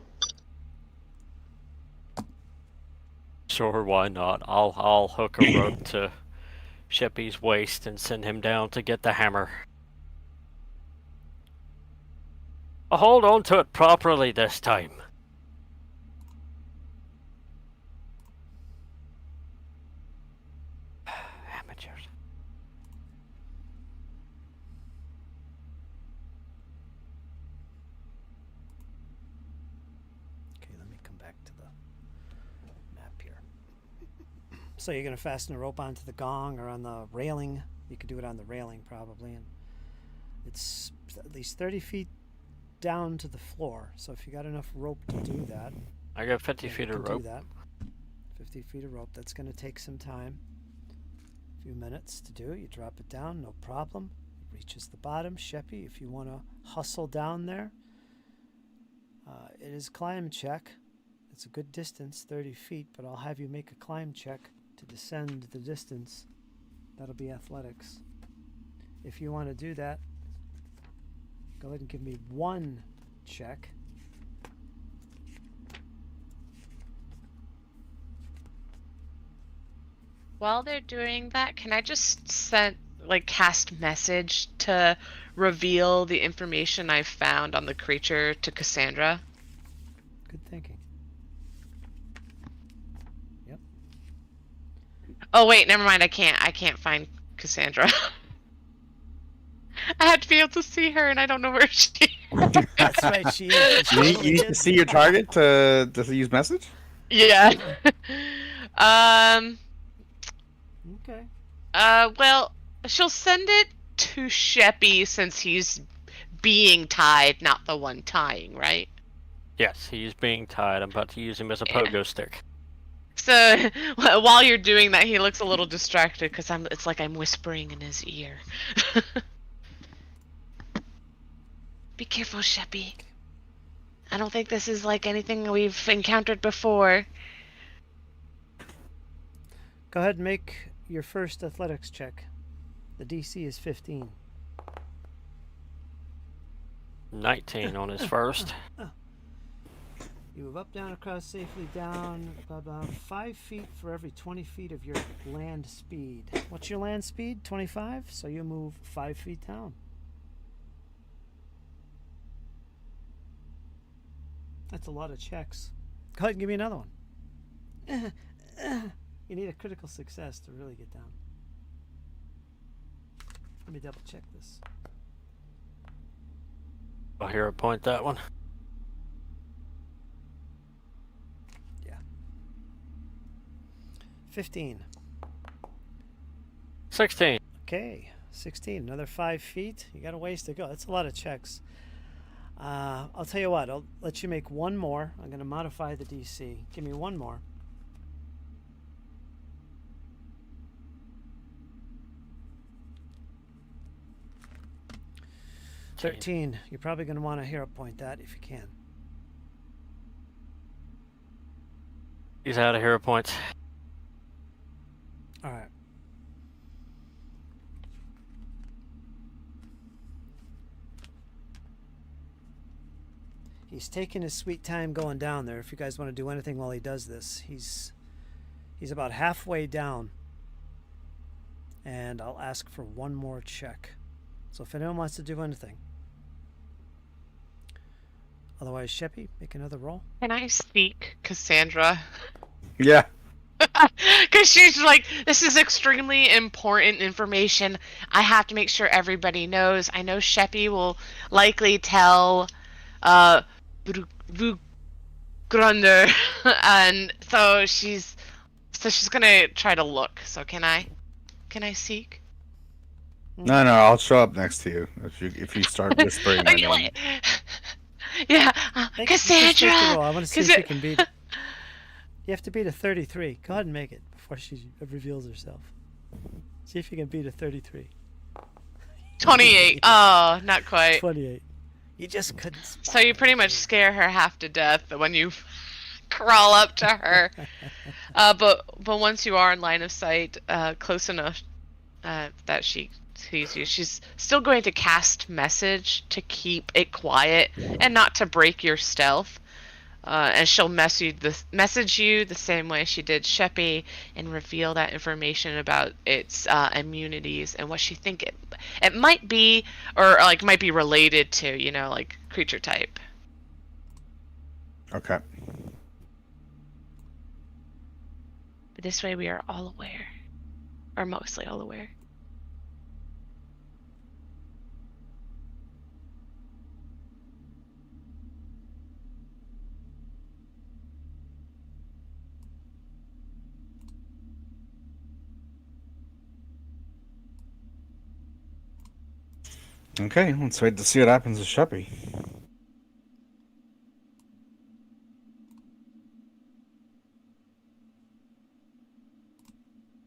[SPEAKER 4] Sure, why not? I'll hook a rope to Sheppy's waist and send him down to get the hammer. I'll hold on to it properly this time. Amateurs.
[SPEAKER 1] So you're going to fasten a rope onto the gong or on the railing. You could do it on the railing probably, and it's at least 30 feet down to the floor. So if you got enough rope to do that,
[SPEAKER 4] I got 50
[SPEAKER 1] you
[SPEAKER 4] feet of
[SPEAKER 1] can
[SPEAKER 4] rope.
[SPEAKER 1] do that. 50 feet of rope. That's going to take some time. A few minutes to do. You drop it down, no problem. It reaches the bottom. Sheppy, if you want to hustle down there, it is a climb check. It's a good distance, 30 feet, but I'll have you make a climb check to descend the distance. That'll be athletics. If you want to do that, go ahead and give me one check.
[SPEAKER 2] While they're doing that, can I just cast message to reveal the information I've found on the creature to Cassandra?
[SPEAKER 1] Good thinking. Yep.
[SPEAKER 2] Oh wait, never mind. I can't find Cassandra. I have to be able to see her, and I don't know where she is.
[SPEAKER 1] That's right, she is.
[SPEAKER 3] You need to see your target to use message?
[SPEAKER 2] Yeah.
[SPEAKER 1] Okay.
[SPEAKER 2] Well, she'll send it to Sheppy since he's being tied, not the one tying, right?
[SPEAKER 4] Yes, he's being tied. I'm about to use him as a pogo stick.
[SPEAKER 2] So while you're doing that, he looks a little distracted because it's like I'm whispering in his ear. Be careful, Sheppy. I don't think this is like anything we've encountered before.
[SPEAKER 1] Go ahead and make your first athletics check. The DC is 15.
[SPEAKER 4] 19 on his first.
[SPEAKER 1] You move up, down, across, safely down, about 5 feet for every 20 feet of your land speed. What's your land speed? 25? So you move 5 feet down. That's a lot of checks. Go ahead and give me another one. You need a critical success to really get down. Let me double check this.
[SPEAKER 4] I'll hear a point that one.
[SPEAKER 1] Yeah. 15.
[SPEAKER 4] 16.
[SPEAKER 1] Okay. 16. Another 5 feet. You got a ways to go. That's a lot of checks. I'll tell you what. I'll let you make one more. I'm going to modify the DC. Give me one more. 13. You're probably going to want to hero point that if you can.
[SPEAKER 4] He's out of hero points.
[SPEAKER 1] All right. He's taking his sweet time going down there. If you guys want to do anything while he does this, he's about halfway down. And I'll ask for one more check. So if anyone wants to do anything. Otherwise, Sheppy, make another roll.
[SPEAKER 2] Can I speak, Cassandra?
[SPEAKER 3] Yeah.
[SPEAKER 2] Because she's like, this is extremely important information. I have to make sure everybody knows. I know Sheppy will likely tell Vugrunner, and so she's gonna try to look. So can I seek?
[SPEAKER 3] No, I'll show up next to you if you start whispering my name.
[SPEAKER 2] Yeah,
[SPEAKER 1] Just take the
[SPEAKER 2] Cassandra.
[SPEAKER 1] roll. I want to see if she can beat it. You have to beat a 33. Go ahead and make it before she reveals herself. See if you can beat a 33.
[SPEAKER 2] 28. Oh, not quite.
[SPEAKER 1] 28. You just couldn't.
[SPEAKER 2] So you pretty much scare her half to death when you crawl up to her. But once you are in line of sight, close enough that she sees you, she's still going to cast message to keep it quiet and not to break your stealth. And she'll message you the same way she did Sheppy and reveal that information about its immunities and what she think it might be, or like might be related to, like creature type.
[SPEAKER 3] Okay.
[SPEAKER 2] But this way we are all aware, or mostly all aware.
[SPEAKER 3] Okay, let's wait to see what happens with Sheppy.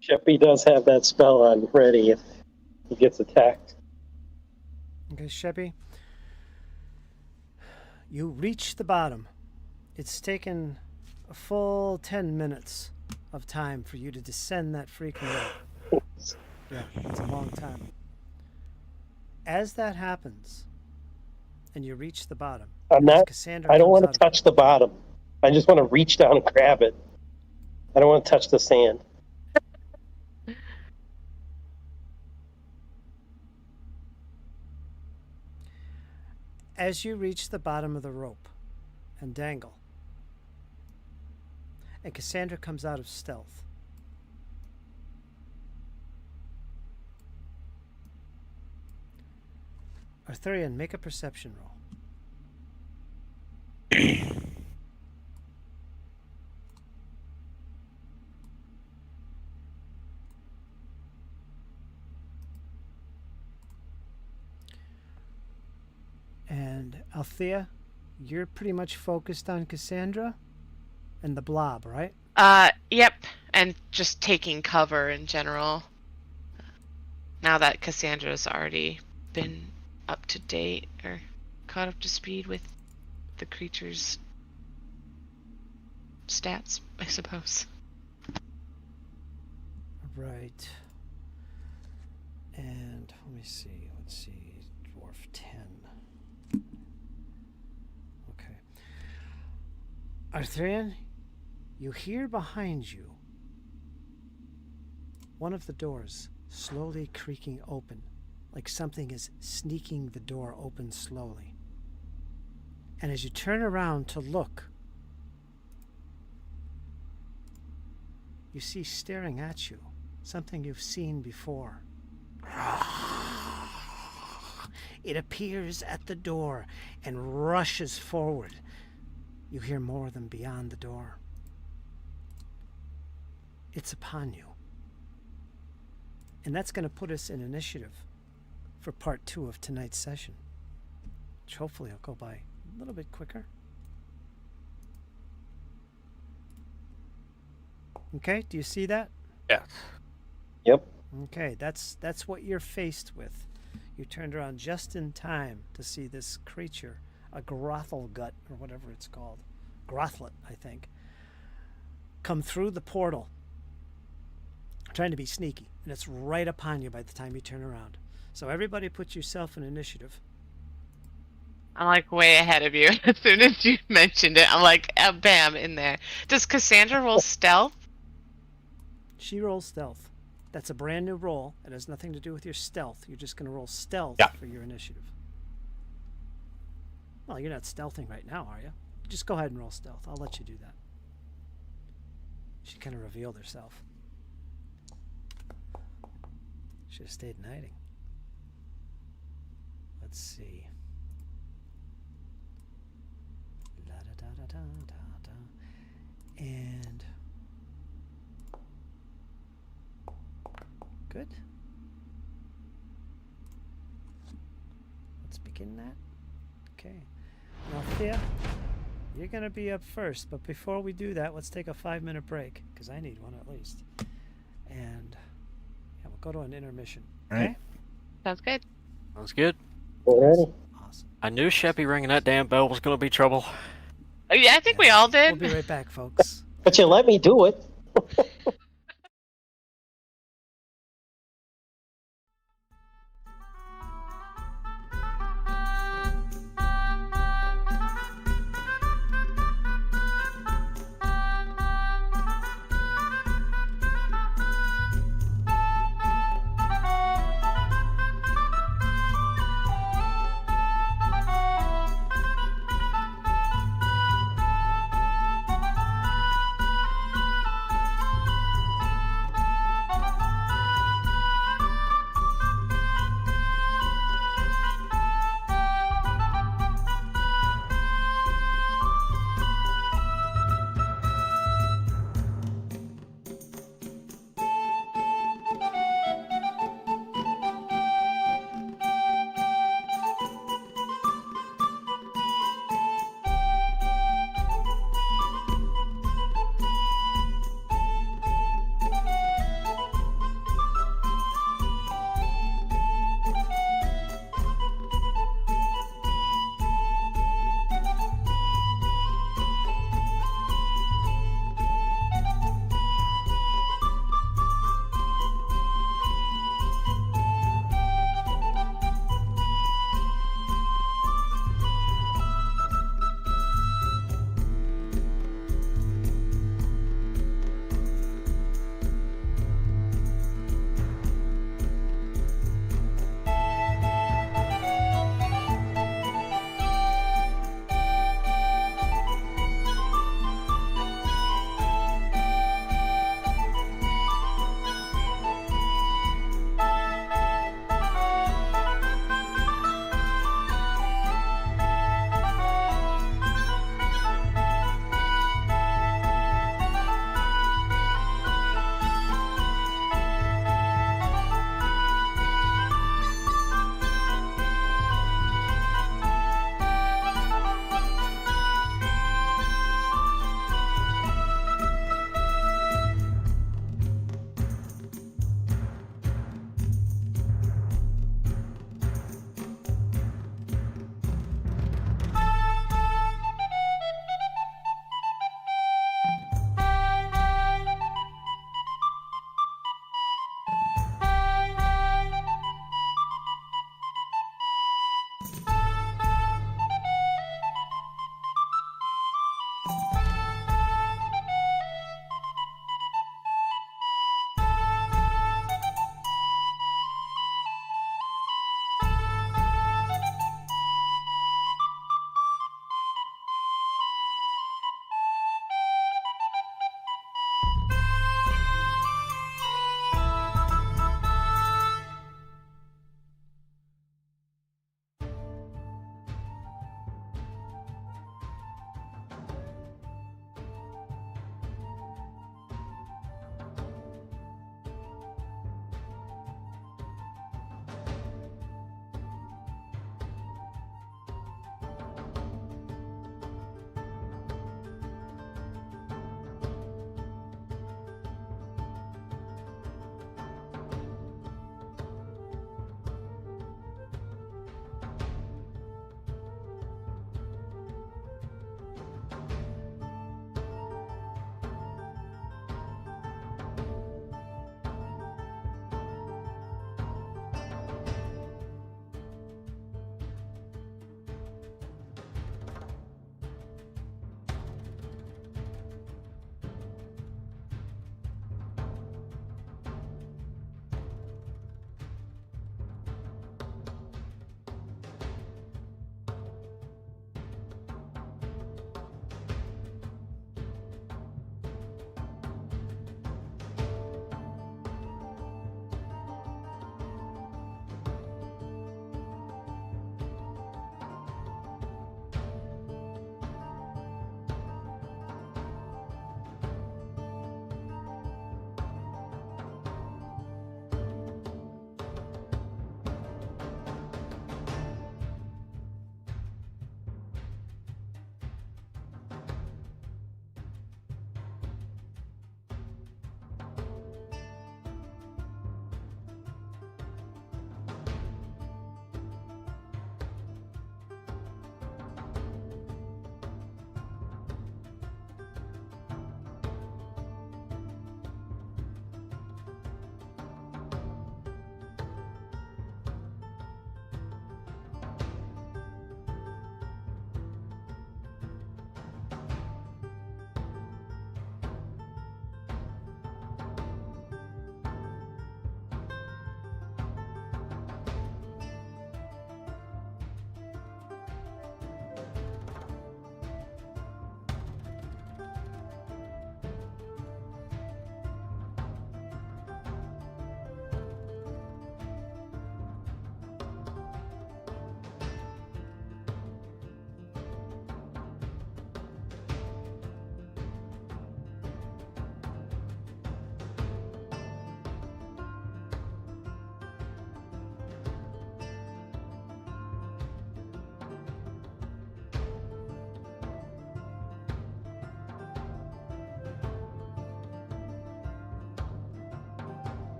[SPEAKER 5] Sheppy does have that spell on ready if he gets attacked.
[SPEAKER 1] Okay, Sheppy. You reach the bottom. It's taken a full 10 minutes of time for you to descend that freaking rope. Yeah, it's a long time. As that happens, and you reach the bottom,
[SPEAKER 5] I'm
[SPEAKER 1] as
[SPEAKER 5] not.
[SPEAKER 1] Cassandra
[SPEAKER 5] I don't
[SPEAKER 1] comes
[SPEAKER 5] want
[SPEAKER 1] out
[SPEAKER 5] to
[SPEAKER 1] of-
[SPEAKER 5] touch the bottom. I just want to reach down and grab it. I don't want to touch the sand.
[SPEAKER 1] As you reach the bottom of the rope and dangle, and Cassandra comes out of stealth, Arthurian, make a perception roll. And Althea, you're pretty much focused on Cassandra and the blob, right?
[SPEAKER 2] Yep, and just taking cover in general. Now that Cassandra's already been up to date or caught up to speed with the creature's stats, I suppose.
[SPEAKER 1] Right. And let me see. Let's see. Dwarf 10. Okay. Arthurian, you hear behind you one of the doors slowly creaking open, like something is sneaking the door open slowly. And as you turn around to look, you see staring at you something you've seen before. It appears at the door and rushes forward. You hear more of them beyond the door. It's upon you. And that's going to put us in initiative for part 2 of tonight's session, which hopefully will go by a little bit quicker. Okay, do you see that?
[SPEAKER 4] Yes.
[SPEAKER 5] Yep.
[SPEAKER 1] Okay, that's what you're faced with. You turned around just in time to see this creature, a grothel gut, or whatever it's called. Grothlet, I think. Come through the portal, trying to be sneaky, and it's right upon you by the time you turn around. So everybody put yourself in initiative.
[SPEAKER 2] I'm like way ahead of you. As soon as you mentioned it, I'm like, bam, in there. Does Cassandra roll stealth?
[SPEAKER 1] She rolls stealth. That's a brand new roll. It has nothing to do with your stealth. You're just going to roll stealth for your initiative. Well, you're not stealthing right now, are you? Just go ahead and roll stealth. I'll let you do that. She kind of revealed herself. Should have stayed in hiding. Let's see. La da da da da da da. And good. Let's begin that. Okay. Now, Thea, you're going to be up first, but before we do that, let's take a 5-minute break, because I need one at least. And yeah, we'll go to an intermission. Okay?
[SPEAKER 3] Right.
[SPEAKER 2] Sounds good.
[SPEAKER 4] Sounds good.
[SPEAKER 5] Alrighty.
[SPEAKER 1] Awesome.
[SPEAKER 4] I knew Sheppy ringing that damn bell was going to be trouble.
[SPEAKER 2] Yeah, I think we all did.
[SPEAKER 1] We'll be right back, folks.
[SPEAKER 5] But you let me do it.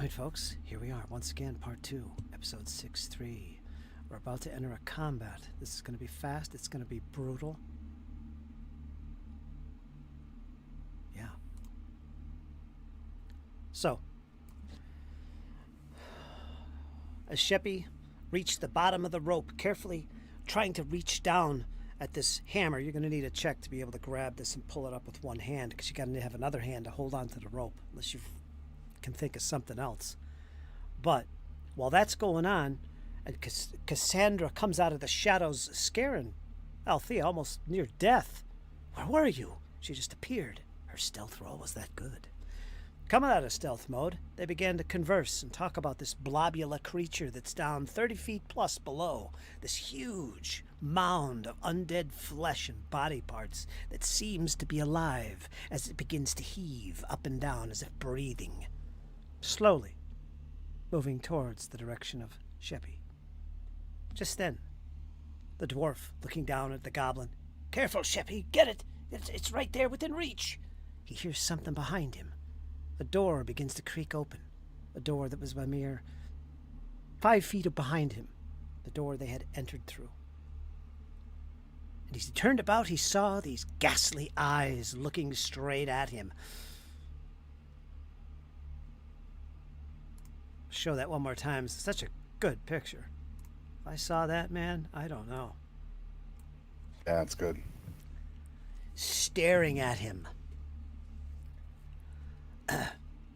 [SPEAKER 1] Alright, folks, here we are. Once again, part 2, episode 6-3. We're about to enter a combat. This is going to be fast. It's going to be brutal. Yeah. So, as Sheppy reached the bottom of the rope, carefully trying to reach down at this hammer, you're going to need a check to be able to grab this and pull it up with one hand, because you got to have another hand to hold on to the rope, unless you can think of something else. But while that's going on, and Cassandra comes out of the shadows, scaring Althea almost near death. Where were you? She just appeared. Her stealth roll was that good. Coming out of stealth mode, they began to converse and talk about this blobula creature that's down 30 feet plus below. This huge mound of undead flesh and body parts that seems to be alive as it begins to heave up and down as if breathing. Slowly, moving towards the direction of Sheppy. Just then, the dwarf, looking down at the goblin. Careful, Sheppy, get it! It's right there within reach! He hears something behind him. A door begins to creak open. A door that was a mere 5 feet behind him. The door they had entered through. And as he turned about, he saw these ghastly eyes looking straight at him. Show that one more time. It's such a good picture. If I saw that, man, I don't know.
[SPEAKER 3] Yeah, that's good.
[SPEAKER 1] Staring at him.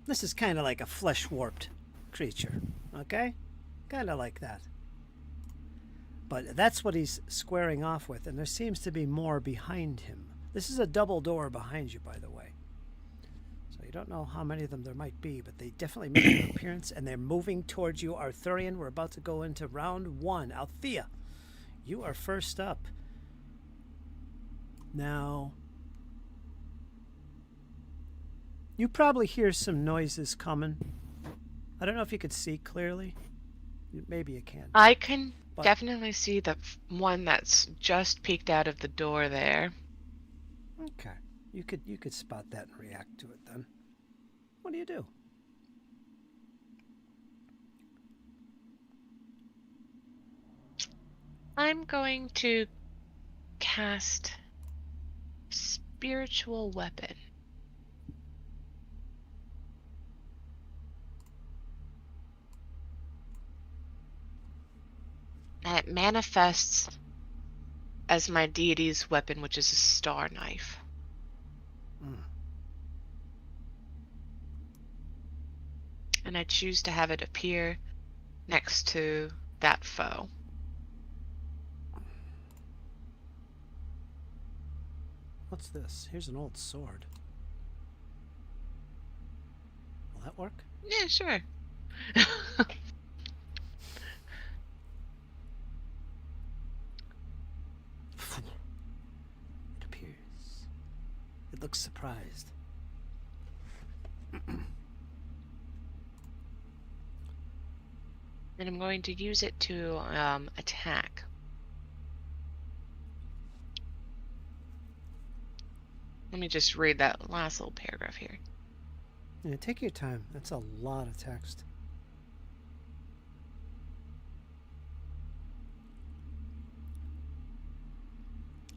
[SPEAKER 1] This is kind of like a flesh-warped creature, okay? Kind of like that. But that's what he's squaring off with, and there seems to be more behind him. This is a double door behind you, by the way. So you don't know how many of them there might be, but they definitely make an appearance, and they're moving towards you, Arthurian. We're about to go into round 1. Althea, you are first up. Now, you probably hear some noises coming. I don't know if you could see clearly. Maybe you can.
[SPEAKER 2] I can
[SPEAKER 1] But-
[SPEAKER 2] definitely see the one that's just peeked out of the door there.
[SPEAKER 1] Okay. You could spot that and react to it then. What do you do?
[SPEAKER 2] I'm going to cast Spiritual Weapon. And it manifests as my deity's weapon, which is a star knife. And I choose to have it appear next to that foe.
[SPEAKER 1] What's this? Here's an old sword. Will that work?
[SPEAKER 2] Yeah, sure.
[SPEAKER 1] It appears. It looks surprised.
[SPEAKER 2] And I'm going to use it to attack. Let me just read that last little paragraph here.
[SPEAKER 1] Yeah, take your time. That's a lot of text.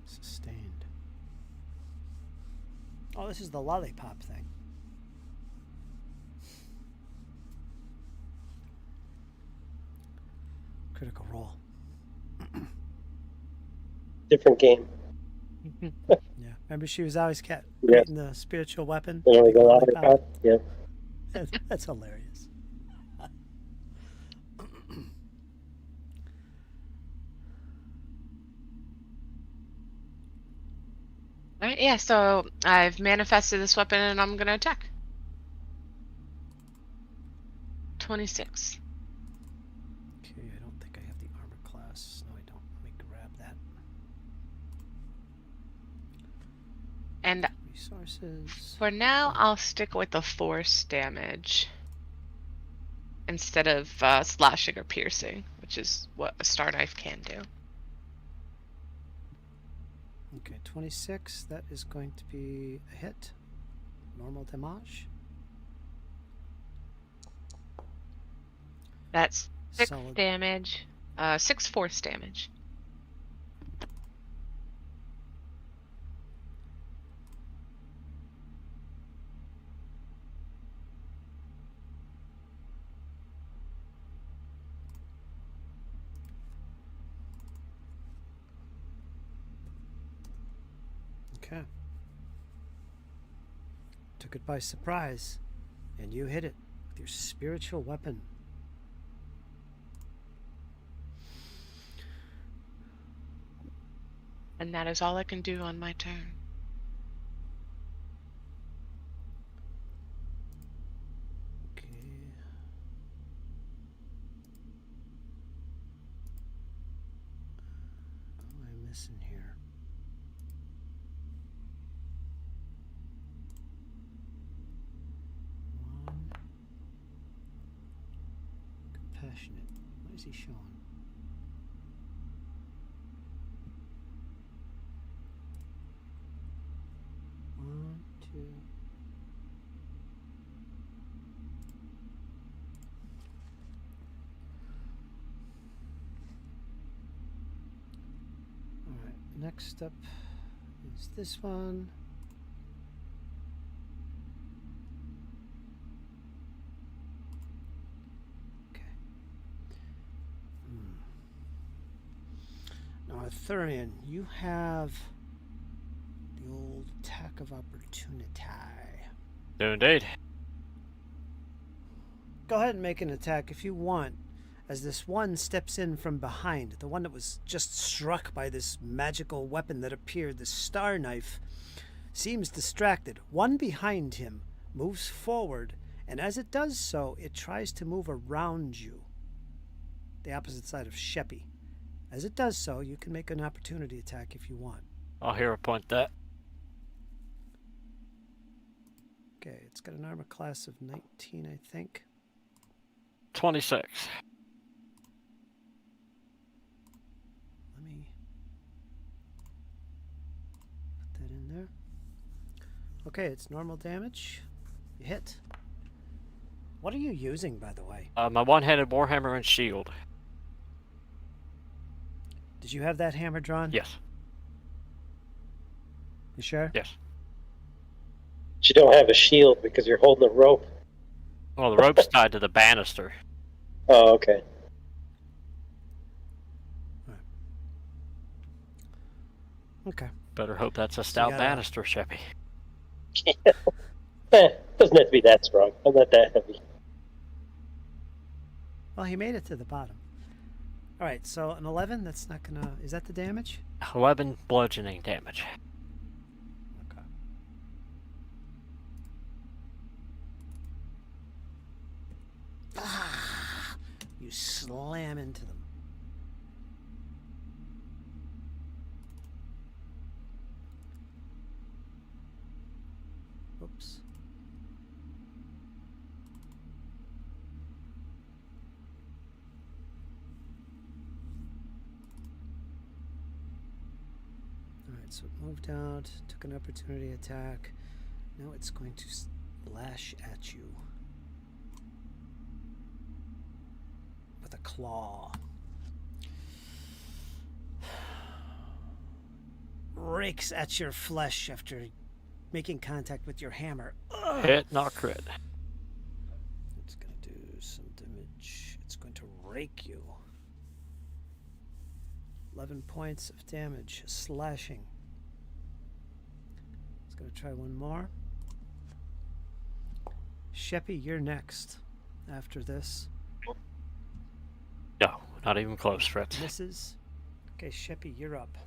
[SPEAKER 1] Sustained. Oh, this is the lollipop thing. Critical role.
[SPEAKER 5] Different game.
[SPEAKER 1] Yeah. Remember she was always
[SPEAKER 5] Yeah.
[SPEAKER 1] creating the spiritual weapon?
[SPEAKER 5] You know,
[SPEAKER 1] Big
[SPEAKER 5] the
[SPEAKER 1] lollipop?
[SPEAKER 5] lollipop. Yeah.
[SPEAKER 1] That's hilarious.
[SPEAKER 2] Alright, yeah, so I've manifested this weapon and I'm gonna attack. 26.
[SPEAKER 1] Okay, I don't think I have the armor class. No, I don't. Let me grab that.
[SPEAKER 2] And
[SPEAKER 1] Resources.
[SPEAKER 2] for now, I'll stick with the force damage instead of slashing or piercing, which is what a star knife can do.
[SPEAKER 1] Okay, 26. That is going to be a hit. Normal damage.
[SPEAKER 2] That's 6
[SPEAKER 1] Solid.
[SPEAKER 2] damage. 6 force damage.
[SPEAKER 1] Okay. Took it by surprise, and you hit it with your spiritual weapon.
[SPEAKER 2] And that is all I can do on my turn.
[SPEAKER 1] Okay. What am I missing here? One. Compassionate. What is he showing? One, two. All right. Next up is this one. Okay. Now, Arthurian, you have the old attack of opportunity.
[SPEAKER 4] Do indeed.
[SPEAKER 1] Go ahead and make an attack if you want, as this one steps in from behind, the one that was just struck by this magical weapon that appeared, the star knife, seems distracted. One behind him moves forward, and as it does so, it tries to move around you, the opposite side of Sheppy. As it does so, you can make an opportunity attack if you want.
[SPEAKER 4] I'll hero point that.
[SPEAKER 1] Okay, it's got an armor class of 19, I think.
[SPEAKER 4] 26.
[SPEAKER 1] Let me put that in there. Okay, it's normal damage. You hit. What are you using, by the way?
[SPEAKER 4] My one-handed warhammer and shield.
[SPEAKER 1] Did you have that hammer drawn?
[SPEAKER 4] Yes.
[SPEAKER 1] You sure?
[SPEAKER 4] Yes.
[SPEAKER 5] But you don't have a shield because you're holding a rope.
[SPEAKER 4] Well, the rope's tied to the banister.
[SPEAKER 5] Oh, okay.
[SPEAKER 1] Okay.
[SPEAKER 4] Better hope that's a stout
[SPEAKER 1] gotta-
[SPEAKER 4] banister, Sheppy.
[SPEAKER 5] Doesn't have to be that strong. I'm not that heavy.
[SPEAKER 1] Well, he made it to the bottom. All right, so an 11, that's not gonna... Is that the damage?
[SPEAKER 4] 11 bludgeoning damage.
[SPEAKER 1] Okay. Ah! You slam into them. Oops. Alright, so it moved out, took an opportunity attack. Now it's going to lash at you with a claw. Rakes at your flesh after making contact with your hammer. Ugh.
[SPEAKER 4] Hit, not crit.
[SPEAKER 1] It's going to do some damage. It's going to rake you. 11 points of damage, slashing. It's going to try one more. Sheppy, you're next after this.
[SPEAKER 4] No, not even close, Fritz.
[SPEAKER 1] Misses. Okay, Sheppy, you're up.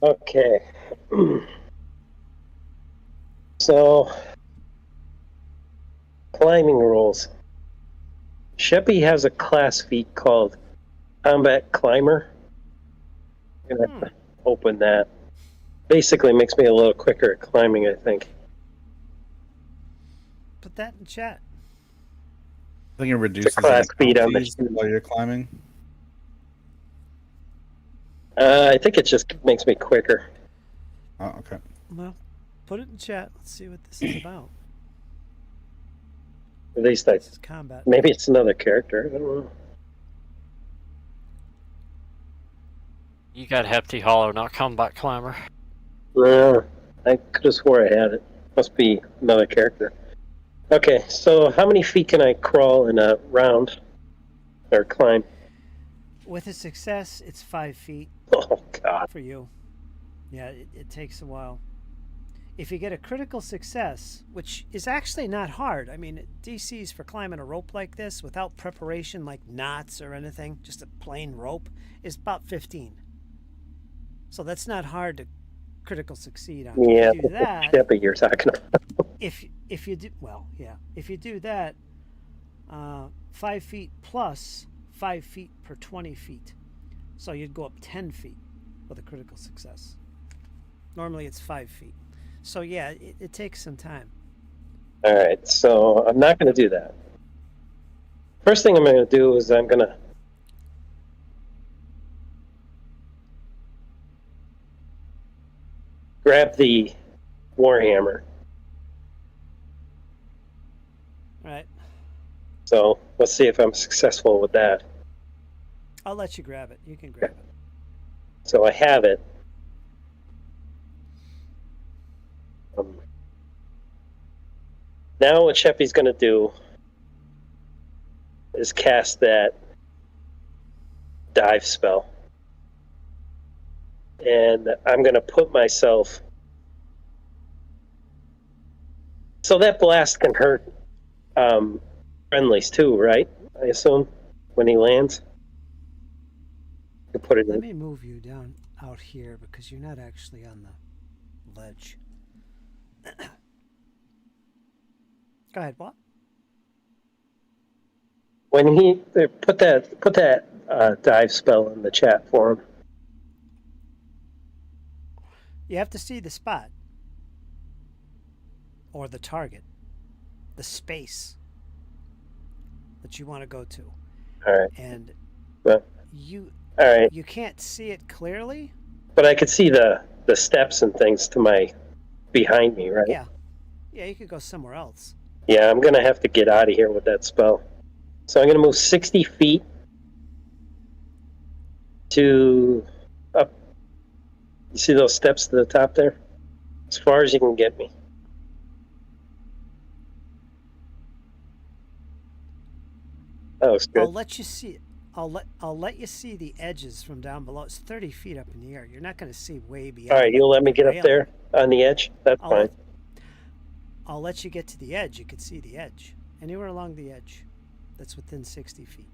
[SPEAKER 5] Okay. So, climbing rules. Sheppy has a class feat called Combat Climber. I'm going to have to open that. Basically makes me a little quicker at climbing, I think.
[SPEAKER 1] Put that in chat.
[SPEAKER 3] I think it reduces
[SPEAKER 5] class
[SPEAKER 3] the
[SPEAKER 5] speed on the
[SPEAKER 3] penalties while you're climbing.
[SPEAKER 5] I think it just makes me quicker.
[SPEAKER 3] Oh, okay.
[SPEAKER 1] Well, put it in chat. Let's see what this is about.
[SPEAKER 5] At least I.
[SPEAKER 1] This is combat.
[SPEAKER 5] Maybe it's another character. I don't know.
[SPEAKER 4] You got Hefty Hollow, not Combat Climber.
[SPEAKER 5] No, I could have swore I had it. Must be another character. Okay, so how many feet can I crawl in a round or climb?
[SPEAKER 1] With a success, it's 5 feet
[SPEAKER 5] Oh God!
[SPEAKER 1] for you. Yeah, it takes a while. If you get a critical success, which is actually not hard, I mean, DCs for climbing a rope like this without preparation like knots or anything, just a plain rope, is about 15. So that's not hard to critical succeed on.
[SPEAKER 5] Yeah,
[SPEAKER 1] If you do that,
[SPEAKER 5] Chapt you're talking about.
[SPEAKER 1] if you do well, yeah, if you do that, 5 feet plus 5 feet per 20 feet, so you'd go up 10 feet with a critical success. Normally it's 5 feet. So yeah, it takes some time.
[SPEAKER 5] All right, so I'm not going to do that. First thing I'm going to do is I'm going to grab the warhammer.
[SPEAKER 1] All right,
[SPEAKER 5] So let's see if I'm successful with that.
[SPEAKER 1] I'll let you grab it. You can grab it.
[SPEAKER 5] So I have it. Now what Chappie's going to do is cast that dive spell. And I'm going to put myself... So that blast can hurt friendlies too, right? I assume, when he lands? You put it
[SPEAKER 1] Let
[SPEAKER 5] in.
[SPEAKER 1] me move you down out here because you're not actually on the ledge. Go ahead, what?
[SPEAKER 5] When he put that dive spell in the chat for him.
[SPEAKER 1] You have to see the spot or the target, the space that you want to go to.
[SPEAKER 5] All right.
[SPEAKER 1] And
[SPEAKER 5] Well,
[SPEAKER 1] you
[SPEAKER 5] all right.
[SPEAKER 1] you can't see it clearly.
[SPEAKER 5] But I could see the steps and things to my behind me, right?
[SPEAKER 1] Yeah. Yeah, you could go somewhere else.
[SPEAKER 5] Yeah, I'm gonna have to get out of here with that spell. So I'm gonna move 60 feet to up. You see those steps to the top there? As far as you can get me. That looks
[SPEAKER 1] I'll
[SPEAKER 5] good.
[SPEAKER 1] let you see it. I'll let you see the edges from down below. It's 30 feet up in the air. You're not going to see way beyond.
[SPEAKER 5] All right, you'll let me get up
[SPEAKER 1] railing.
[SPEAKER 5] there on the edge? That's
[SPEAKER 1] I'll
[SPEAKER 5] fine.
[SPEAKER 1] let, I'll let you get to the edge. You could see the edge. Anywhere along the edge that's within 60 feet.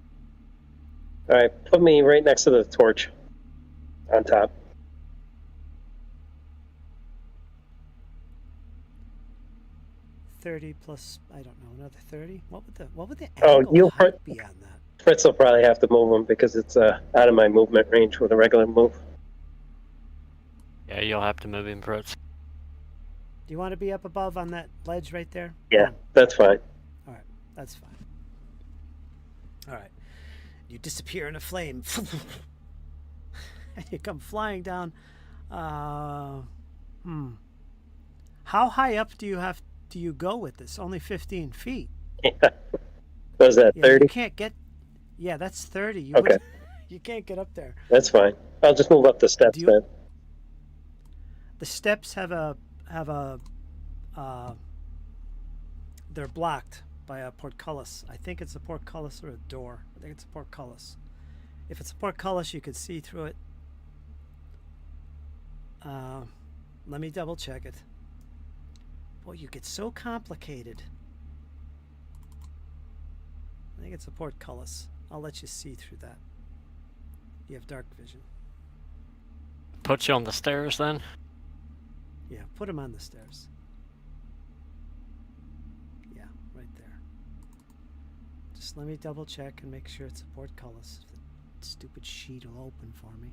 [SPEAKER 5] All right, put me right next to the torch on top.
[SPEAKER 1] 30 plus, I don't know, another 30? What would the
[SPEAKER 5] Oh,
[SPEAKER 1] angle
[SPEAKER 5] you
[SPEAKER 1] height be on that?
[SPEAKER 5] Fritz will probably have to move him because it's out of my movement range with a regular move.
[SPEAKER 4] Yeah, you'll have to move him, Fritz.
[SPEAKER 1] Do you want to be up above on that ledge right there?
[SPEAKER 5] Yeah, that's fine.
[SPEAKER 1] All right, that's fine. All right. You disappear in a flame. And you come flying down. How high up do you go with this? Only 15 feet.
[SPEAKER 5] Was that
[SPEAKER 1] Yeah,
[SPEAKER 5] 30?
[SPEAKER 1] you can't get. Yeah, that's 30. You
[SPEAKER 5] Okay.
[SPEAKER 1] wouldn't- You can't get up there.
[SPEAKER 5] That's fine. I'll just move up the steps then.
[SPEAKER 1] The steps have a they're blocked by a portcullis. I think it's a portcullis or a door. I think it's a portcullis. If it's a portcullis, you could see through it. Let me double check it. Boy, you get so complicated. I think it's a portcullis. I'll let you see through that. You have dark vision.
[SPEAKER 4] Put you on the stairs then?
[SPEAKER 1] Yeah, put him on the stairs. Yeah, right there. Just let me double check and make sure it's a portcullis. If the stupid sheet will open for me.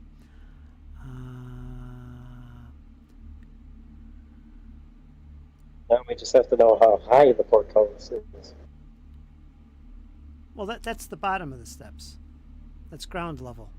[SPEAKER 5] Now we just have to know how high the portcullis is.
[SPEAKER 1] Well, that's the bottom of the steps. That's ground level.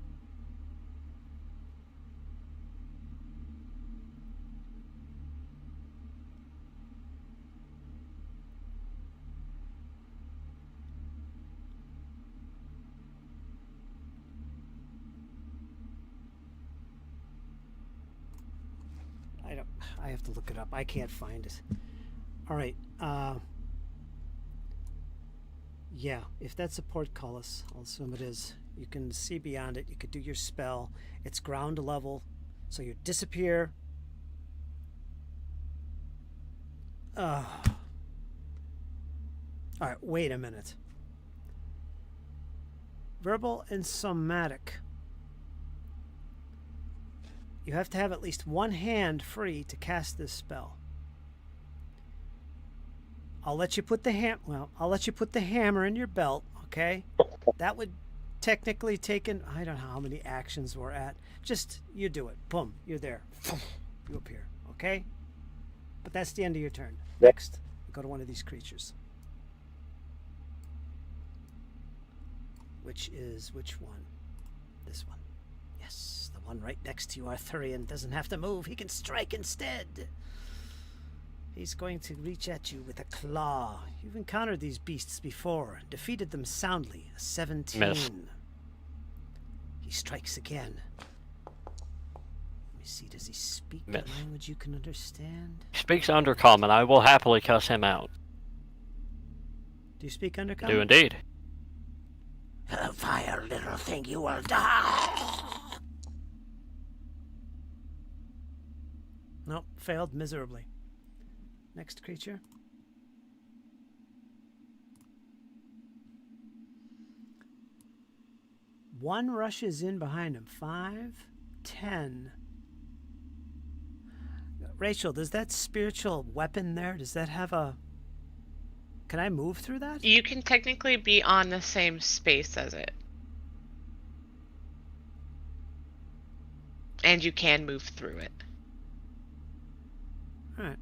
[SPEAKER 1] I have to look it up. I can't find it. All right. Yeah, if that's a portcullis, I'll assume it is. You can see beyond it. You could do your spell. It's ground level, so you disappear. All right, wait a minute. Verbal and somatic. You have to have at least one hand free to cast this spell. I'll let you put the I'll let you put the hammer in your belt, okay? That would technically take in, I don't know how many actions we're at. Just you do it. Boom, you're there. You appear, okay? But that's the end of your turn. Next, go to one of these creatures. Which one? This one. Yes, the one right next to you, Arthurian, doesn't have to move. He can strike instead. He's going to reach at you with a claw. You've encountered these beasts before, defeated them soundly. A 17.
[SPEAKER 4] Miss.
[SPEAKER 1] He strikes again. Let me see, does he speak
[SPEAKER 4] Miss.
[SPEAKER 1] a language you can understand?
[SPEAKER 4] He speaks Undercommon. I will happily cuss him out.
[SPEAKER 1] Do you speak Undercommon?
[SPEAKER 4] Do indeed.
[SPEAKER 1] Hellfire, little thing, you will die. Nope, failed miserably. Next creature. One rushes in behind him. 5, 10. Rachel, does that spiritual weapon there, does that have a... Can I move through that?
[SPEAKER 2] You can technically be on the same space as it. And you can move through it.
[SPEAKER 1] Alright.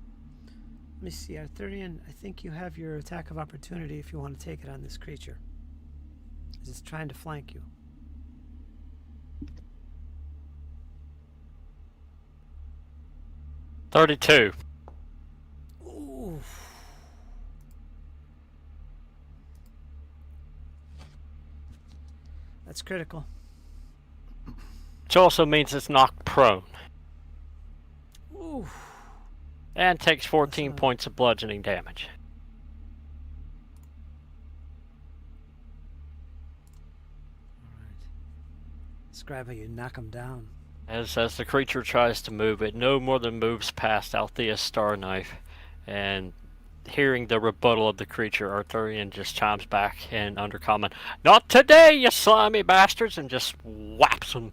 [SPEAKER 1] Let me see, Arthurian, I think you have your attack of opportunity if you want to take it on this creature. It's trying to flank you.
[SPEAKER 4] $32.
[SPEAKER 1] Ooh. That's critical.
[SPEAKER 4] Which also means it's knocked prone.
[SPEAKER 1] Ooh.
[SPEAKER 4] And takes 14 points of bludgeoning damage.
[SPEAKER 1] Alright. Describe how you knock him down.
[SPEAKER 4] As the creature tries to move, it no more than moves past Althea's star knife, and hearing the rebuttal of the creature, Arthurian just chimes back in Undercommon, "Not today, you slimy bastards!" and just whaps him.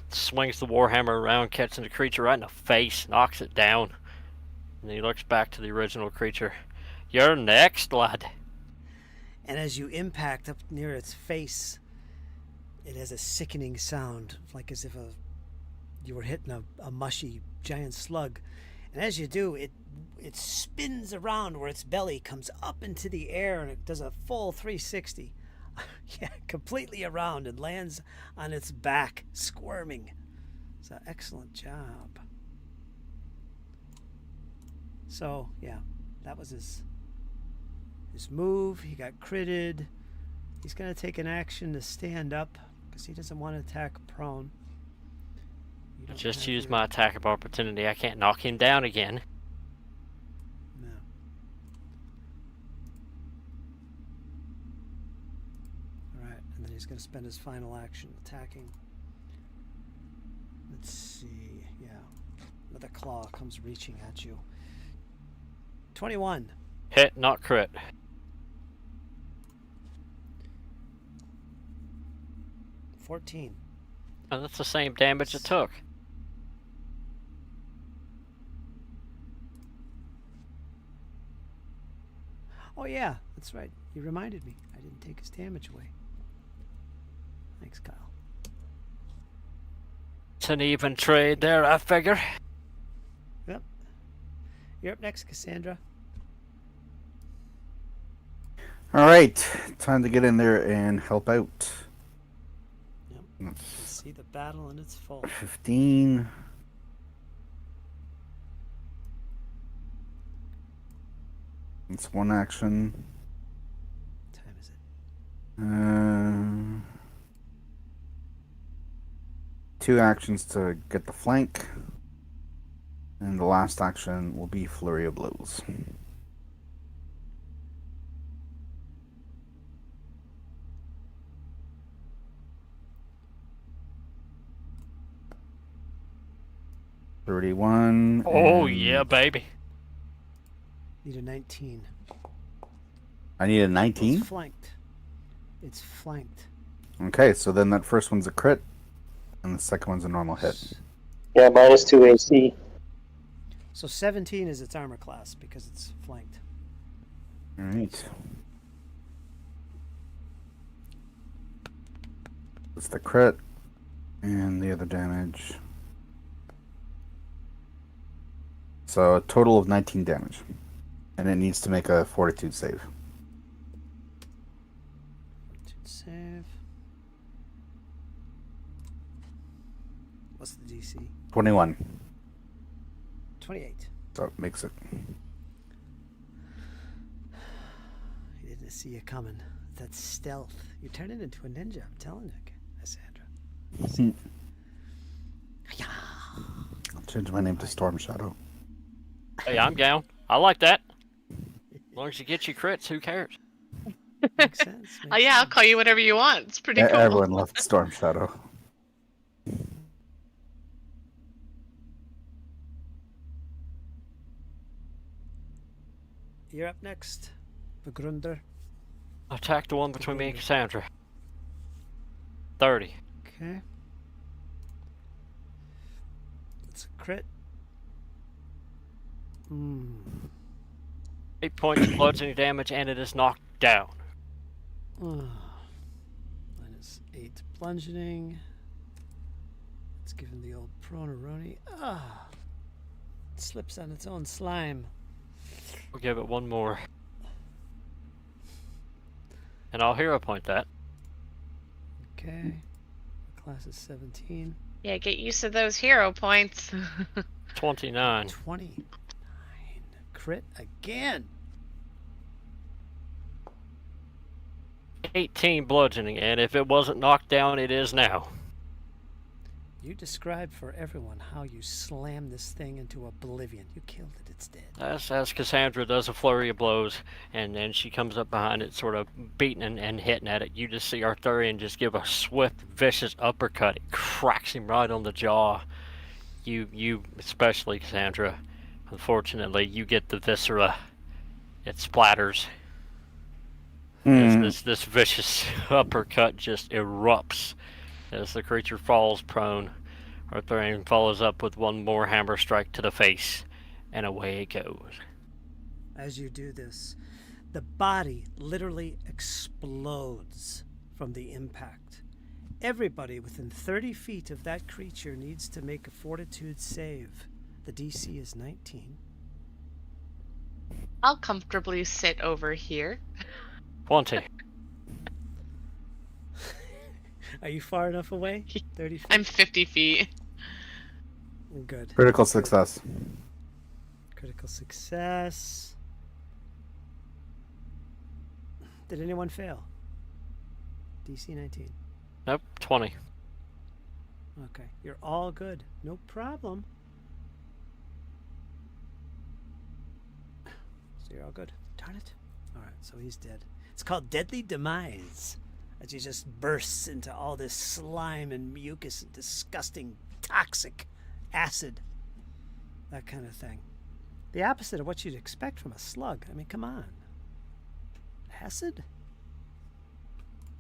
[SPEAKER 4] Swings the warhammer around, catching the creature right in the face, knocks it down. And he looks back to the original creature. "You're next, lad."
[SPEAKER 1] And as you impact up near its face, it has a sickening sound, like as if you were hitting a mushy giant slug. And as you do, it spins around where its belly comes up into the air, and it does a full 360. Yeah, completely around, and lands on its back, squirming. So excellent job. So yeah, that was his move. He got critted. He's gonna take an action to stand up because he doesn't want to attack prone. You
[SPEAKER 4] I
[SPEAKER 1] don't
[SPEAKER 4] just
[SPEAKER 1] have
[SPEAKER 4] used
[SPEAKER 1] your-
[SPEAKER 4] my attack of opportunity. I can't knock him down again.
[SPEAKER 1] No. Alright, and then he's going to spend his final action attacking. Let's see. Yeah. Another claw comes reaching at you. 21.
[SPEAKER 4] Hit, not crit.
[SPEAKER 1] 14.
[SPEAKER 4] Oh, that's the same damage it took.
[SPEAKER 1] Oh yeah, that's right. You reminded me. I didn't take his damage away. Thanks, Kyle.
[SPEAKER 4] It's an even trade there, I figure.
[SPEAKER 1] Yep. You're up next, Cassandra.
[SPEAKER 3] All right, time to get in there and help out.
[SPEAKER 1] Yep. You can see the battle in its full.
[SPEAKER 3] 15. It's one action.
[SPEAKER 1] What time is it?
[SPEAKER 3] 2 actions to get the flank. And the last action will be Flurry of Blows. $31.
[SPEAKER 4] Oh,
[SPEAKER 3] and
[SPEAKER 4] yeah, baby.
[SPEAKER 1] Need a 19.
[SPEAKER 3] I need a
[SPEAKER 1] It's
[SPEAKER 3] 19.
[SPEAKER 1] flanked. It's flanked.
[SPEAKER 3] Okay, so then that first one's a crit, and the second one's a normal hit.
[SPEAKER 5] Yeah, -2 AC.
[SPEAKER 1] So 17 is its armor class because it's flanked.
[SPEAKER 3] All right. That's the crit, and the other damage. So a total of 19 damage, and it needs to make a Fortitude save.
[SPEAKER 1] Fortitude save. What's the DC?
[SPEAKER 3] 21.
[SPEAKER 1] 28.
[SPEAKER 3] So it makes it.
[SPEAKER 1] He didn't see you coming. That's stealth. You're turning into a ninja, I'm telling you, Cassandra.
[SPEAKER 3] I'll change my name to Storm Shadow.
[SPEAKER 4] Hey, I'm down. I like that. As long as you get your crits, who cares?
[SPEAKER 1] Makes sense.
[SPEAKER 2] Oh yeah, I'll call you whatever you want. It's pretty cool.
[SPEAKER 3] Everyone loved Storm Shadow.
[SPEAKER 1] You're up next, Begrunder.
[SPEAKER 4] Attack the one between me and Cassandra. 30.
[SPEAKER 1] Okay. It's a crit.
[SPEAKER 4] 8 points of bludgeoning damage, and it is knocked down.
[SPEAKER 1] Minus 8 bludgeoning. It's given the old proneroni. It slips on its own slime.
[SPEAKER 4] We'll give it one more. And I'll hero point that.
[SPEAKER 1] Okay. Class is 17.
[SPEAKER 2] Yeah, get used to those hero points.
[SPEAKER 4] 29.
[SPEAKER 1] 29. Crit again.
[SPEAKER 4] 18 bludgeoning, and if it wasn't knocked down, it is now.
[SPEAKER 1] You described for everyone how you slammed this thing into oblivion. You killed it. It's dead.
[SPEAKER 4] As Cassandra does a flurry of blows, and then she comes up behind it, sort of beating and hitting at it. You just see Arthurian just give a swift, vicious uppercut. It cracks him right on the jaw. You especially, Cassandra, unfortunately, you get the viscera. It splatters. As this vicious uppercut just erupts as the creature falls prone. Arthurian follows up with one more hammer strike to the face, and away it goes.
[SPEAKER 1] As you do this, the body literally explodes from the impact. Everybody within 30 feet of that creature needs to make a fortitude save. The DC is 19.
[SPEAKER 2] I'll comfortably sit over here.
[SPEAKER 4] 20.
[SPEAKER 1] Are you far enough away? 30 feet?
[SPEAKER 2] I'm 50 feet.
[SPEAKER 1] Good.
[SPEAKER 3] Critical success.
[SPEAKER 1] Critical success. Did anyone fail? DC 19.
[SPEAKER 4] Nope, 20.
[SPEAKER 1] Okay, you're all good. No problem. So you're all good. Darn it. Alright, so he's dead. It's called Deadly Demise. As he just bursts into all this slime and mucus and disgusting, toxic acid. That kind of thing. The opposite of what you'd expect from a slug. I mean, come on. Acid?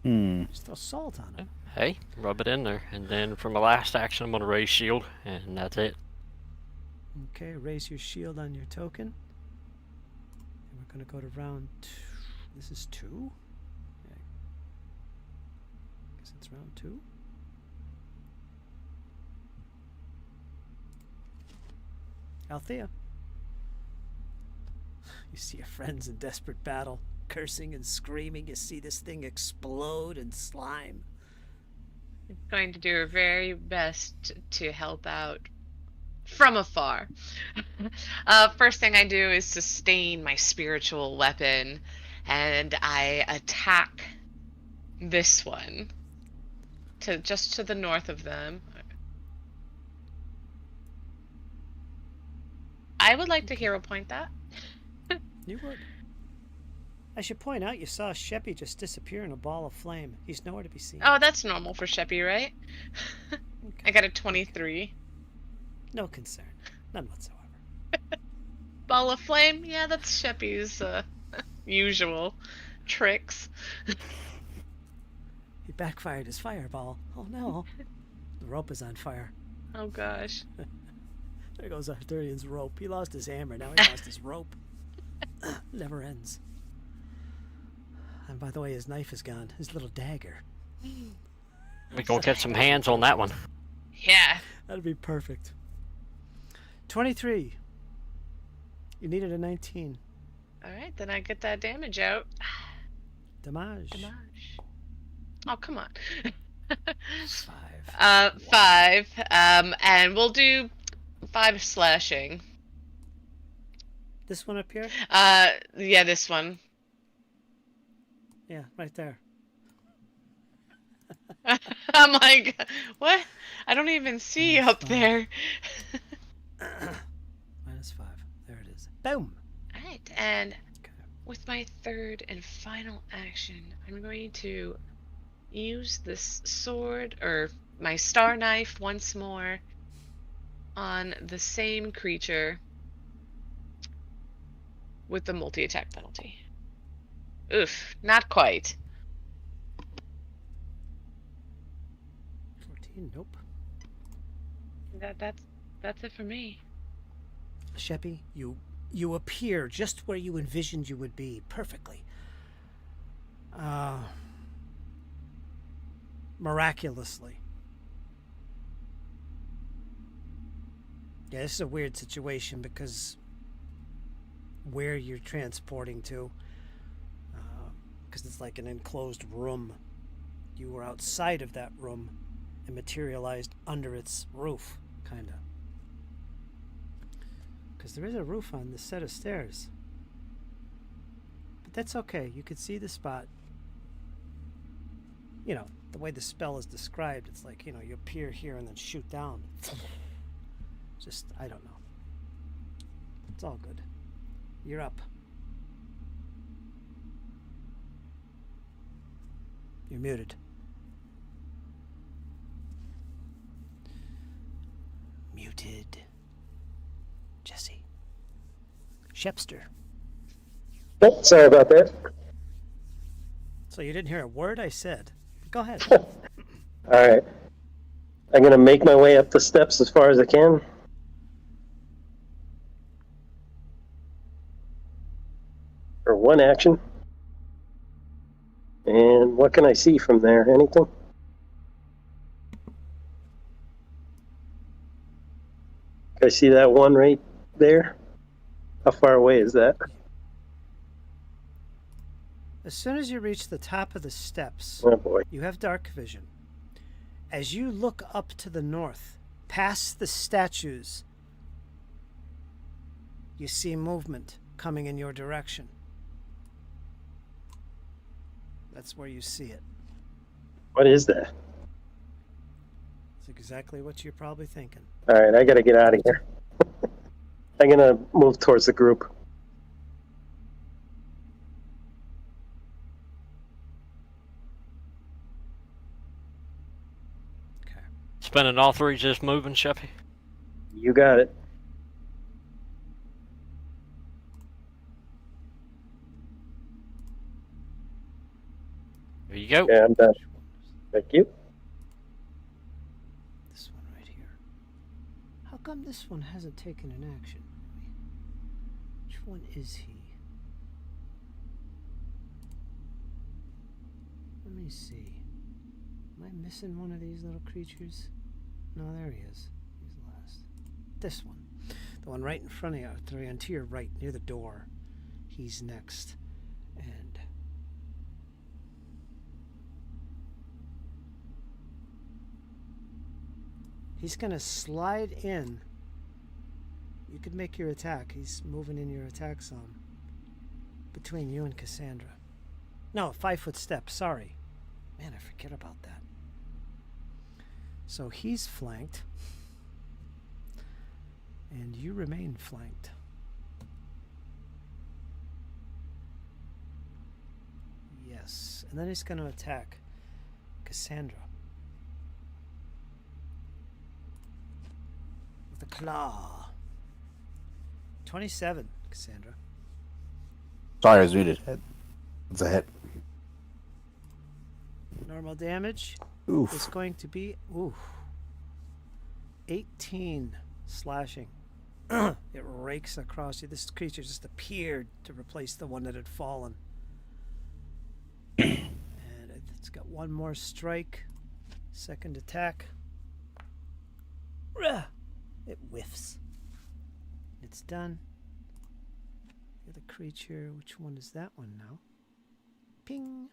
[SPEAKER 1] Just throw salt on it.
[SPEAKER 4] Hey, rub it in there. And then for my last action, I'm going to raise shield, and that's it.
[SPEAKER 1] Okay, raise your shield on your token. And we're going to go to round 2. This is 2? Yeah. Guess it's round 2. Althea. You see your friends in desperate battle, cursing and screaming. You see this thing explode in slime.
[SPEAKER 2] I'm going to do our very best to help out from afar. First thing I do is sustain my spiritual weapon, and I attack this one just to the north of them. I would like to hero point that.
[SPEAKER 1] You would. I should point out you saw Sheppy just disappear in a ball of flame. He's nowhere to be seen.
[SPEAKER 2] Oh, that's normal for Sheppy, right?
[SPEAKER 1] Okay.
[SPEAKER 2] I got a 23.
[SPEAKER 1] No concern. None whatsoever.
[SPEAKER 2] Ball of flame? Yeah, that's Sheppy's usual tricks.
[SPEAKER 1] He backfired his fireball. Oh no. The rope is on fire.
[SPEAKER 2] Oh gosh.
[SPEAKER 1] There goes Arthurian's rope. He lost his hammer. Now he lost his rope. Never ends. And by the way, his knife is gone. His little dagger.
[SPEAKER 4] We're going to get some hands on that one.
[SPEAKER 2] Yeah.
[SPEAKER 1] That'd be perfect. 23. You needed a 19.
[SPEAKER 2] All right, then I get that damage out.
[SPEAKER 1] Damage.
[SPEAKER 2] Damage. Oh, come on.
[SPEAKER 1] 5.
[SPEAKER 2] 5. And we'll do 5 slashing.
[SPEAKER 1] This one up here?
[SPEAKER 2] Yeah, this one.
[SPEAKER 1] Yeah, right there.
[SPEAKER 2] I'm like, what? I don't even see up there.
[SPEAKER 1] -5. There it is. Boom.
[SPEAKER 2] All right, and
[SPEAKER 1] Okay.
[SPEAKER 2] with my third and final action, I'm going to use this sword, or my star knife, once more on the same creature with the multi-attack penalty. Oof, not quite.
[SPEAKER 1] 14. Nope.
[SPEAKER 2] That's it for me.
[SPEAKER 1] Sheppy, you appear just where you envisioned you would be, perfectly. Miraculously. Yeah, this is a weird situation because where you're transporting to, because it's like an enclosed room. You were outside of that room and materialized under its roof, kind of. Because there is a roof on this set of stairs. But that's okay. You could see the spot. You know, the way the spell is described, it's like, you know, you appear here and then shoot down. Just, I don't know. It's all good. You're up. You're muted. Muted. Jesse. Shepster.
[SPEAKER 5] Oh, sorry about that.
[SPEAKER 1] So you didn't hear a word I said. Go ahead.
[SPEAKER 5] All right. I'm going to make my way up the steps as far as I can. For one action. And what can I see from there? Anything? Can I see that one right there? How far away is that?
[SPEAKER 1] As soon as you reach the top of the steps,
[SPEAKER 5] Oh boy.
[SPEAKER 1] you have dark vision. As you look up to the north, past the statues, you see movement coming in your direction. That's where you see it.
[SPEAKER 5] What is that?
[SPEAKER 1] It's exactly what you're probably thinking.
[SPEAKER 5] All right, I got to get out of here. I'm going to move towards the group.
[SPEAKER 1] Okay.
[SPEAKER 4] Spending all 3 just moving, Sheppy.
[SPEAKER 5] You got it.
[SPEAKER 4] There you go.
[SPEAKER 5] Yeah, I'm done. Thank you.
[SPEAKER 1] This one right here. How come this one hasn't taken an action? Which one is he? Let me see. Am I missing one of these little creatures? No, there he is. He's the last. This one. The one right in front of you, Arthurian, to your right, near the door. He's next. And he's going to slide in. You could make your attack. He's moving in your attack zone. Between you and Cassandra. No, 5-foot step. Sorry. Man, I forget about that. So he's flanked. And you remain flanked. Yes. And then he's going to attack Cassandra. With a claw. 27, Cassandra.
[SPEAKER 3] Sorry, I was muted. It's a hit.
[SPEAKER 1] Normal damage
[SPEAKER 3] Oof.
[SPEAKER 1] is going to be 18 slashing. It rakes across you. This creature just appeared to replace the one that had fallen. And it's got one more strike. Second attack. It whiffs. It's done. The other creature, which one is that one now? Ping.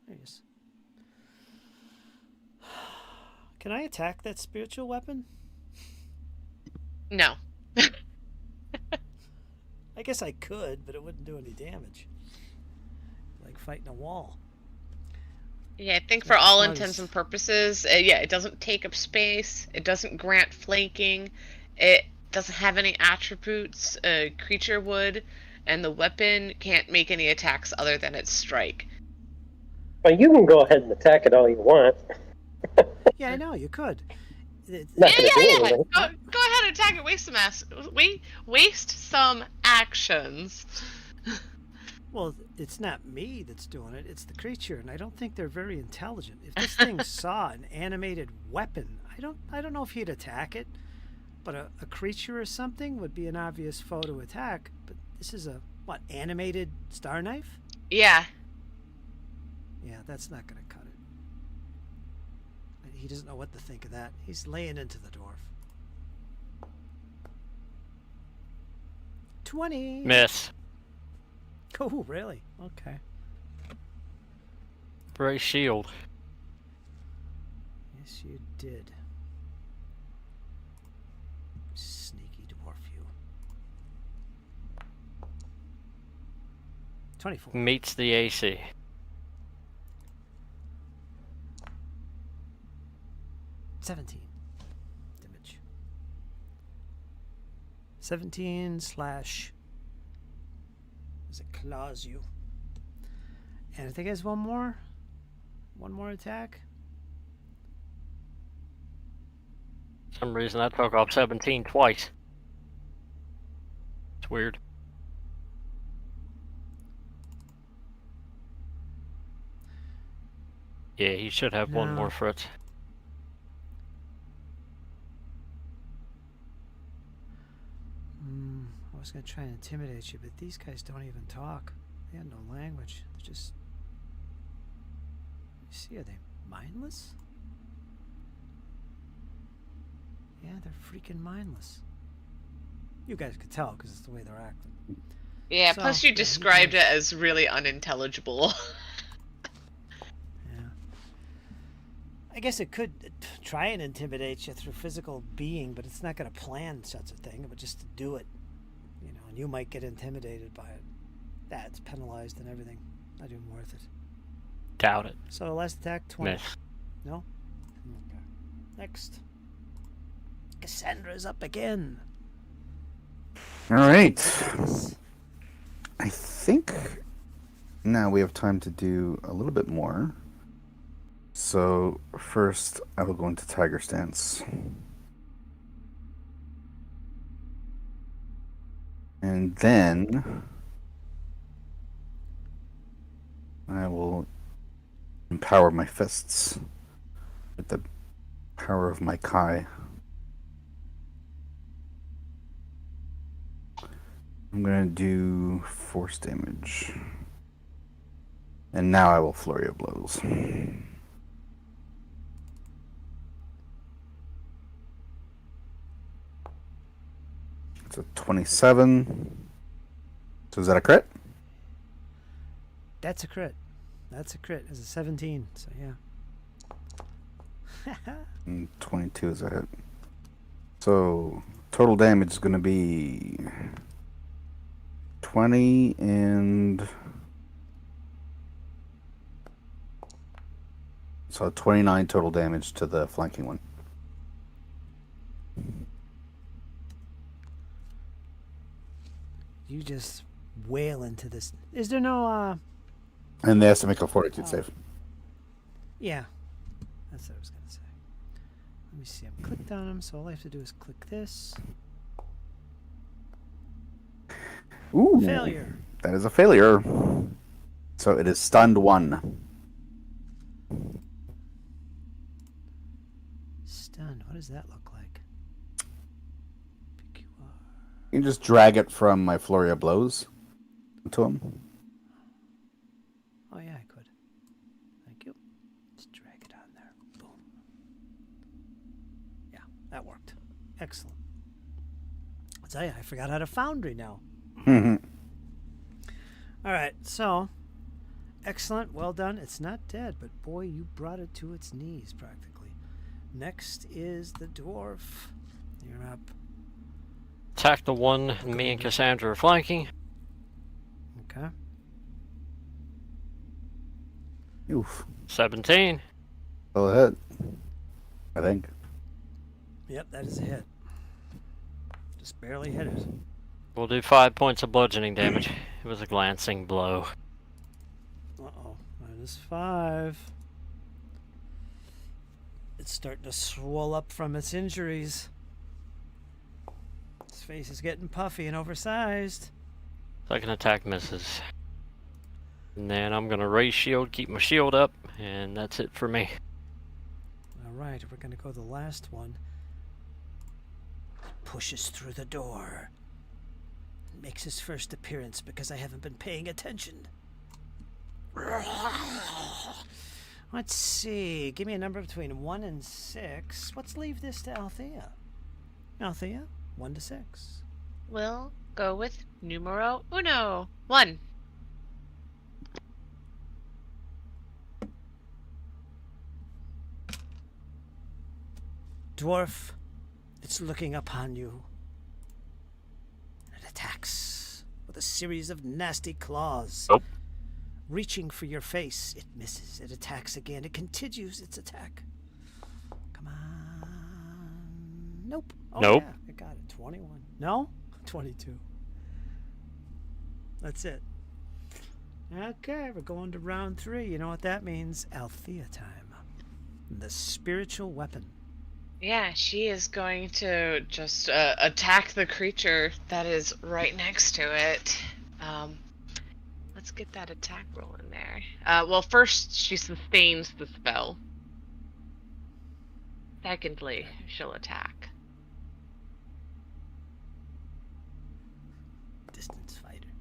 [SPEAKER 1] There he is. Can I attack that spiritual weapon?
[SPEAKER 2] No.
[SPEAKER 1] I guess I could, but it wouldn't do any damage. Like fighting a wall.
[SPEAKER 2] Yeah, I think for all intents and purposes, it doesn't take up space. It doesn't grant flanking. It doesn't have any attributes a creature would, and the weapon can't make any attacks other than its strike.
[SPEAKER 5] Well, you can go ahead and attack it all you want.
[SPEAKER 1] Yeah, I know, you could.
[SPEAKER 5] Not gonna do
[SPEAKER 2] Yeah.
[SPEAKER 5] anything.
[SPEAKER 2] Go ahead and attack it. Waste some actions.
[SPEAKER 1] Well, it's not me that's doing it, it's the creature, and I don't think they're very intelligent. If this thing saw an animated weapon, I don't know if he'd attack it, but a creature or something would be an obvious foe to attack. But this is a animated star knife?
[SPEAKER 2] Yeah.
[SPEAKER 1] Yeah, that's not gonna cut it. He doesn't know what to think of that. He's laying into the dwarf. 20.
[SPEAKER 4] Miss.
[SPEAKER 1] Oh, really? Okay.
[SPEAKER 4] Brace shield.
[SPEAKER 1] Yes, you did. Sneaky dwarf, you. 24.
[SPEAKER 4] Meets the AC.
[SPEAKER 1] $17 damage. 17 slash as it claws you. And I think it has one more attack.
[SPEAKER 4] For some reason I took off 17 twice. It's weird. Yeah, he should have one
[SPEAKER 1] No.
[SPEAKER 4] more foot.
[SPEAKER 1] I was going to try and intimidate you, but these guys don't even talk. They have no language. They're just... You see, are they mindless? Yeah, they're freaking mindless. You guys could tell because it's the way they're acting.
[SPEAKER 2] Yeah,
[SPEAKER 1] So,
[SPEAKER 2] plus you
[SPEAKER 1] yeah, he
[SPEAKER 2] described
[SPEAKER 1] knows.
[SPEAKER 2] it as really unintelligible.
[SPEAKER 1] Yeah. I guess it could try and intimidate you through physical being, but it's not going to plan such a thing. It would just do it, and you might get intimidated by it. That's penalized and everything. Not even worth it.
[SPEAKER 4] Doubt it.
[SPEAKER 1] So last attack, 20.
[SPEAKER 4] Miss.
[SPEAKER 1] No? Okay. Next. Cassandra's up again.
[SPEAKER 3] All right.
[SPEAKER 1] Yes.
[SPEAKER 3] I think now we have time to do a little bit more. So first, I will go into Tiger Stance. And then I will empower my fists with the power of my Kai. I'm going to do force damage. And now I will flurry of blows. It's a 27. So is that a crit?
[SPEAKER 1] That's a crit. That's a crit. It's a 17. So yeah.
[SPEAKER 3] And 22 is a hit. So total damage is going to be 20 and so 29 total damage to the flanking one.
[SPEAKER 1] You just wail into this. Is there no
[SPEAKER 3] And they have to make a fortitude save.
[SPEAKER 1] Yeah, that's what I was gonna say. Let me see. I'm clicked on him, so all I have to do is click this.
[SPEAKER 3] Ooh.
[SPEAKER 1] Failure.
[SPEAKER 3] That is a failure. So it is stunned 1.
[SPEAKER 1] Stunned. What does that look like? PQR.
[SPEAKER 3] You can just drag it from my flurry of blows to him.
[SPEAKER 1] Oh yeah, I could. Thank you. Just drag it on there. Boom. Yeah, that worked. Excellent. I'll tell you, I forgot how to foundry now. All right, so excellent, well done. It's not dead, but boy, you brought it to its knees practically. Next is the dwarf. You're up.
[SPEAKER 4] Attack the one me and Cassandra are flanking.
[SPEAKER 1] Okay.
[SPEAKER 3] Oof.
[SPEAKER 4] 17.
[SPEAKER 3] Still a hit. I think.
[SPEAKER 1] Yep, that is a hit. Just barely hit it.
[SPEAKER 4] We'll do 5 points of bludgeoning damage. It was a glancing blow.
[SPEAKER 1] Uh-oh. -5. It's starting to swell up from its injuries. His face is getting puffy and oversized.
[SPEAKER 4] Second attack misses. And then I'm gonna raise shield, keep my shield up, and that's it for me.
[SPEAKER 1] All right, we're going to go the last one. Pushes through the door. Makes his first appearance because I haven't been paying attention. Let's see. Give me a number between 1 and 6. Let's leave this to Althea. Althea, 1 to 6.
[SPEAKER 2] We'll go with numero uno. 1.
[SPEAKER 1] Dwarf, it's looking upon you. It attacks with a series of nasty claws.
[SPEAKER 4] Nope.
[SPEAKER 1] Reaching for your face, it misses. It attacks again. It continues its attack. Come on. Nope. Oh,
[SPEAKER 4] Nope.
[SPEAKER 1] Yeah, it got it. 21. No? 22. That's it. Okay, we're going to round 3. You know what that means? Althea time. The spiritual weapon.
[SPEAKER 2] Yeah, she is going to just attack the creature that is right next to it. Let's get that attack roll in there. Well, first she sustains the spell. Secondly, she'll attack.
[SPEAKER 1] Distance fighter.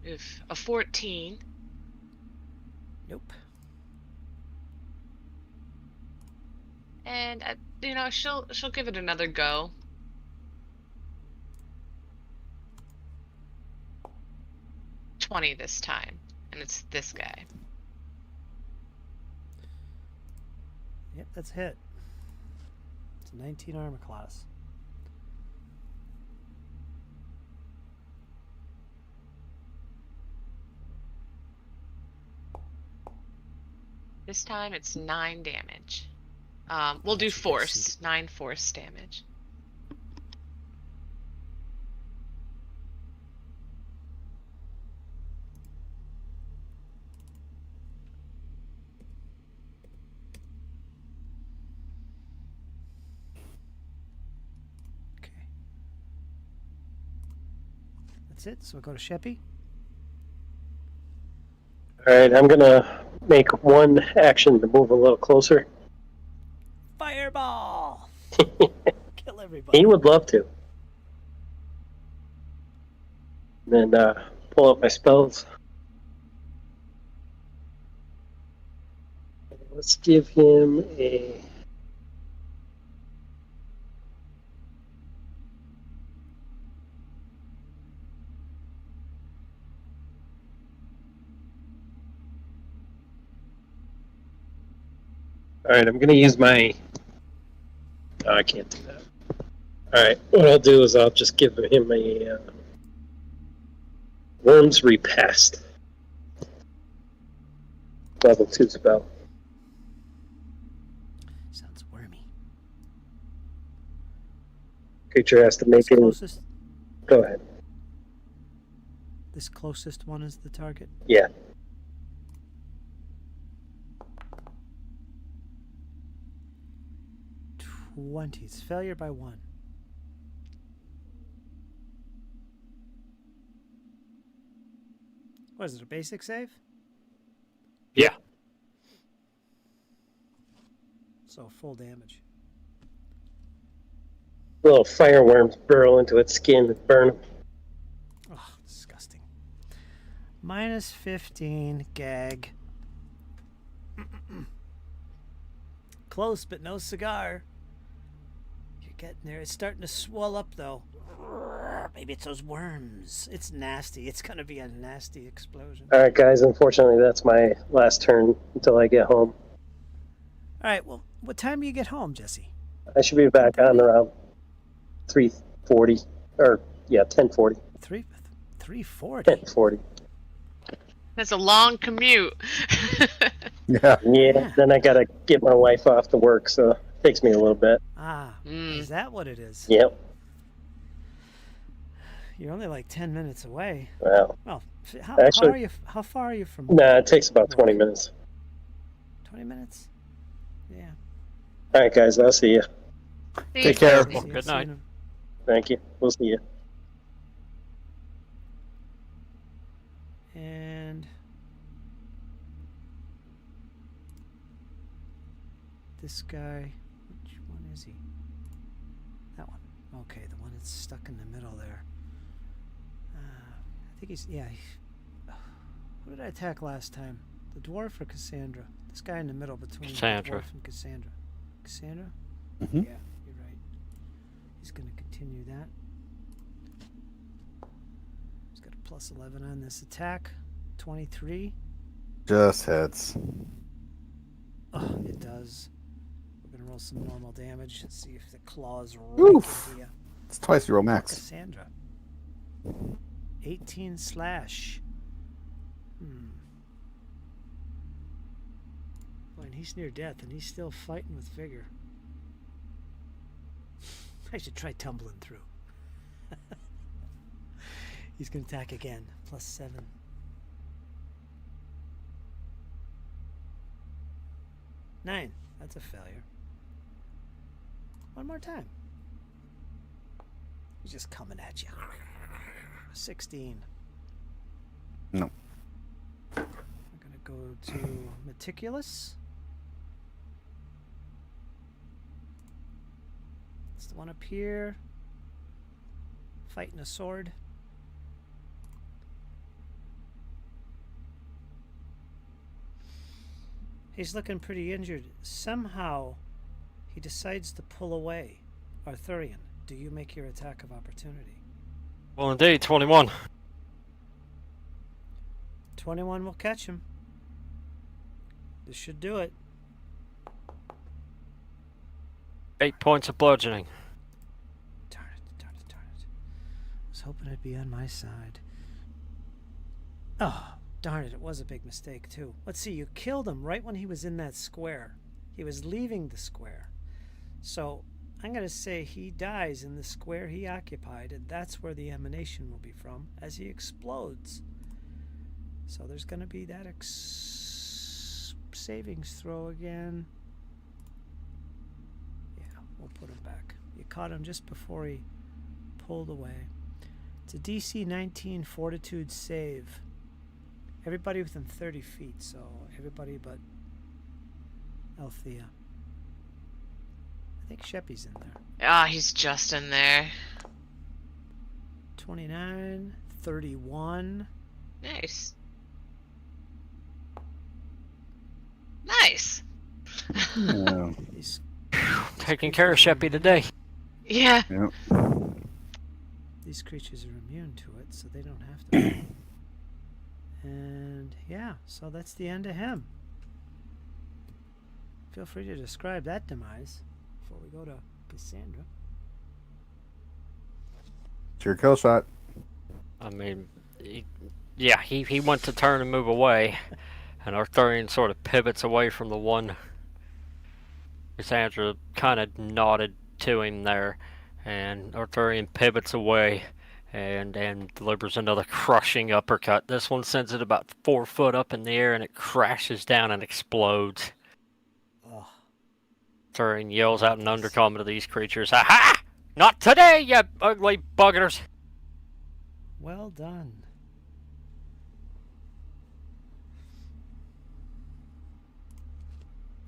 [SPEAKER 2] Oof, a 14.
[SPEAKER 1] Nope.
[SPEAKER 2] And she'll give it another go. $20 this time, and it's this guy.
[SPEAKER 1] Yep, that's a hit. It's a 19 armor class.
[SPEAKER 2] This time it's 9 damage. We'll do
[SPEAKER 1] That's
[SPEAKER 2] force.
[SPEAKER 1] exceeded.
[SPEAKER 2] 9 force damage.
[SPEAKER 1] Okay. That's it. So we'll go to Sheppy.
[SPEAKER 5] All right, I'm gonna make one action to move a little closer.
[SPEAKER 1] Fireball! Kill everybody.
[SPEAKER 5] He would love to. Then pull up my spells. Let's give him a. All right, I'm going to use my. No, I can't do that. All right, what I'll do is I'll just give him a Worm's Repast. Level 2 spell.
[SPEAKER 1] Sounds wormy.
[SPEAKER 5] Creature has to make
[SPEAKER 1] What's
[SPEAKER 5] it.
[SPEAKER 1] closest?
[SPEAKER 5] Go ahead.
[SPEAKER 1] This closest one is the target.
[SPEAKER 5] Yeah.
[SPEAKER 1] 20. It's failure by 1. What is it, a basic save?
[SPEAKER 4] Yeah.
[SPEAKER 1] So full damage.
[SPEAKER 5] Little fireworms burrow into its skin and burn him.
[SPEAKER 1] Oh, disgusting. Minus 15, gag. Close, but no cigar. You're getting there. It's starting to swell up, though. Maybe it's those worms. It's nasty. It's going to be a nasty explosion.
[SPEAKER 5] All right, guys. Unfortunately, that's my last turn until I get home.
[SPEAKER 1] All right, well, what time do you get home, Jesse?
[SPEAKER 5] I should be back on around 3:40, or yeah, 10:40.
[SPEAKER 1] 3:40.
[SPEAKER 5] 10:40.
[SPEAKER 2] That's a long commute.
[SPEAKER 3] Yeah.
[SPEAKER 5] Yeah. Then I gotta get my wife off to work, so it takes me a little bit.
[SPEAKER 1] Ah, is that what it is?
[SPEAKER 5] Yep.
[SPEAKER 1] You're only like 10 minutes away.
[SPEAKER 5] Wow.
[SPEAKER 1] Well,
[SPEAKER 5] Actually-
[SPEAKER 1] how far are you from?
[SPEAKER 5] Nah, it takes about 20 minutes.
[SPEAKER 1] 20 minutes? Yeah.
[SPEAKER 5] All right, guys. I'll see you.
[SPEAKER 3] Take care.
[SPEAKER 1] See you
[SPEAKER 4] Good
[SPEAKER 1] soon.
[SPEAKER 4] night.
[SPEAKER 5] Thank you. We'll see you.
[SPEAKER 1] And this guy, which one is he? That one. Okay, the one that's stuck in the middle there. I think he's, yeah. Who did I attack last time? The dwarf or Cassandra? This guy in the middle between
[SPEAKER 4] Cassandra.
[SPEAKER 1] the dwarf and Cassandra. Cassandra?
[SPEAKER 3] Mhm.
[SPEAKER 1] Yeah, you're right. He's going to continue that. He's got a plus 11 on this attack. 23.
[SPEAKER 3] Just hits.
[SPEAKER 1] Oh, it does. We're going to roll some normal damage and see if the claws rake
[SPEAKER 3] Oof.
[SPEAKER 1] into you.
[SPEAKER 3] It's twice your roll max.
[SPEAKER 1] Cassandra. 18 slash. Boy, and he's near death, and he's still fighting with vigor. I should try tumbling through. He's going to attack again. Plus 7. Nine. That's a failure. One more time. He's just coming at you. 16.
[SPEAKER 3] No.
[SPEAKER 1] We're going to go to Meticulous. It's the one up here. Fighting a sword. He's looking pretty injured. Somehow, he decides to pull away. Arthurian, do you make your attack of opportunity?
[SPEAKER 4] Well, indeed, 21.
[SPEAKER 1] 21 will catch him. This should do it.
[SPEAKER 4] 8 points of bludgeoning.
[SPEAKER 1] Darn it, darn it, darn it. I was hoping it'd be on my side. Oh, darn it, it was a big mistake, too. Let's see, you killed him right when he was in that square. He was leaving the square. So, I'm going to say he dies in the square he occupied, and that's where the emanation will be from, as he explodes. So there's going to be that savings throw again. Yeah, we'll put him back. You caught him just before he pulled away. It's a DC 19 Fortitude save. Everybody within 30 feet, so everybody but Althea. I think Sheppy's in there.
[SPEAKER 2] Ah, he's just in there.
[SPEAKER 1] 29, 31.
[SPEAKER 2] Nice. Nice.
[SPEAKER 3] Yeah.
[SPEAKER 1] These,
[SPEAKER 4] Taking care of Sheppy today.
[SPEAKER 2] Yeah.
[SPEAKER 3] Yeah.
[SPEAKER 1] these creatures are immune to it, so they don't have to. And yeah, so that's the end of him. Feel free to describe that demise before we go to Cassandra.
[SPEAKER 3] It's your kill shot.
[SPEAKER 4] I mean, he went to turn and move away, and Arthurian sort of pivots away from the one. Cassandra kind of nodded to him there, and Arthurian pivots away and delivers another crushing uppercut. This one sends it about 4 foot up in the air, and it crashes down and explodes.
[SPEAKER 1] Oh,
[SPEAKER 4] Turin yells out in undercommon to these creatures, "Ha-ha! Not today, you ugly buggers!"
[SPEAKER 1] well done.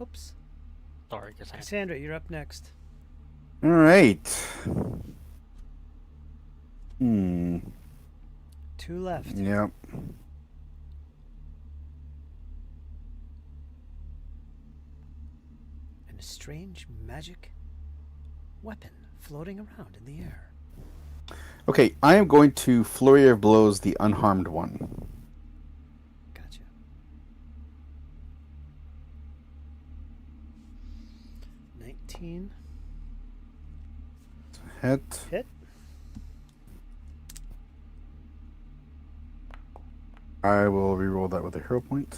[SPEAKER 1] Oops.
[SPEAKER 4] Sorry, Cassandra.
[SPEAKER 1] Cassandra, you're up next.
[SPEAKER 3] All right. Hmm.
[SPEAKER 1] 2 left.
[SPEAKER 3] Yep.
[SPEAKER 1] And a strange magic weapon floating around in the air.
[SPEAKER 3] Okay, I am going to Flurry of Blows the unharmed one.
[SPEAKER 1] Gotcha. $19.
[SPEAKER 3] Hit.
[SPEAKER 1] Hit.
[SPEAKER 3] I will reroll that with a hero point.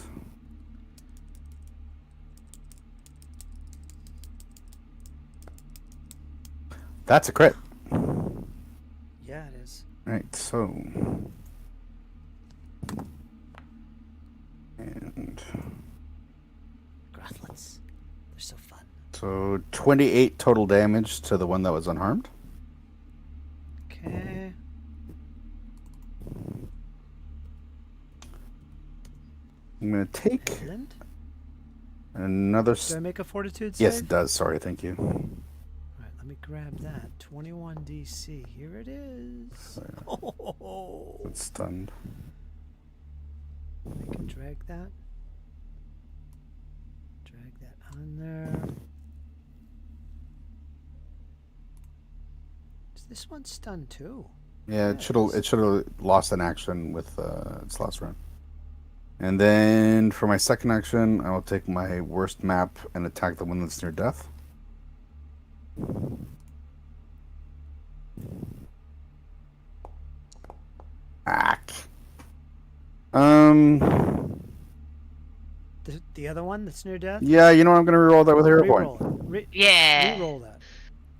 [SPEAKER 3] That's a crit.
[SPEAKER 1] Yeah, it is.
[SPEAKER 3] Right, so. And
[SPEAKER 1] Gauntlets. They're so fun.
[SPEAKER 3] so 28 total damage to the one that was unharmed.
[SPEAKER 1] Okay.
[SPEAKER 3] I'm going to take
[SPEAKER 1] Lind?
[SPEAKER 3] another.
[SPEAKER 1] Do I make a fortitude save?
[SPEAKER 3] Yes, it does. Sorry, thank you.
[SPEAKER 1] Alright, let me grab that. 21 DC. Here it is. Oh,
[SPEAKER 3] It's stunned.
[SPEAKER 1] I can drag that. Drag that on there. Is this one stunned too?
[SPEAKER 3] Yeah, it should have lost an action with its last round. And then for my second action, I will take my worst map and attack the one that's near death. Ack.
[SPEAKER 1] The other one that's near death?
[SPEAKER 3] Yeah, you know what? I'm gonna reroll that with a hero point.
[SPEAKER 1] Reroll it.
[SPEAKER 2] Yeah.
[SPEAKER 1] Reroll that.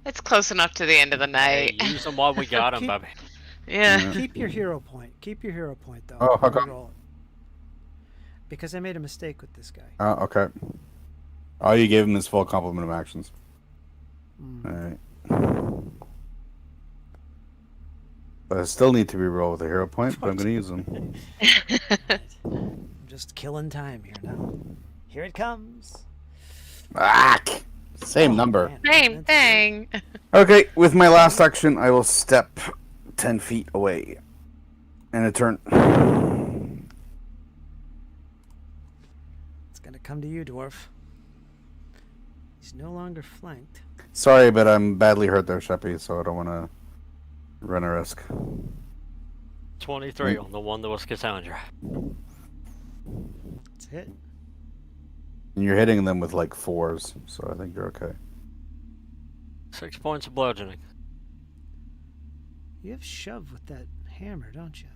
[SPEAKER 2] It's close enough to the end of the
[SPEAKER 4] Hey,
[SPEAKER 2] night.
[SPEAKER 4] use them while we got them,
[SPEAKER 1] Keep-
[SPEAKER 4] baby.
[SPEAKER 2] Yeah.
[SPEAKER 1] Keep your hero point. Keep your hero point though.
[SPEAKER 3] Oh, how come?
[SPEAKER 1] Reroll it. Because I made a mistake with this guy.
[SPEAKER 3] Okay. Oh, you gave him his full complement of actions.
[SPEAKER 1] Mm.
[SPEAKER 3] Alright. But I still need to reroll with a hero point, but I'm gonna use them.
[SPEAKER 1] I'm just killing time here now. Here it comes.
[SPEAKER 3] Ack! Same
[SPEAKER 1] Oh,
[SPEAKER 3] number.
[SPEAKER 1] man,
[SPEAKER 2] Same
[SPEAKER 1] that's
[SPEAKER 2] thing.
[SPEAKER 3] Okay, with my last action, I will step 10 feet away. And a turn.
[SPEAKER 1] It's gonna come to you, dwarf. He's no longer flanked.
[SPEAKER 3] Sorry, but I'm badly hurt there, Sheppy, so I don't want to run a risk.
[SPEAKER 4] 23 on the one that was Cassandra.
[SPEAKER 1] It's a hit.
[SPEAKER 3] And you're hitting them with like 4s, so I think you're okay.
[SPEAKER 4] 6 points of bludgeoning.
[SPEAKER 1] You have shove with that hammer, don't you?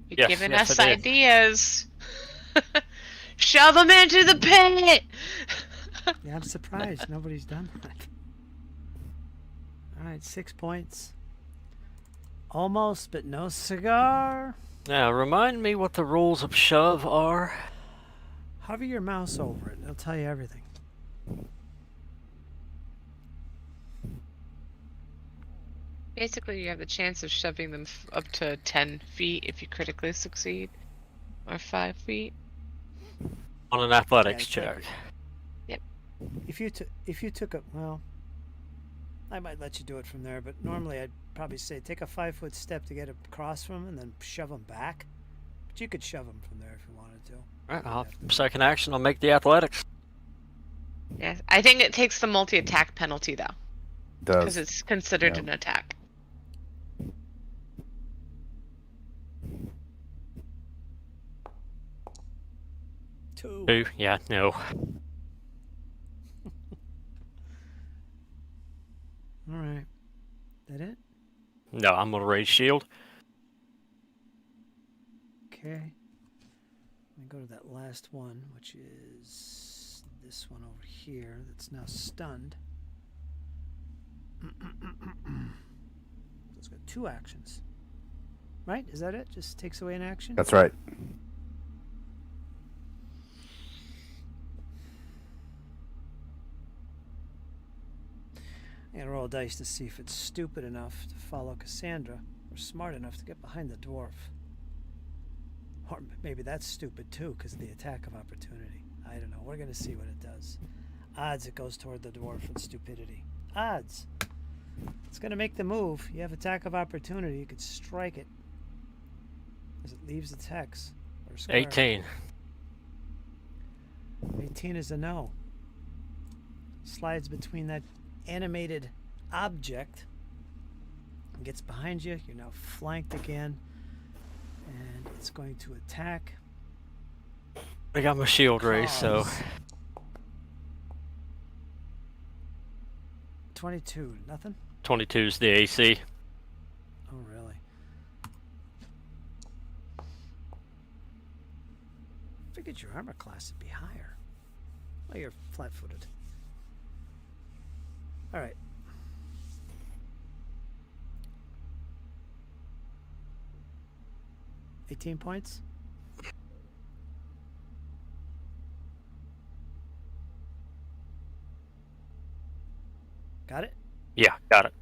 [SPEAKER 2] You're
[SPEAKER 4] Yes,
[SPEAKER 2] giving
[SPEAKER 4] yes,
[SPEAKER 2] us
[SPEAKER 4] I did.
[SPEAKER 2] ideas. Shove them into the pit.
[SPEAKER 1] Yeah, I'm surprised nobody's done that. All right, 6 points. Almost, but no cigar.
[SPEAKER 4] Now, remind me what the rules of shove are.
[SPEAKER 1] Hover your mouse over it. It'll tell you everything.
[SPEAKER 2] Basically, you have the chance of shoving them up to 10 feet if you critically succeed, or 5 feet.
[SPEAKER 4] On an athletics
[SPEAKER 1] Yeah,
[SPEAKER 4] check.
[SPEAKER 1] If you took a well, I might let you do it from there, but normally I'd probably say take a 5-foot step to get across from 'em and then shove them back. But you could shove them from there if you wanted to.
[SPEAKER 4] Alright, second action, I'll make the athletics.
[SPEAKER 2] Yeah, I think it takes the multi-attack penalty though, because
[SPEAKER 3] Does.
[SPEAKER 2] it's considered
[SPEAKER 3] Yeah.
[SPEAKER 2] an attack.
[SPEAKER 1] Two.
[SPEAKER 4] 2, yeah, no.
[SPEAKER 1] All right. That it?
[SPEAKER 4] No, I'm gonna raise shield.
[SPEAKER 1] Okay. Let me go to that last one, which is this one over here that's now stunned. It's got 2 actions. Right? Is that it? Just takes away an action?
[SPEAKER 3] That's right.
[SPEAKER 1] I'm gonna roll dice to see if it's stupid enough to follow Cassandra, or smart enough to get behind the dwarf. Or maybe that's stupid too, because of the attack of opportunity. I don't know. We're gonna see what it does. Odds it goes toward the dwarf with stupidity. Odds. It's gonna make the move. You have attack of opportunity. You could strike it as it leaves its hex or square.
[SPEAKER 4] 18.
[SPEAKER 1] 18 is a no. Slides between that animated object and gets behind you. You're now flanked again, and it's going to attack.
[SPEAKER 4] I got my shield raised, so
[SPEAKER 1] 22, nothing?
[SPEAKER 4] 22 is the AC.
[SPEAKER 1] Oh, really? Figured your armor class would be higher. Oh, you're flat-footed. All right. $18 points. Got it?
[SPEAKER 4] Yeah, got it.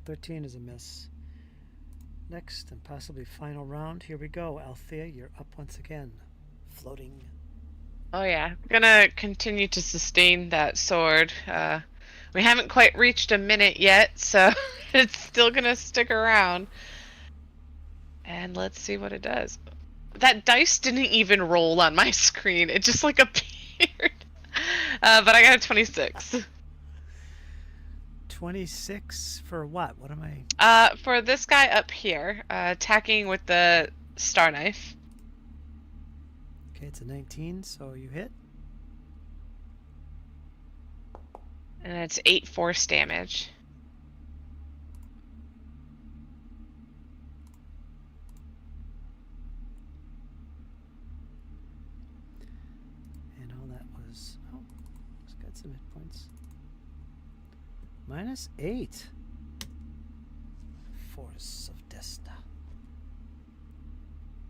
[SPEAKER 1] $13 is a miss. Next and possibly final round. Here we go. Althea, you're up once again. Floating.
[SPEAKER 2] Oh yeah, gonna continue to sustain that sword. We haven't quite reached a minute yet, so it's still gonna stick around. And let's see what it does. That dice didn't even roll on my screen. It just like appeared. But I got a 26.
[SPEAKER 1] 26 for what? What am I?
[SPEAKER 2] For this guy up here, attacking with the star knife.
[SPEAKER 1] Okay, it's a 19, so you hit.
[SPEAKER 2] And it's 8 force damage.
[SPEAKER 1] And all that was. Oh, it's got some hit points. -8. Force of Desta.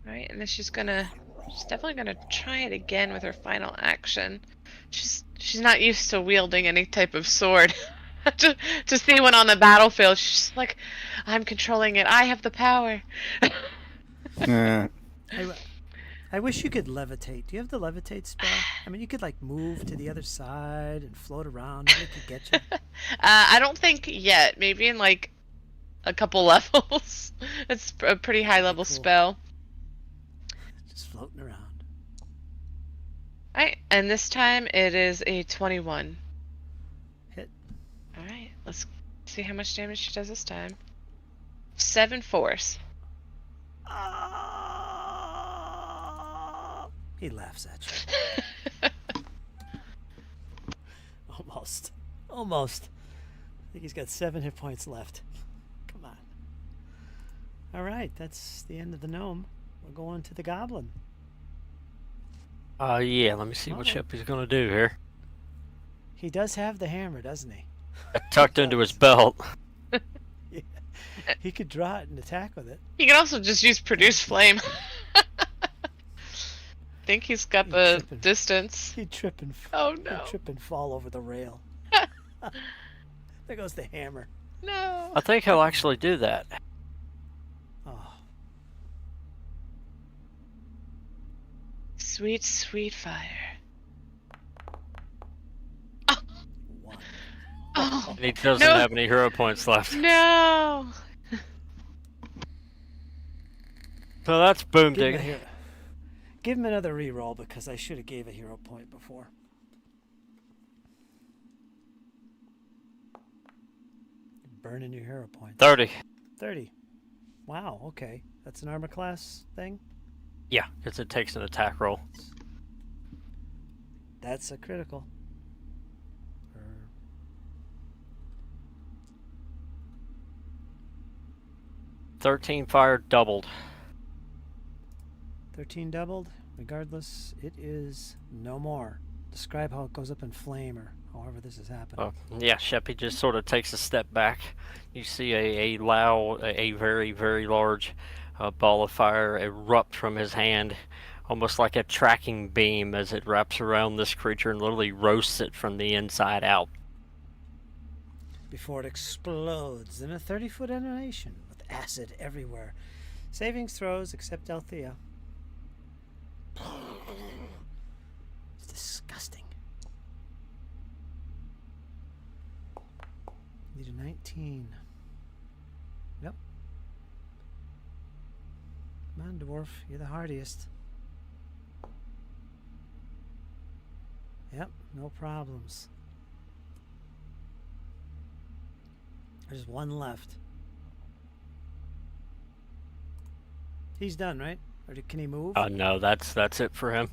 [SPEAKER 2] Right, and then she's definitely gonna try it again with her final action. She's not used to wielding any type of sword. to see one on the battlefield, she's like, I'm controlling it. I have the power.
[SPEAKER 3] Yeah.
[SPEAKER 1] I wish you could levitate. Do you have the levitate spell? I mean, you could like move to the other side and float around. Nobody could get you.
[SPEAKER 2] I don't think yet. Maybe in like a couple levels. It's a pretty high level
[SPEAKER 1] Cool.
[SPEAKER 2] spell.
[SPEAKER 1] Just floating around.
[SPEAKER 2] Alright, and this time it is a 21.
[SPEAKER 1] Hit.
[SPEAKER 2] Alright, let's see how much damage she does this time. 7 force.
[SPEAKER 1] He laughs at you. Almost. Almost. I think he's got 7 hit points left. Come on. All right, that's the end of the gnome. We're going to the goblin.
[SPEAKER 4] Yeah, let me see what
[SPEAKER 1] Uh-oh.
[SPEAKER 4] Chappie's gonna do here.
[SPEAKER 1] He does have the hammer, doesn't he?
[SPEAKER 4] Tucked into his belt.
[SPEAKER 1] Yeah. He could draw it and attack with it.
[SPEAKER 2] You can also just use produce flame. Think he's got
[SPEAKER 1] You
[SPEAKER 2] the
[SPEAKER 1] tripping.
[SPEAKER 2] distance.
[SPEAKER 1] He'd trip and
[SPEAKER 2] Oh
[SPEAKER 1] he'd
[SPEAKER 2] no.
[SPEAKER 1] trip and fall over the rail. There goes the hammer.
[SPEAKER 2] No.
[SPEAKER 4] I think he'll actually do that.
[SPEAKER 1] Oh,
[SPEAKER 2] Sweet, sweet fire.
[SPEAKER 1] 1.
[SPEAKER 2] Oh
[SPEAKER 4] And he doesn't
[SPEAKER 2] No.
[SPEAKER 4] have any hero points left.
[SPEAKER 2] no.
[SPEAKER 4] So that's boom
[SPEAKER 1] Give him, a
[SPEAKER 4] digging.
[SPEAKER 1] hero. Give him another reroll because I should have gave a hero point before. Burning your hero points.
[SPEAKER 4] 30.
[SPEAKER 1] 30. Wow, okay. That's an armor class thing?
[SPEAKER 4] Yeah, because it takes an attack roll.
[SPEAKER 1] That's a critical.
[SPEAKER 4] 13 fire doubled.
[SPEAKER 1] 13 doubled. regardless, it is no more. Describe how it goes up in flame or however this is happening.
[SPEAKER 4] Yeah, Sheppy just sort of takes a step back. You see a very, very large ball of fire erupt from his hand, almost like a tracking beam as it wraps around this creature and literally roasts it from the inside out.
[SPEAKER 1] Before it explodes in a 30-foot animation with acid everywhere. Savings throws except Althea. It's disgusting. Need a 19. Yep. Come on, dwarf. You're the hardiest. Yep, no problems. There's one left. He's done, right? Or can he move?
[SPEAKER 4] No, that's it for him.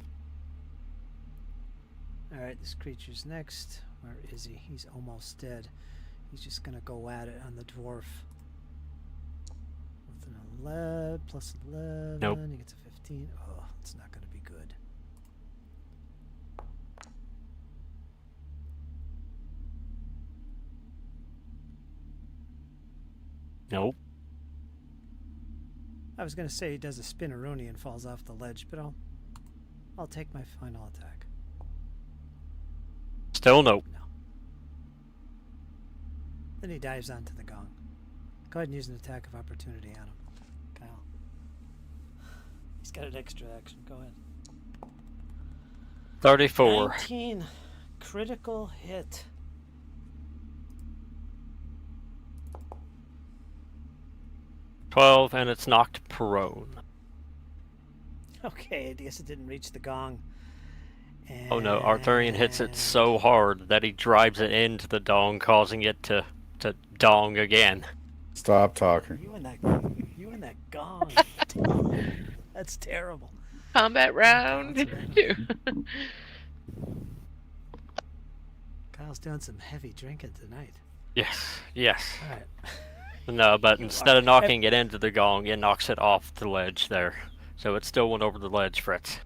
[SPEAKER 1] Alright, this creature's next. Where is he? He's almost dead. He's just gonna go at it on the dwarf. With an 11 plus 11.
[SPEAKER 4] Nope.
[SPEAKER 1] He gets a 15. Oh, it's not gonna be good.
[SPEAKER 4] Nope.
[SPEAKER 1] I was gonna say he does a spinneroonie and falls off the ledge, but I'll take my final attack.
[SPEAKER 4] Still nope.
[SPEAKER 1] No. Then he dives onto the gong. Go ahead and use an attack of opportunity on him, Kyle. He's got an extra action. Go ahead.
[SPEAKER 4] 34.
[SPEAKER 1] 19. Critical hit.
[SPEAKER 4] $12, and it's knocked prone.
[SPEAKER 1] Okay, I guess it didn't reach the gong.
[SPEAKER 4] Oh no, Arthurian hits it so hard that he drives it into the dong, causing it to dong again.
[SPEAKER 3] Stop talking.
[SPEAKER 1] You and that gong. That's terrible.
[SPEAKER 2] Combat round.
[SPEAKER 1] Kyle's doing some heavy drinking tonight.
[SPEAKER 4] Yes, yes.
[SPEAKER 1] All right.
[SPEAKER 4] No, but instead of knocking it into the gong, it knocks it off the ledge there. So it still went over the ledge, Fritz.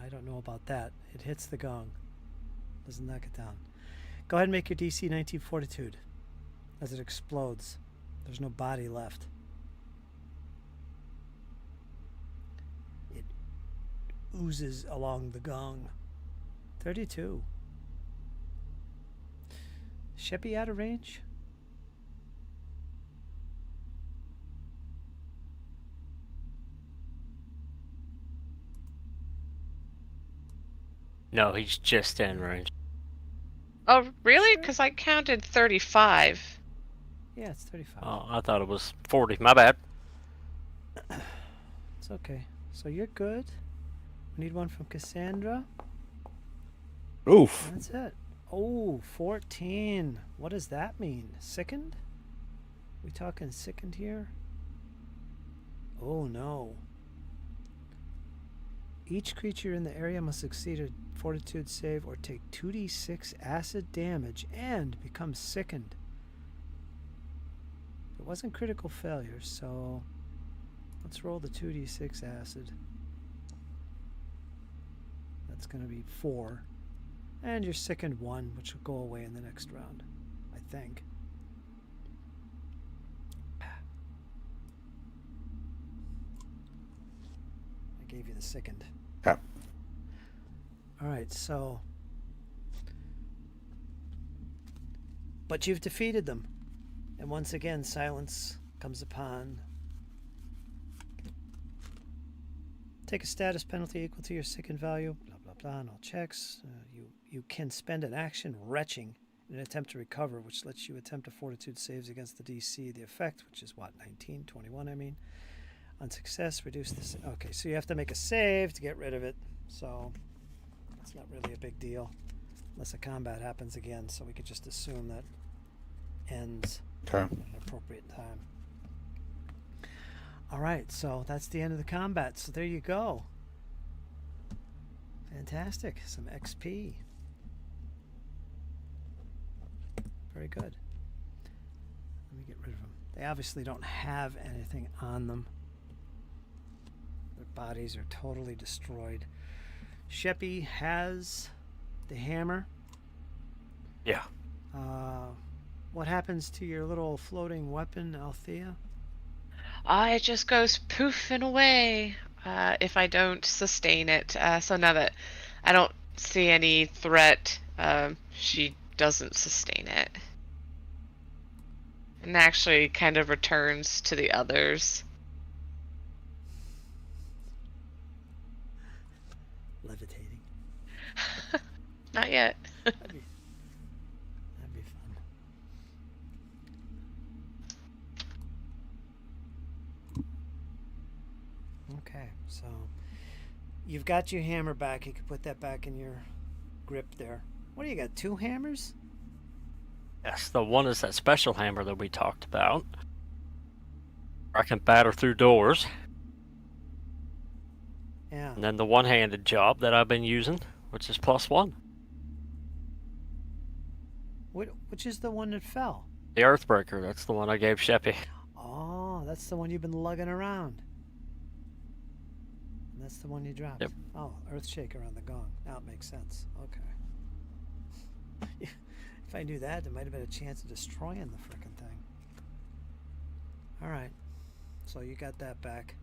[SPEAKER 1] I don't know about that. It hits the gong. Doesn't knock it down. Go ahead and make your DC 19 Fortitude as it explodes. There's no body left. It oozes along the gong. 32. Sheppy out of range?
[SPEAKER 4] No, he's just in range.
[SPEAKER 2] Oh, really? Because I counted 35.
[SPEAKER 1] Yeah, it's 35.
[SPEAKER 4] Oh, I thought it was 40. My bad.
[SPEAKER 1] It's okay. So you're good. We need one from Cassandra.
[SPEAKER 3] Oof.
[SPEAKER 1] That's it. Oh, 14. What does that mean? Sickened? We talking sickened here? Oh no. Each creature in the area must succeed a fortitude save or take 2d6 acid damage and become sickened. It wasn't critical failure, so let's roll the 2d6 acid. That's going to be 4. And your sickened 1, which will go away in the next round, I think. I gave you the sickened.
[SPEAKER 3] Yeah.
[SPEAKER 1] All right, so... But you've defeated them. And once again, silence comes upon. Take a status penalty equal to your sickened value. Blah, blah, blah, on all checks. You can spend an action retching in an attempt to recover, which lets you attempt a fortitude saves against the DC. The effect, which is what, 19, 21, I mean. On success, reduce this. Okay, so you have to make a save to get rid of it. So it's not really a big deal unless a combat happens again. So we could just assume that ends
[SPEAKER 3] Okay.
[SPEAKER 1] at an appropriate time. All right, so that's the end of the combat. So there you go. Fantastic. Some XP. Very good. Let me get rid of them. They obviously don't have anything on them. Their bodies are totally destroyed. Sheppy has the hammer.
[SPEAKER 4] Yeah.
[SPEAKER 1] What happens to your little floating weapon, Althea?
[SPEAKER 2] It just goes poof and away if I don't sustain it. So now that I don't see any threat, she doesn't sustain it. And actually kind of returns to the others.
[SPEAKER 1] Levitating.
[SPEAKER 2] Not yet.
[SPEAKER 1] That'd be fun. Okay, so you've got your hammer back. You can put that back in your grip there. What do you got? 2 hammers?
[SPEAKER 4] Yes, the one is that special hammer that we talked about. I can batter through doors.
[SPEAKER 1] Yeah.
[SPEAKER 4] And then the one-handed job that I've been using, which is +1.
[SPEAKER 1] Which is the one that fell?
[SPEAKER 4] The Earthbreaker, that's the one I gave Sheppy.
[SPEAKER 1] Oh, that's the one you've been lugging around. And that's the one you dropped.
[SPEAKER 4] Yep.
[SPEAKER 1] Oh, Earthshaker on the gong. Now it makes sense. Okay. If I knew that, there might have been a chance of destroying the frickin' thing. All right. So you got that back.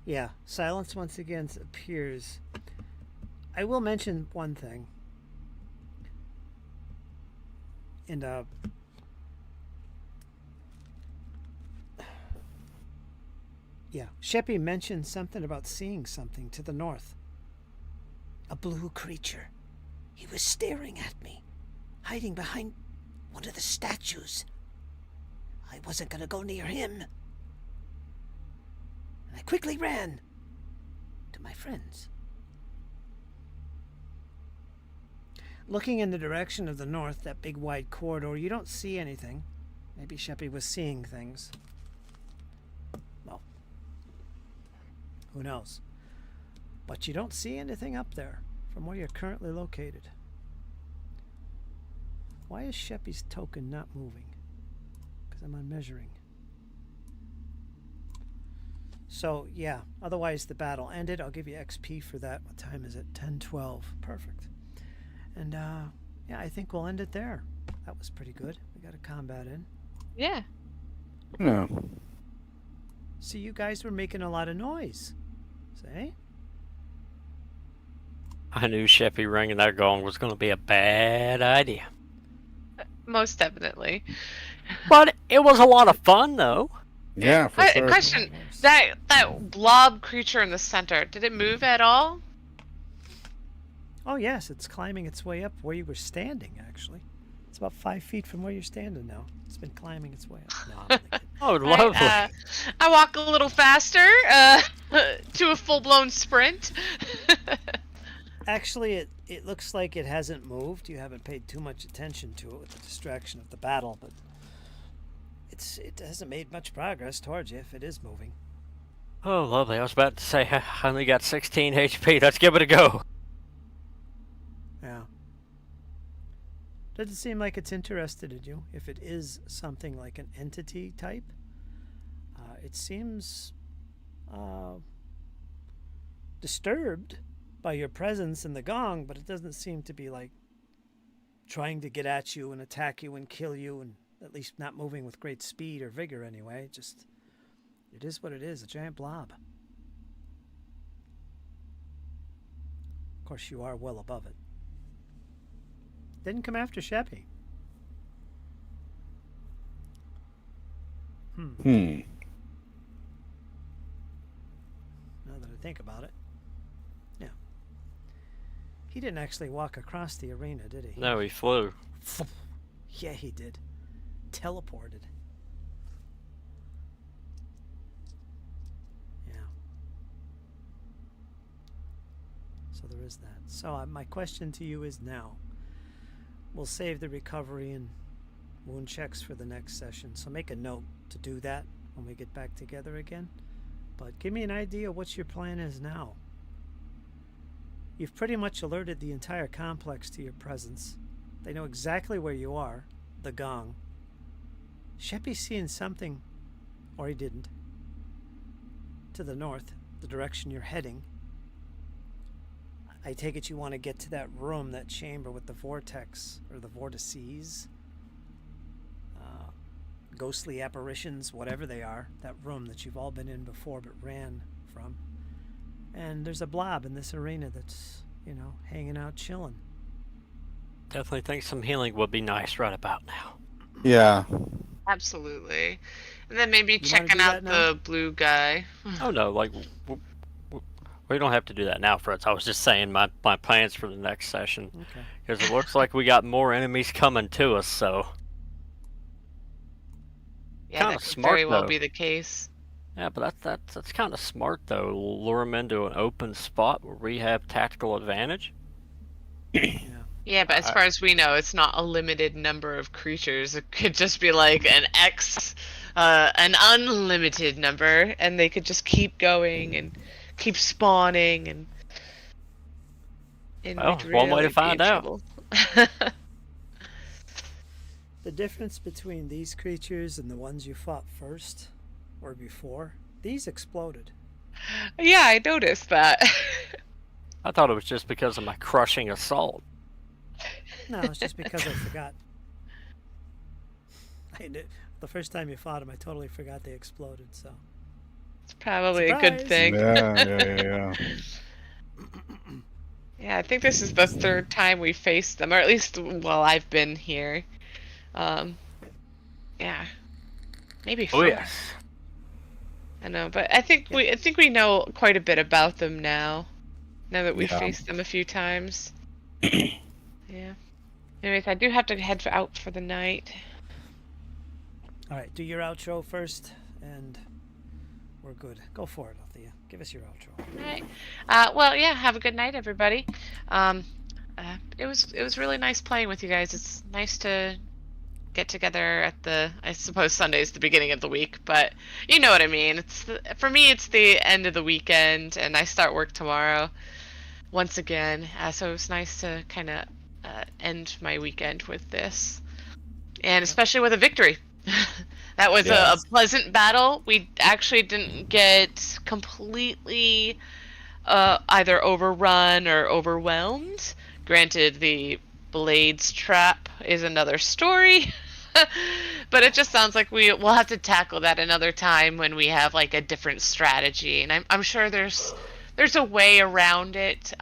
[SPEAKER 1] Yeah, silence once again appears. I will mention one thing. And yeah, Sheppy mentioned something about seeing something to the north. A blue creature. He was staring at me, hiding behind one of the statues. I wasn't going to go near him. And I quickly ran to my friends. Looking in the direction of the north, that big wide corridor, you don't see anything. Maybe Sheppy was seeing things. Well, who knows? But you don't see anything up there from where you're currently located. Why is Sheppy's token not moving? Because I'm on measuring. So, yeah, otherwise the battle ended. I'll give you XP for that. What time is it? 10:12. Perfect. And, yeah, I think we'll end it there. That was pretty good. We got a combat in.
[SPEAKER 2] Yeah.
[SPEAKER 3] No.
[SPEAKER 1] See, you guys were making a lot of noise. See?
[SPEAKER 4] I knew Sheppy ringing that gong was going to be a bad idea.
[SPEAKER 2] Most definitely.
[SPEAKER 4] But it was a lot of fun, though.
[SPEAKER 3] Yeah, for sure.
[SPEAKER 2] Question: that blob creature in the center, did it move at all?
[SPEAKER 1] Oh, yes, it's climbing its way up where you were standing, actually. It's about 5 feet from where you're standing now. It's been climbing its way up. No, I'm only kidding.
[SPEAKER 4] Oh, lovely.
[SPEAKER 2] I walk a little faster to a full-blown sprint.
[SPEAKER 1] Actually, it looks like it hasn't moved. You haven't paid too much attention to it with the distraction of the battle, but it hasn't made much progress towards you if it is moving.
[SPEAKER 4] Oh, lovely. I was about to say, I only got 16 HP. Let's give it a go.
[SPEAKER 1] Yeah. Doesn't seem like it's interested in you. If it is something like an entity type, it seems disturbed by your presence in the gong, but it doesn't seem to be like trying to get at you and attack you and kill you, and at least not moving with great speed or vigor anyway. Just, it is what it is, a giant blob. Of course, you are well above it. Didn't come after Sheppy. Now that I think about it. Yeah. He didn't actually walk across the arena, did he?
[SPEAKER 4] No, he flew.
[SPEAKER 1] Yeah, he did. Teleported. Yeah. So there is that. So my question to you is now. We'll save the recovery and wound checks for the next session. So make a note to do that when we get back together again. But give me an idea what your plan is now. You've pretty much alerted the entire complex to your presence. They know exactly where you are, the gong. Sheppy's seeing something, or he didn't, to the north, the direction you're heading. I take it you want to get to that room, that chamber with the vortex, or the vortices, ghostly apparitions, whatever they are, that room that you've all been in before but ran from. And there's a blob in this arena that's, hanging out chilling.
[SPEAKER 4] Definitely think some healing would be nice right about now.
[SPEAKER 3] Yeah.
[SPEAKER 2] Absolutely. And then maybe
[SPEAKER 1] You wanna
[SPEAKER 2] checking
[SPEAKER 1] do
[SPEAKER 2] out
[SPEAKER 1] that now?
[SPEAKER 2] the blue guy.
[SPEAKER 4] Oh no, like we don't have to do that now, Fritz. I was just saying my plans for the next session,
[SPEAKER 1] Okay.
[SPEAKER 4] because it looks like we got more enemies coming to us. So
[SPEAKER 2] Yeah,
[SPEAKER 4] Kinda
[SPEAKER 2] that could
[SPEAKER 4] smart,
[SPEAKER 2] very well
[SPEAKER 4] though.
[SPEAKER 2] be the case.
[SPEAKER 4] yeah, but that's kind of smart though. Lure them into an open spot where we have tactical advantage.
[SPEAKER 1] Yeah.
[SPEAKER 2] Yeah, but as
[SPEAKER 4] I-
[SPEAKER 2] far as we know, it's not a limited number of creatures. It could just be like an unlimited number, and they could just keep going and keep spawning, and
[SPEAKER 4] Well,
[SPEAKER 2] we'd
[SPEAKER 4] one way to
[SPEAKER 2] really be
[SPEAKER 4] find
[SPEAKER 2] in
[SPEAKER 4] out.
[SPEAKER 2] trouble.
[SPEAKER 1] The difference between these creatures and the ones you fought first or before, these exploded.
[SPEAKER 2] Yeah, I noticed that.
[SPEAKER 4] I thought it was just because of my crushing assault.
[SPEAKER 1] No, it's just because I forgot. The first time you fought them, I totally forgot they exploded, so.
[SPEAKER 2] It's probably a good
[SPEAKER 1] Surprise!
[SPEAKER 2] thing.
[SPEAKER 3] Yeah.
[SPEAKER 2] Yeah, I think this is the third time we faced them, or at least while I've been here. Yeah, maybe
[SPEAKER 4] Oh
[SPEAKER 2] four.
[SPEAKER 4] yes.
[SPEAKER 2] I know, but I think we know quite a bit about them now. Now that we've
[SPEAKER 3] Yeah.
[SPEAKER 2] faced them a few times. Yeah. Anyways, I do have to head out for the night.
[SPEAKER 1] All right, do your outro first, and we're good. Go for it, Althea. Give us your outro.
[SPEAKER 2] All right. Well, yeah. Have a good night, everybody. It was really nice playing with you guys. It's nice to get together at I suppose Sunday's the beginning of the week, but you know what I mean. For me, it's the end of the weekend, and I start work tomorrow once again. So it was nice to kind of end my weekend with this, and especially with a victory. That was a pleasant battle. We actually didn't get completely either overrun or overwhelmed. Granted, the Blades trap is another story. But it just sounds like we'll have to tackle that another time when we have like a different strategy, and I'm sure there's a way around it.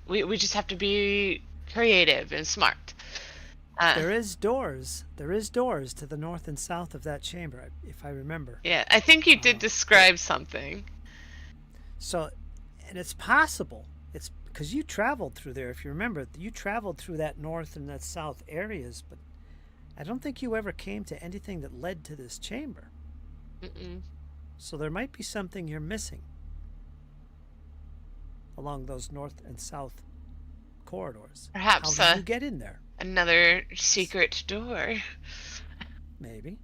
[SPEAKER 2] We just have to be creative and smart.
[SPEAKER 1] There is doors. There is doors to the north and south of that chamber, if I remember.
[SPEAKER 2] Yeah, I think you did describe something.
[SPEAKER 1] So, and it's possible. It's because you traveled through there. If you remember, you traveled through that north and that south areas, but I don't think you ever came to anything that led to this chamber.
[SPEAKER 2] Mm-mm.
[SPEAKER 1] So there might be something you're missing along those north and south corridors.
[SPEAKER 2] Perhaps
[SPEAKER 1] How do you get in there?
[SPEAKER 2] another secret door.
[SPEAKER 1] Maybe.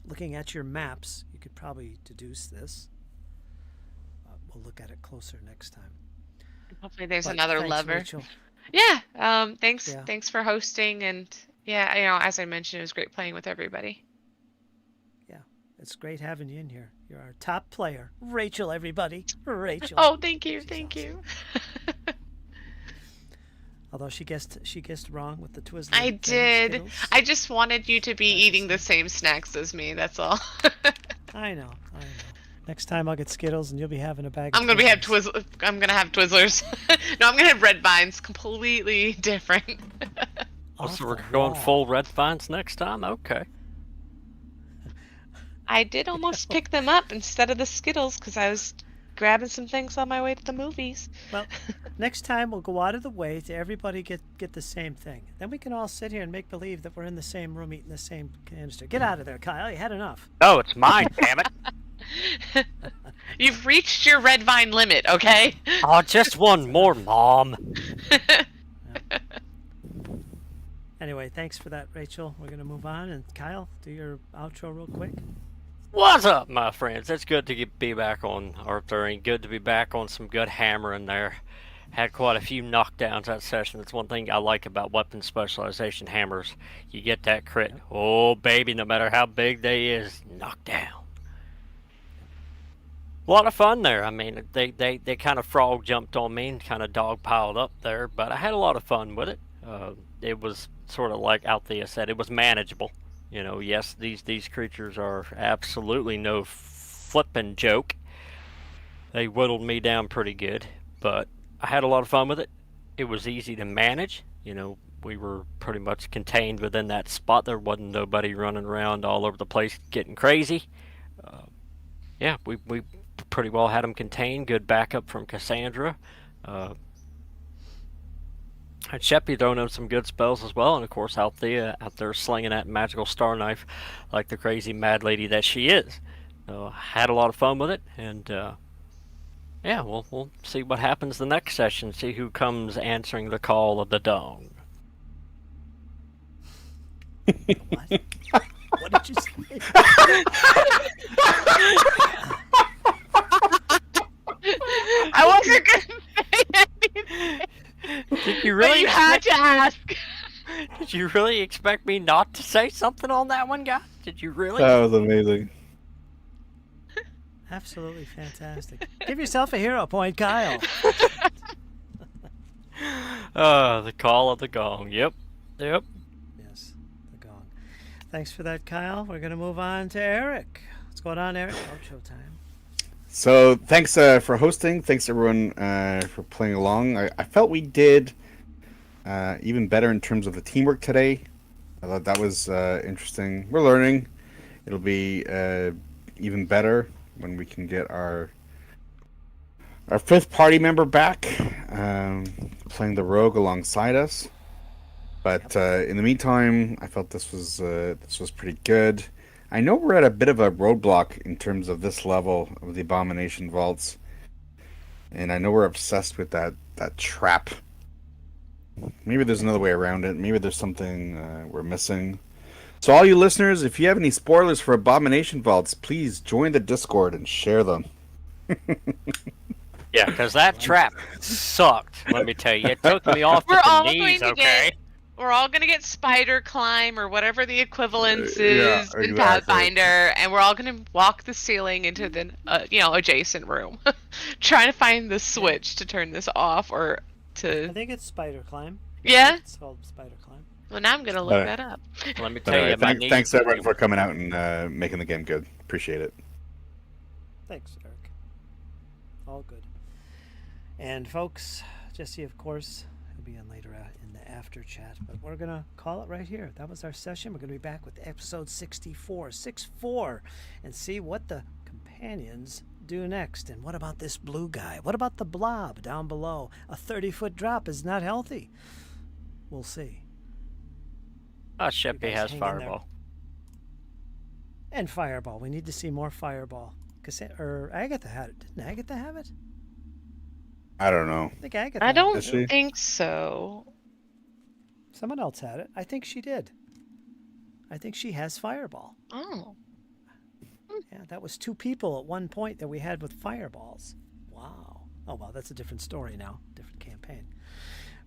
[SPEAKER 1] Looking at your maps, you could probably deduce this. We'll look at it closer next time.
[SPEAKER 2] Hopefully there's
[SPEAKER 1] But
[SPEAKER 2] another
[SPEAKER 1] thanks,
[SPEAKER 2] lever.
[SPEAKER 1] Rachel.
[SPEAKER 2] Yeah. Thanks.
[SPEAKER 1] Yeah.
[SPEAKER 2] Thanks for hosting, and yeah, as I mentioned, it was great playing with everybody.
[SPEAKER 1] Yeah, it's great having you in here. You're our top player, Rachel. Everybody, Rachel.
[SPEAKER 2] Oh, thank you,
[SPEAKER 1] She's
[SPEAKER 2] thank you.
[SPEAKER 1] Although she guessed wrong with the Twizzler.
[SPEAKER 2] I
[SPEAKER 1] thing,
[SPEAKER 2] did.
[SPEAKER 1] Skittles.
[SPEAKER 2] I just wanted you to be eating the same snacks as me. That's all.
[SPEAKER 1] I know. Next time I'll get Skittles and you'll be having a bag.
[SPEAKER 2] I'm
[SPEAKER 1] of
[SPEAKER 2] gonna have
[SPEAKER 1] Twizzlers.
[SPEAKER 2] I'm gonna have Twizzlers. No, I'm gonna have Red Vines. Completely different.
[SPEAKER 1] Off
[SPEAKER 4] So we're
[SPEAKER 1] the
[SPEAKER 4] going
[SPEAKER 1] wall.
[SPEAKER 4] full red vines next time. Okay.
[SPEAKER 2] I did almost pick them up instead of the Skittles because I was grabbing some things on my way to the movies.
[SPEAKER 1] Well, next time we'll go out of the way to everybody get the same thing. Then we can all sit here and make believe that we're in the same room eating the same canister. Get out of there, Kyle. You had enough.
[SPEAKER 4] Oh, it's mine, damn it.
[SPEAKER 2] You've reached your Red Vine limit, okay?
[SPEAKER 4] Oh, just one more, Mom.
[SPEAKER 1] Anyway, thanks for that, Rachel. We're going to move on. And Kyle, do your outro real quick.
[SPEAKER 4] What's up, my friends? It's good to be back on Arthur, and good to be back on some good hammering there. Had quite a few knockdowns that session. That's one thing I like about weapon specialization hammers. You get that crit. Oh, baby, no matter how big they is, knockdown. A lot of fun there. I mean, they kind of frog jumped on me and kind of dog piled up there, but I had a lot of fun with it. It was sort of like Althea said, it was manageable. You know, yes, these creatures are absolutely no flippin' joke. They whittled me down pretty good, but I had a lot of fun with it. It was easy to manage. You know, we were pretty much contained within that spot. There wasn't nobody running around all over the place getting crazy. Yeah, we pretty well had them contained. Good backup from Cassandra. And Chapt throwing in some good spells as well, and of course Althea out there slinging that magical star knife like the crazy mad lady that she is. So I had a lot of fun with it, and yeah, we'll see what happens the next session. See who comes answering the call of the dong.
[SPEAKER 1] What? What did you say?
[SPEAKER 2] I wasn't gonna say anything.
[SPEAKER 4] Did you
[SPEAKER 2] But
[SPEAKER 4] really?
[SPEAKER 2] you had to ask.
[SPEAKER 4] Did you really expect me not to say something on that one, guys? Did you really?
[SPEAKER 3] That was amazing.
[SPEAKER 1] Absolutely fantastic. Give yourself a hero point, Kyle.
[SPEAKER 4] The call of the gong. Yep.
[SPEAKER 1] Yes, the gong. Thanks for that, Kyle. We're going to move on to Eric. What's going on, Eric? Outro time.
[SPEAKER 3] So thanks for hosting. Thanks everyone for playing along. I felt we did even better in terms of the teamwork today. I thought that was interesting. We're learning. It'll be even better when we can get our fifth party member back, playing the rogue alongside us. But in the meantime, I felt this was pretty good. I know we're at a bit of a roadblock in terms of this level of the Abomination Vaults, and I know we're obsessed with that trap. Maybe there's another way around it. Maybe there's something we're missing. So all you listeners, if you have any spoilers for Abomination Vaults, please join the Discord and share them.
[SPEAKER 4] Yeah, because that trap sucked. Let me tell you, it took me off
[SPEAKER 2] We're
[SPEAKER 4] to the
[SPEAKER 2] all
[SPEAKER 4] knees.
[SPEAKER 2] going to
[SPEAKER 4] Okay.
[SPEAKER 2] We're all gonna get spider climb or whatever the equivalence
[SPEAKER 3] Yeah,
[SPEAKER 2] is in
[SPEAKER 3] exactly.
[SPEAKER 2] Pathfinder, and we're all gonna walk the ceiling into the adjacent room, trying to find the switch to turn this off or
[SPEAKER 1] I
[SPEAKER 2] to.
[SPEAKER 1] think it's Spider Climb.
[SPEAKER 2] Yeah.
[SPEAKER 1] It's called Spider Climb.
[SPEAKER 2] Well, now I'm gonna look that up.
[SPEAKER 4] Let me
[SPEAKER 3] But
[SPEAKER 4] tell
[SPEAKER 3] anyway,
[SPEAKER 4] you, my
[SPEAKER 3] thanks,
[SPEAKER 4] knees.
[SPEAKER 3] thanks everyone for coming out and making the game good. Appreciate it.
[SPEAKER 1] Thanks, Eric. All good. And folks, Jesse, of course, he'll be in later in the after chat, but we're going to call it right here. That was our session. We're going to be back with episode 64, 6-4, and see what the companions do next. And what about this blue guy? What about the blob down below? A 30-foot drop is not healthy. We'll see.
[SPEAKER 4] Chapt
[SPEAKER 1] You guys
[SPEAKER 4] has
[SPEAKER 1] hang in there.
[SPEAKER 4] fireball.
[SPEAKER 1] And fireball. We need to see more fireball. Or Agatha had it. Didn't Agatha have it?
[SPEAKER 3] I don't know.
[SPEAKER 1] I think Agatha
[SPEAKER 2] I
[SPEAKER 1] had
[SPEAKER 2] don't
[SPEAKER 1] it.
[SPEAKER 3] Is she?
[SPEAKER 2] think so.
[SPEAKER 1] Someone else had it. I think she did. I think she has fireball.
[SPEAKER 2] Oh.
[SPEAKER 1] Yeah, that was 2 people at one point that we had with fireballs. Wow. Oh, well, that's a different story now. Different campaign.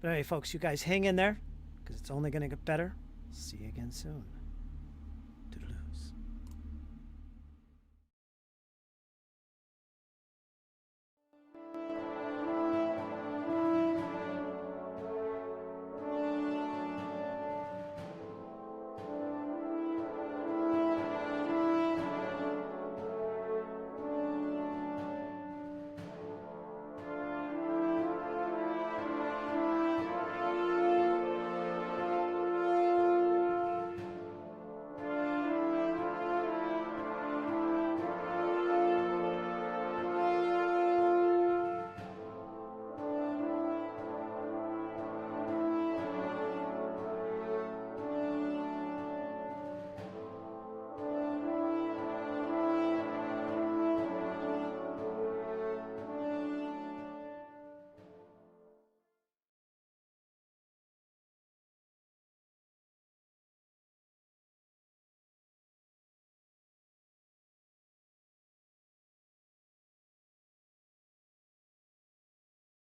[SPEAKER 1] But anyway, folks, you guys hang in there because it's only going to get better. See you again soon.